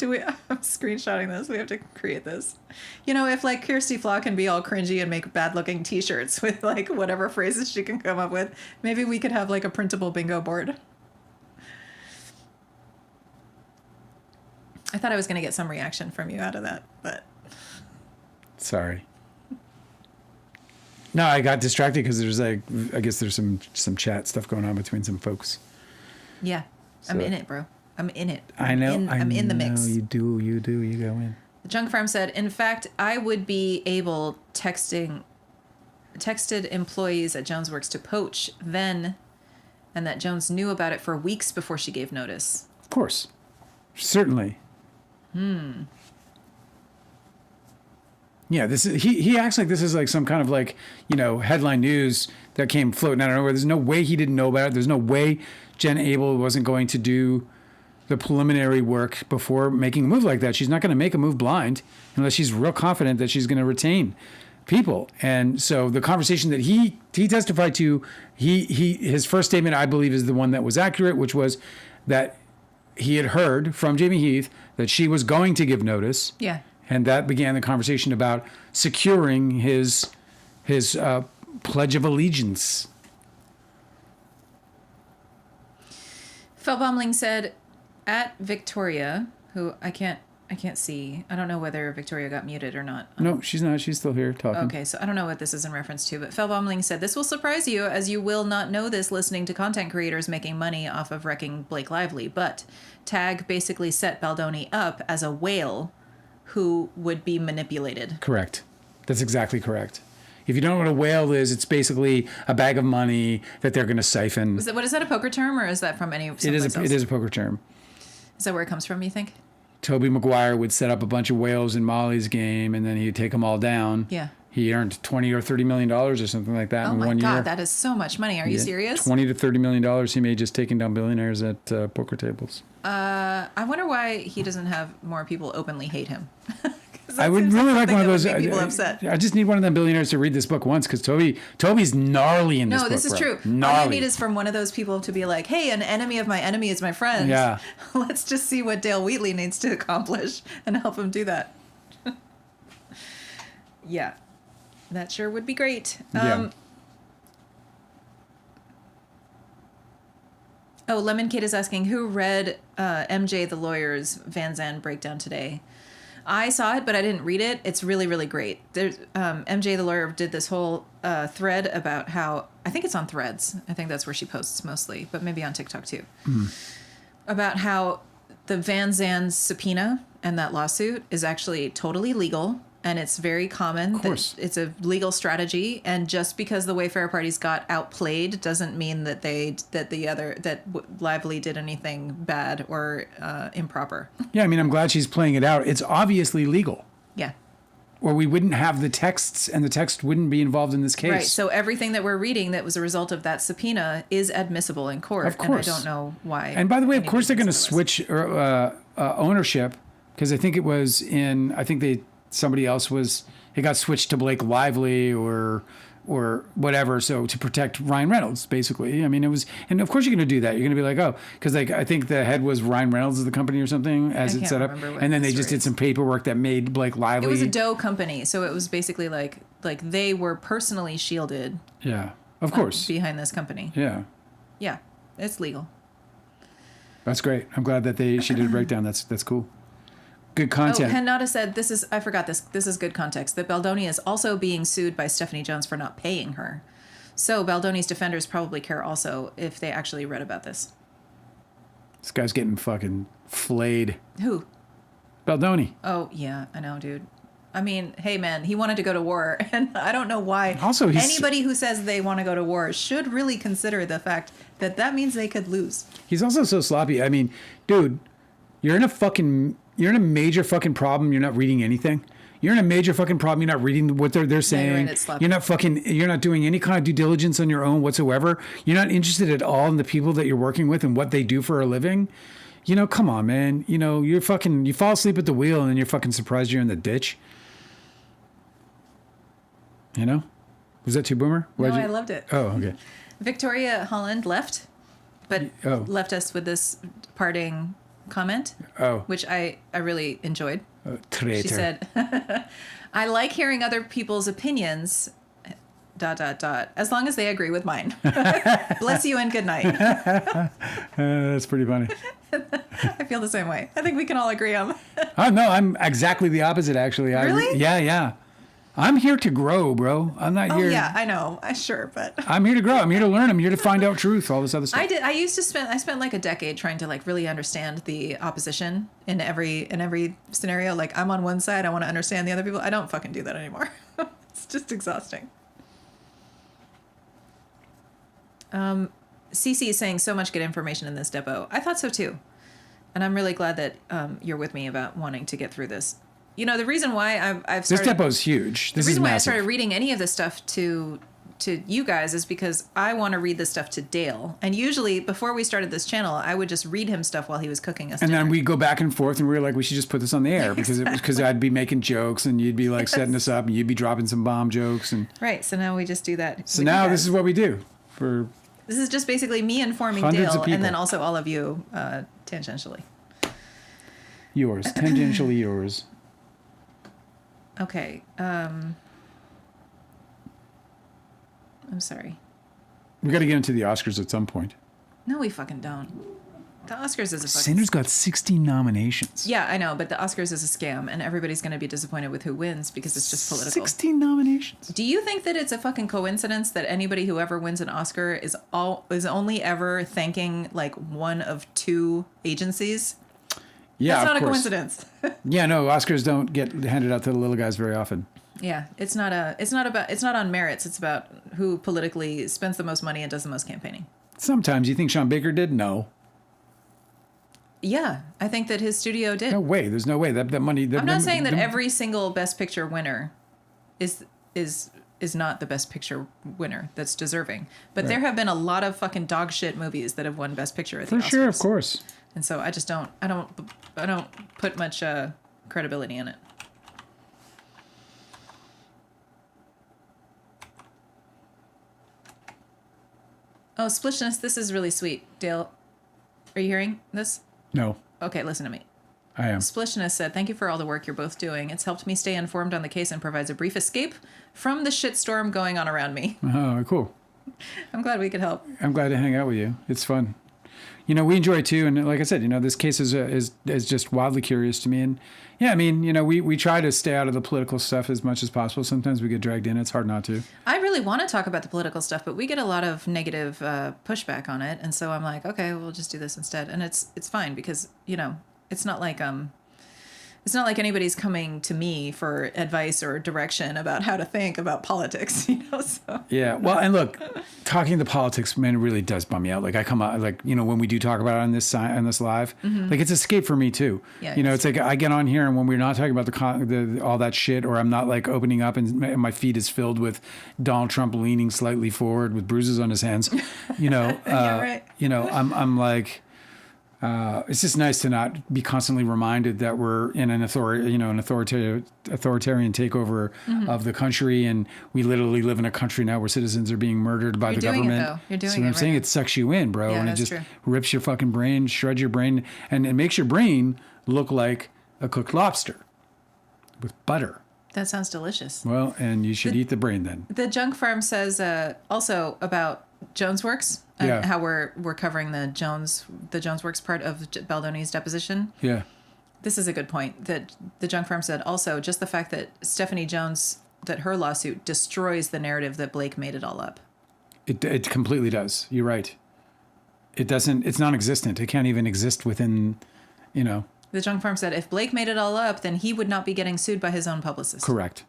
I'm screenshotting this. We have to create this. You know, if like Kirsty Flaw can be all cringy and make bad looking t-shirts with like whatever phrases she can come up with, maybe we could have like a printable bingo board. I thought I was going to get some reaction from you out of that, but. Sorry. No, I got distracted because there's like, I guess there's some chat stuff going on between some folks. Yeah. So, I'm in it, bro. I'm in it. I know. I'm in the mix. You do. You go in. The Junk Farm said, in fact, I would be able texted employees at Jones Works to poach then, and that Jones knew about it for weeks before she gave notice. Of course. Certainly. Yeah, this is he acts like this is like some kind of like, you know, headline news that came floating out of nowhere. There's no way he didn't know about it. There's no way Jen Abel wasn't going to do the preliminary work before making a move like that. She's not going to make a move blind unless she's real confident that she's going to retain people. And so the conversation that he testified to, his first statement, I believe, is the one that was accurate, which was that he had heard from Jamie Heath that she was going to give notice. Yeah. And that began the conversation about securing his Pledge of Allegiance. Felbaumling said, at Victoria, who I can't I can't see. I don't know whether Victoria got muted or not. No, she's not. She's still here talking. Okay, so I don't know what this is in reference to, but Felbaumling said, this will surprise you, as you will not know this listening to content creators making money off of wrecking Blake Lively, but Tag basically set Baldoni up as a whale who would be manipulated. Correct. That's exactly correct. If you don't know what a whale is, it's basically a bag of money that they're going to siphon. What is that, a poker term, or is that from any someplace else? It is a poker term. Is that where it comes from, you think? Toby Maguire would set up a bunch of whales in Molly's game, and then he'd take them all down. Yeah. He earned $20 or $30 million or something like that in 1 year. Oh my God, that is so much money. Are you serious? $20 to $30 million he made just taking down billionaires at poker tables. I wonder why he doesn't have more people openly hate him. I would really like one of those. People upset. I just need one of them billionaires to read this book once, because Toby's gnarly in this book. No, this is true. Gnarly. All you need is from one of those people to be like, hey, an enemy of my enemy is my friend. Yeah. Let's just see what Dale Wheatley needs to accomplish and help him do that. Yeah. That sure would be great. Yeah. Oh, Lemon Kid is asking, who read MJ the Lawyer's Van Zandt breakdown today? I saw it, but I didn't read it. It's really, really great. There's MJ the Lawyer did this whole thread about how, I think it's on Threads. I think that's where she posts mostly, but maybe on TikTok too. About how the Van Zandt subpoena and that lawsuit is actually totally legal. And it's very common. Of course. It's a legal strategy. And just because the Wayfarer parties got outplayed doesn't mean that Lively did anything bad or improper. Yeah, I mean, I'm glad she's playing it out. It's obviously legal. Yeah. Or we wouldn't have the texts, and the text wouldn't be involved in this case. Right. So everything that we're reading that was a result of that subpoena is admissible in court. Of course. And I don't know why. And by the way, of course they're going to switch ownership, because I think it was somebody else it got switched to Blake Lively or whatever. So to protect Ryan Reynolds, basically. I mean, and of course you're going to do that. You're going to be like, oh, because I think the head was Ryan Reynolds of the company or something as it's set up. And then they just did some paperwork that made Blake Lively. It was a dough company. So it was basically like they were personally shielded. Yeah, of course. Behind this company. Yeah. Yeah, it's legal. That's great. I'm glad that she did a breakdown. That's cool. Good content. Oh, Henada said, I forgot this. This is good context. That Baldoni is also being sued by Stephanie Jones for not paying her. So Baldoni's defenders probably care also if they actually read about this. This guy's getting fucking flayed. Who? Baldoni. Oh, yeah, I know, dude. I mean, hey, man, he wanted to go to war, and I don't know why. Also, anybody who says they want to go to war should really consider the fact that means they could lose. He's also so sloppy. I mean, dude, you're in a major fucking problem. You're not reading anything. You're in a major fucking problem. You're not reading what they're saying. You're not doing any kind of due diligence on your own whatsoever. You're not interested at all in the people that you're working with and what they do for a living. Come on, man. You fall asleep at the wheel and then you're fucking surprised you're in the ditch. Was that too boomer? I loved it. Oh, okay. Victoria Holland left, but left us with this parting comment, which I really enjoyed. Traitor. She said, I like hearing other people's opinions, ... as long as they agree with mine. Bless you and good night. That's pretty funny. I feel the same way. I think we can all agree on Oh, no, I'm exactly the opposite, actually. Really? Yeah. I'm here to grow, bro. I'm not here. Oh, yeah, I know. But I'm here to grow. I'm here to learn. I'm here to find out truth, all this other stuff. I spent like a decade trying to like really understand the opposition in every scenario. Like, I'm on one side, I want to understand the other people. I don't fucking do that anymore. It's just exhausting. Cece is saying so much good information in this depo. I thought so too. And I'm really glad that you're with me about wanting to get through this. The reason why I've started... This depo's huge. This is massive. The reason why I started reading any of this stuff to you guys is because I want to read this stuff to Dale. And usually, before we started this channel, I would just read him stuff while he was cooking us dinner. And then we'd go back and forth, and we were like, we should just put this on the air. Because I'd be making jokes, and you'd be like setting us up, and you'd be dropping some bomb jokes. Right, so now we just do that. So now this is what we do. This is just basically me informing Dale, and then also all of you tangentially. Yours. Tangentially yours. Okay. I'm sorry. We got to get into the Oscars at some point. No, we fucking don't. The Oscars is a fucking... Sinners got 16 nominations. Yeah, I know, but the Oscars is a scam, and everybody's going to be disappointed with who wins because it's just political. 16 nominations. Do you think that it's a fucking coincidence that anybody who ever wins an Oscar is only ever thanking like one of two agencies? Yeah, that's not of a course. coincidence. Yeah, no, Oscars don't get handed out to the little guys very often. Yeah, it's not on merits. It's about who politically spends the most money and does the most campaigning. Sometimes you think Sean Baker did? No. Yeah, I think that his studio did. No way. There's no way that money. I'm not saying that every single Best Picture winner is not the Best Picture winner that's deserving, but there have been a lot of fucking dog shit movies that have won Best Picture at the Oscars. For sure, of course. And so I don't put much credibility in it. Oh, Splishness, this is really sweet. Dale, are you hearing this? No. Okay, listen to me. I am. Splishness said, "Thank you for all the work you're both doing. It's helped me stay informed on the case and provides a brief escape from the shitstorm going on around me." Oh, cool. I'm glad we could help. I'm glad to hang out with you. It's fun. You know, we enjoy it too. And like I said, you know, this case is just wildly curious to me. And yeah, I mean, you know, we try to stay out of the political stuff as much as possible. Sometimes we get dragged in. It's hard not to. I really want to talk about the political stuff, but we get a lot of negative pushback on it. And so I'm like, okay, we'll just do this instead. And it's fine because, you know, it's not like anybody's coming to me for advice or direction about how to think about politics, you know? So. Yeah. Well, and look, talking the politics, man, it really does bum me out. Like I come out, like, you know, when we do talk about it on this live, like it's escape for me too. Yeah, you know, it's like I get on here and when we're not talking about the all that shit, or I'm not like opening up and my feed is filled with Donald Trump leaning slightly forward with bruises on his hands, you know, yeah, right. You know, I'm like, it's just nice to not be constantly reminded that we're in an authoritarian takeover of the country, and we literally live in a country now where citizens are being murdered by the government. You're doing so what I'm saying, it sucks you in, bro, yeah, and it just rips your fucking brain, shreds your brain, and it makes your brain look like a cooked lobster with butter. That sounds delicious. Well, and you should eat the brain then. The Junk Farm says also about Jones Works. And how we're covering the Jones Works part of Baldoni's deposition. Yeah. This is a good point that the Junk Farm said. Also, just the fact that Stephanie Jones, that her lawsuit destroys the narrative that Blake made it all up. It completely does. You're right. It doesn't. It's non-existent. It can't even exist within, you know. The Junk Farm said if Blake made it all up, then he would not be getting sued by his own publicist. Correct.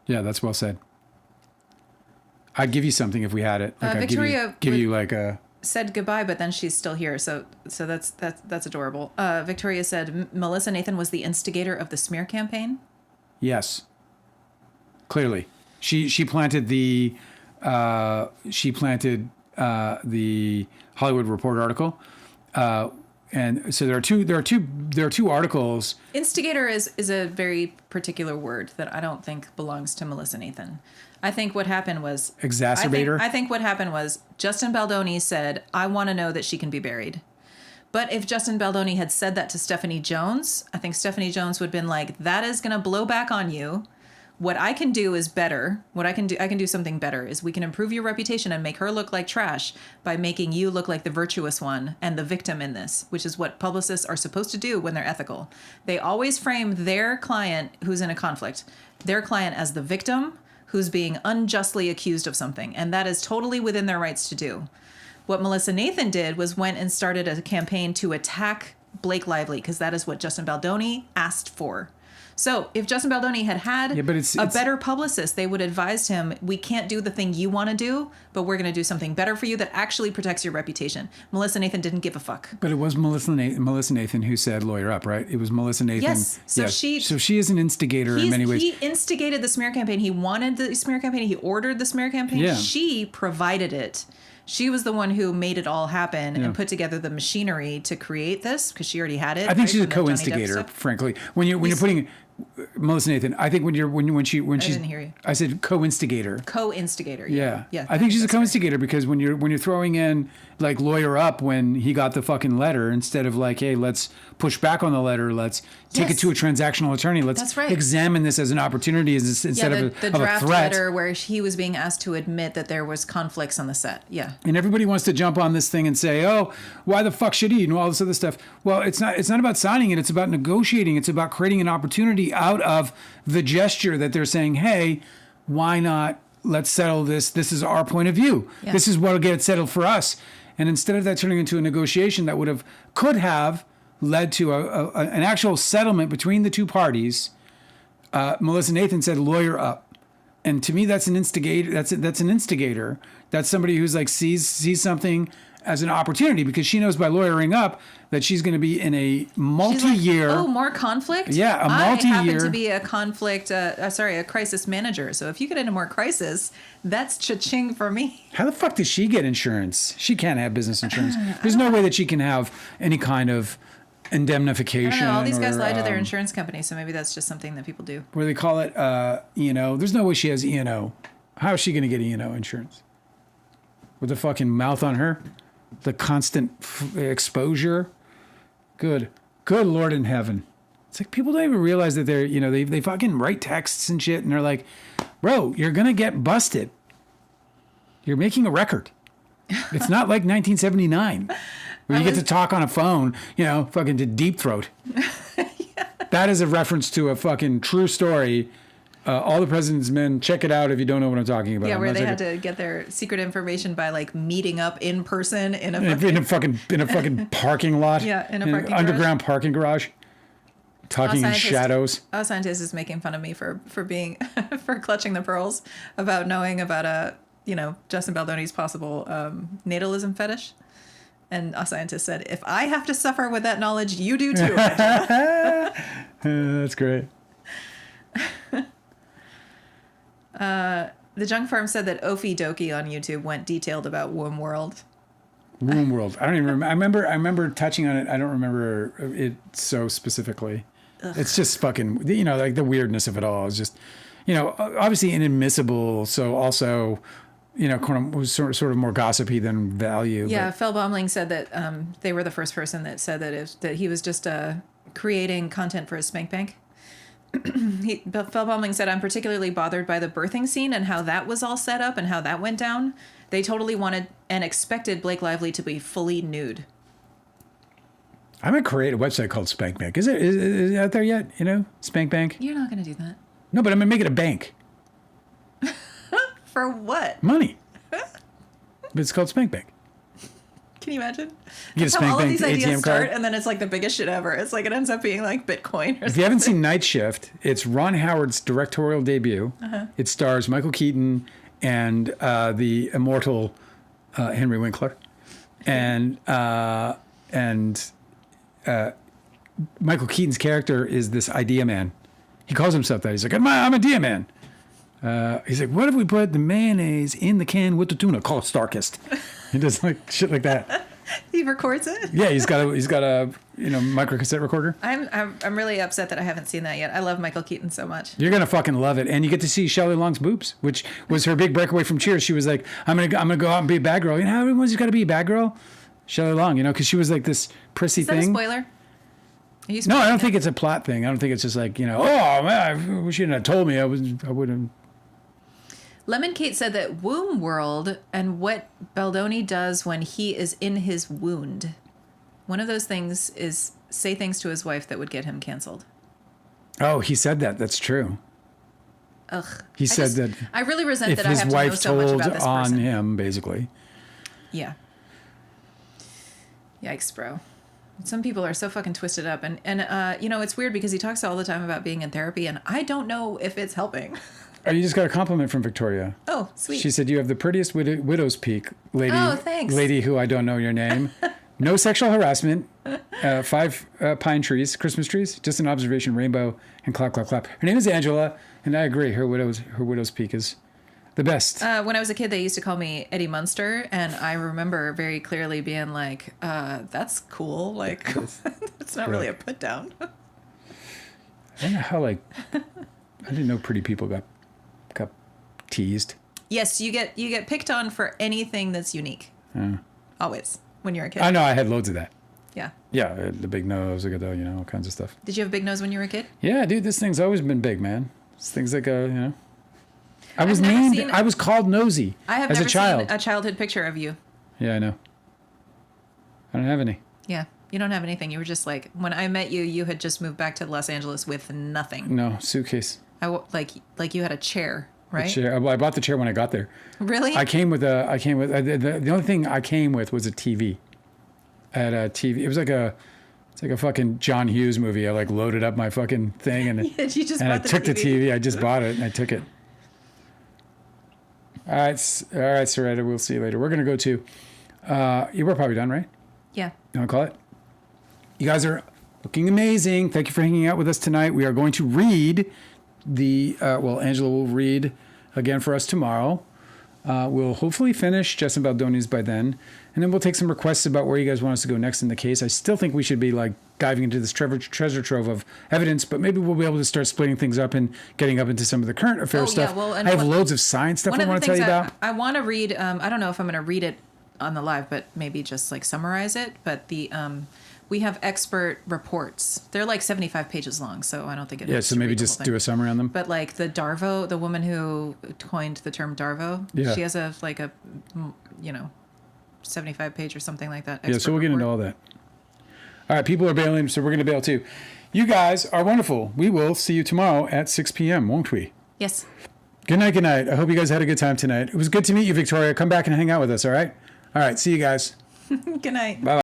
Yeah, that's well said. I'd give you something if we had it. Like Victoria give you like a said goodbye, but then she's still here. So that's adorable. Victoria said Melissa Nathan was the instigator of the smear campaign. Yes. Clearly, she planted the Hollywood Reporter article. And so there are two articles. Instigator is a very particular word that I don't think belongs to Melissa Nathan. I think what happened was exacerbator. I think what happened was Justin Baldoni said, "I want to know that she can be buried." But if Justin Baldoni had said that to Stephanie Jones, I think Stephanie Jones would have been like, "That is going to blow back on you. What I can do is better. I can do something better. Is we can improve your reputation and make her look like trash by making you look like the virtuous one and the victim in this, which is what publicists are supposed to do when they're ethical. They always frame their client who's in a conflict, their client as the victim who's being unjustly accused of something, and that is totally within their rights to do. What Melissa Nathan did was went and started a campaign to attack Blake Lively because that is what Justin Baldoni asked for. So if Justin Baldoni had a better publicist, they would advise him, we can't do the thing you want to do, but we're going to do something better for you that actually protects your reputation. Melissa Nathan didn't give a fuck. But it was Melissa Nathan who said lawyer up, right? It was Melissa Nathan. Yes. So she is an instigator in many ways. He instigated the smear campaign. He wanted the smear campaign. He ordered the smear campaign. Yeah. She provided it. She was the one who made it all happen and put together the machinery to create this because she already had it. I think she's a co-instigator, frankly. When you're putting Melissa Nathan. I think when she's didn't hear you. I said co-instigator. Co-instigator. Yeah. Yeah. I think she's a that's right. co-instigator because when you're throwing in like lawyer up when he got the fucking letter instead of like, hey, let's push back on the letter, let's take it Yes. to a transactional attorney, let's That's right. examine this as an opportunity instead the of a draft threat. letter where he was being asked to admit that there was conflicts on the set. Yeah. And everybody wants to jump on this thing and say, oh, why the fuck should he? And all this other stuff. Well, it's not about signing it. It's about negotiating. It's about creating an opportunity out of the gesture that they're saying, hey, why not? Let's settle this. This is our point of view. Yeah. This is what will get it settled for us. And instead of that turning into a negotiation that could have led to an actual settlement between the two parties, Melissa Nathan said lawyer up. And to me, that's an instigator. That's an instigator. That's somebody who's like sees something as an opportunity because she knows by lawyering up that she's going to be in a multi-year. She's like, oh, more conflict? Yeah, a I happen multi-year. to be a a crisis manager. So if you get into more crisis, that's cha-ching for me. How the fuck does she get insurance? She can't have business insurance. There's no way that she can have any kind of indemnification. I don't know. All these guys or, lied to their insurance company, so maybe that's just something that people do. What do they call it? E&O. There's no way she has E&O. How is she going to get E&O insurance? With the fucking mouth on her? The constant exposure? Good Lord in heaven. It's like people don't even realize that they're, they fucking write texts and shit and they're like, bro, you're going to get busted. You're making a record. It's not like 1979 where you get to talk on a phone, fucking to Deep Throat. Yeah. That is a reference to a fucking true story. All the President's Men, check it out if you don't know what I'm talking about. Yeah, where they had to get their secret information by like meeting up in person in a fucking parking lot. Yeah, in a parking underground parking garage. Talking in shadows. A scientist is making fun of me for being for clutching the pearls about knowing about Justin Baldoni's possible natalism fetish. And a scientist said, if I have to suffer with that knowledge, you do too. That's great. The Junk Farm said that Ophie Dokie on YouTube went detailed about Womb World. Womb World. I don't even remember. I remember touching on it. I don't remember it so specifically. Ugh. It's just fucking, like the weirdness of it all is just, obviously inadmissible. So also, was sort of more gossipy than value. Yeah, Fel Baumling said that they were the first person that said that he was just creating content for his spank bank. Fel Baumling said, I'm particularly bothered by the birthing scene and how that was all set up and how that went down. They totally wanted and expected Blake Lively to be fully nude. I'm going to create a website called Spank Bank. Is it out there yet? Spank Bank? You're not going to do that. No, but I'm going to make it a bank. For what? Money. But it's called Spank Bank. Can you imagine? You get a Spank all of Bank these ideas ATM start, card. and then it's like the biggest shit ever. It's like it ends up being like Bitcoin or something. If you haven't seen Night Shift, it's Ron Howard's directorial debut. Uh-huh. It stars Michael Keaton and the immortal Henry Winkler. And Michael Keaton's character is this idea man. He calls himself that. He's like, I'm a idea man. He's like, what if we put the mayonnaise in the can with the tuna? Call it Starkist. He does like shit like that. He records it. Yeah, he's got a micro cassette recorder. I'm really upset that I haven't seen that yet. I love Michael Keaton so much. You're gonna fucking love it, and you get to see Shelley Long's boobs, which was her big breakaway from Cheers. She was like, I'm gonna go out and be a bad girl. How everyone's got to be a bad girl? Shelley Long, because she was like this prissy thing. Is that a spoiler? No, I don't think it's a plot thing. I don't think it's just like, oh man, I wish you hadn't told me. I wouldn't. Lemon Kate said that Womb World and what Baldoni does when he is in his wound. One of those things is say things to his wife that would get him canceled. Oh, he said that. That's true. Ugh. He said that. I really resent if that I his have to wife know so much told about this on person. him, basically. Yeah. Yikes, bro. Some people are so fucking twisted up. And it's weird because he talks all the time about being in therapy, and I don't know if it's helping. Oh, you just got a compliment from Victoria. Oh, sweet. She said, you have the prettiest widow's peak, lady. Oh, thanks. Lady who I don't know your name. No sexual harassment. 5 pine trees, Christmas trees. Just an observation, rainbow, and clap, clap, clap. Her name is Angela, and I agree. Her widow's peak is the best. When I was a kid, they used to call me Eddie Munster, and I remember very clearly being like, that's cool. Like, it's not really a put down. I don't know how, like, I didn't know pretty people got teased. Yes, you get picked on for anything that's unique. Always, when you're a kid. I know, I had loads of that. Yeah. Yeah, the big nose, I got the, all kinds of stuff. Did you have a big nose when you were a kid? Yeah, dude, this thing's always been big, man. This thing's like I was I was called nosy as a child. Seen a childhood picture of you. Yeah, I know. I don't have any. Yeah, you don't have anything. You were just like, when I met you, you had just moved back to Los Angeles with nothing. No, suitcase. Like you had a chair, right? A chair. Well, I bought the chair when I got there. Really? The only thing I came with was a TV. I had a TV. It was like it's like a fucking John Hughes movie. I like loaded up my fucking thing and you just and I bought the took the TV. TV. I just bought it and I took it. All right, Soretta. We'll see you later. We're gonna go to. You were probably done, right? Yeah. You want to call it? You guys are looking amazing. Thank you for hanging out with us tonight. We are going to read Angela will read again for us tomorrow. We'll hopefully finish Justin Baldoni's by then. And then we'll take some requests about where you guys want us to go next in the case. I still think we should be like diving into this treasure trove of evidence, but maybe we'll be able to start splitting things up and getting up into some of the current affairs stuff. Yeah, well, I have loads of science stuff I want to tell you about. I want to read, I don't know if I'm going to read it on the live, but maybe just like summarize it. But we have expert reports. They're like 75 pages long, so I don't think it. Yeah, so maybe just do a summary on them. But like the Darvo, the woman who coined the term Darvo, she has a 75 page or something like that. Yeah, so we'll get into all that. All right, people are bailing, so we're going to bail too. You guys are wonderful. We will see you tomorrow at 6 p.m., won't we? Yes. Good night, good night. I hope you guys had a good time tonight. It was good to meet you, Victoria. Come back and hang out with us, all right? All right, see you guys. Good night. Bye-bye.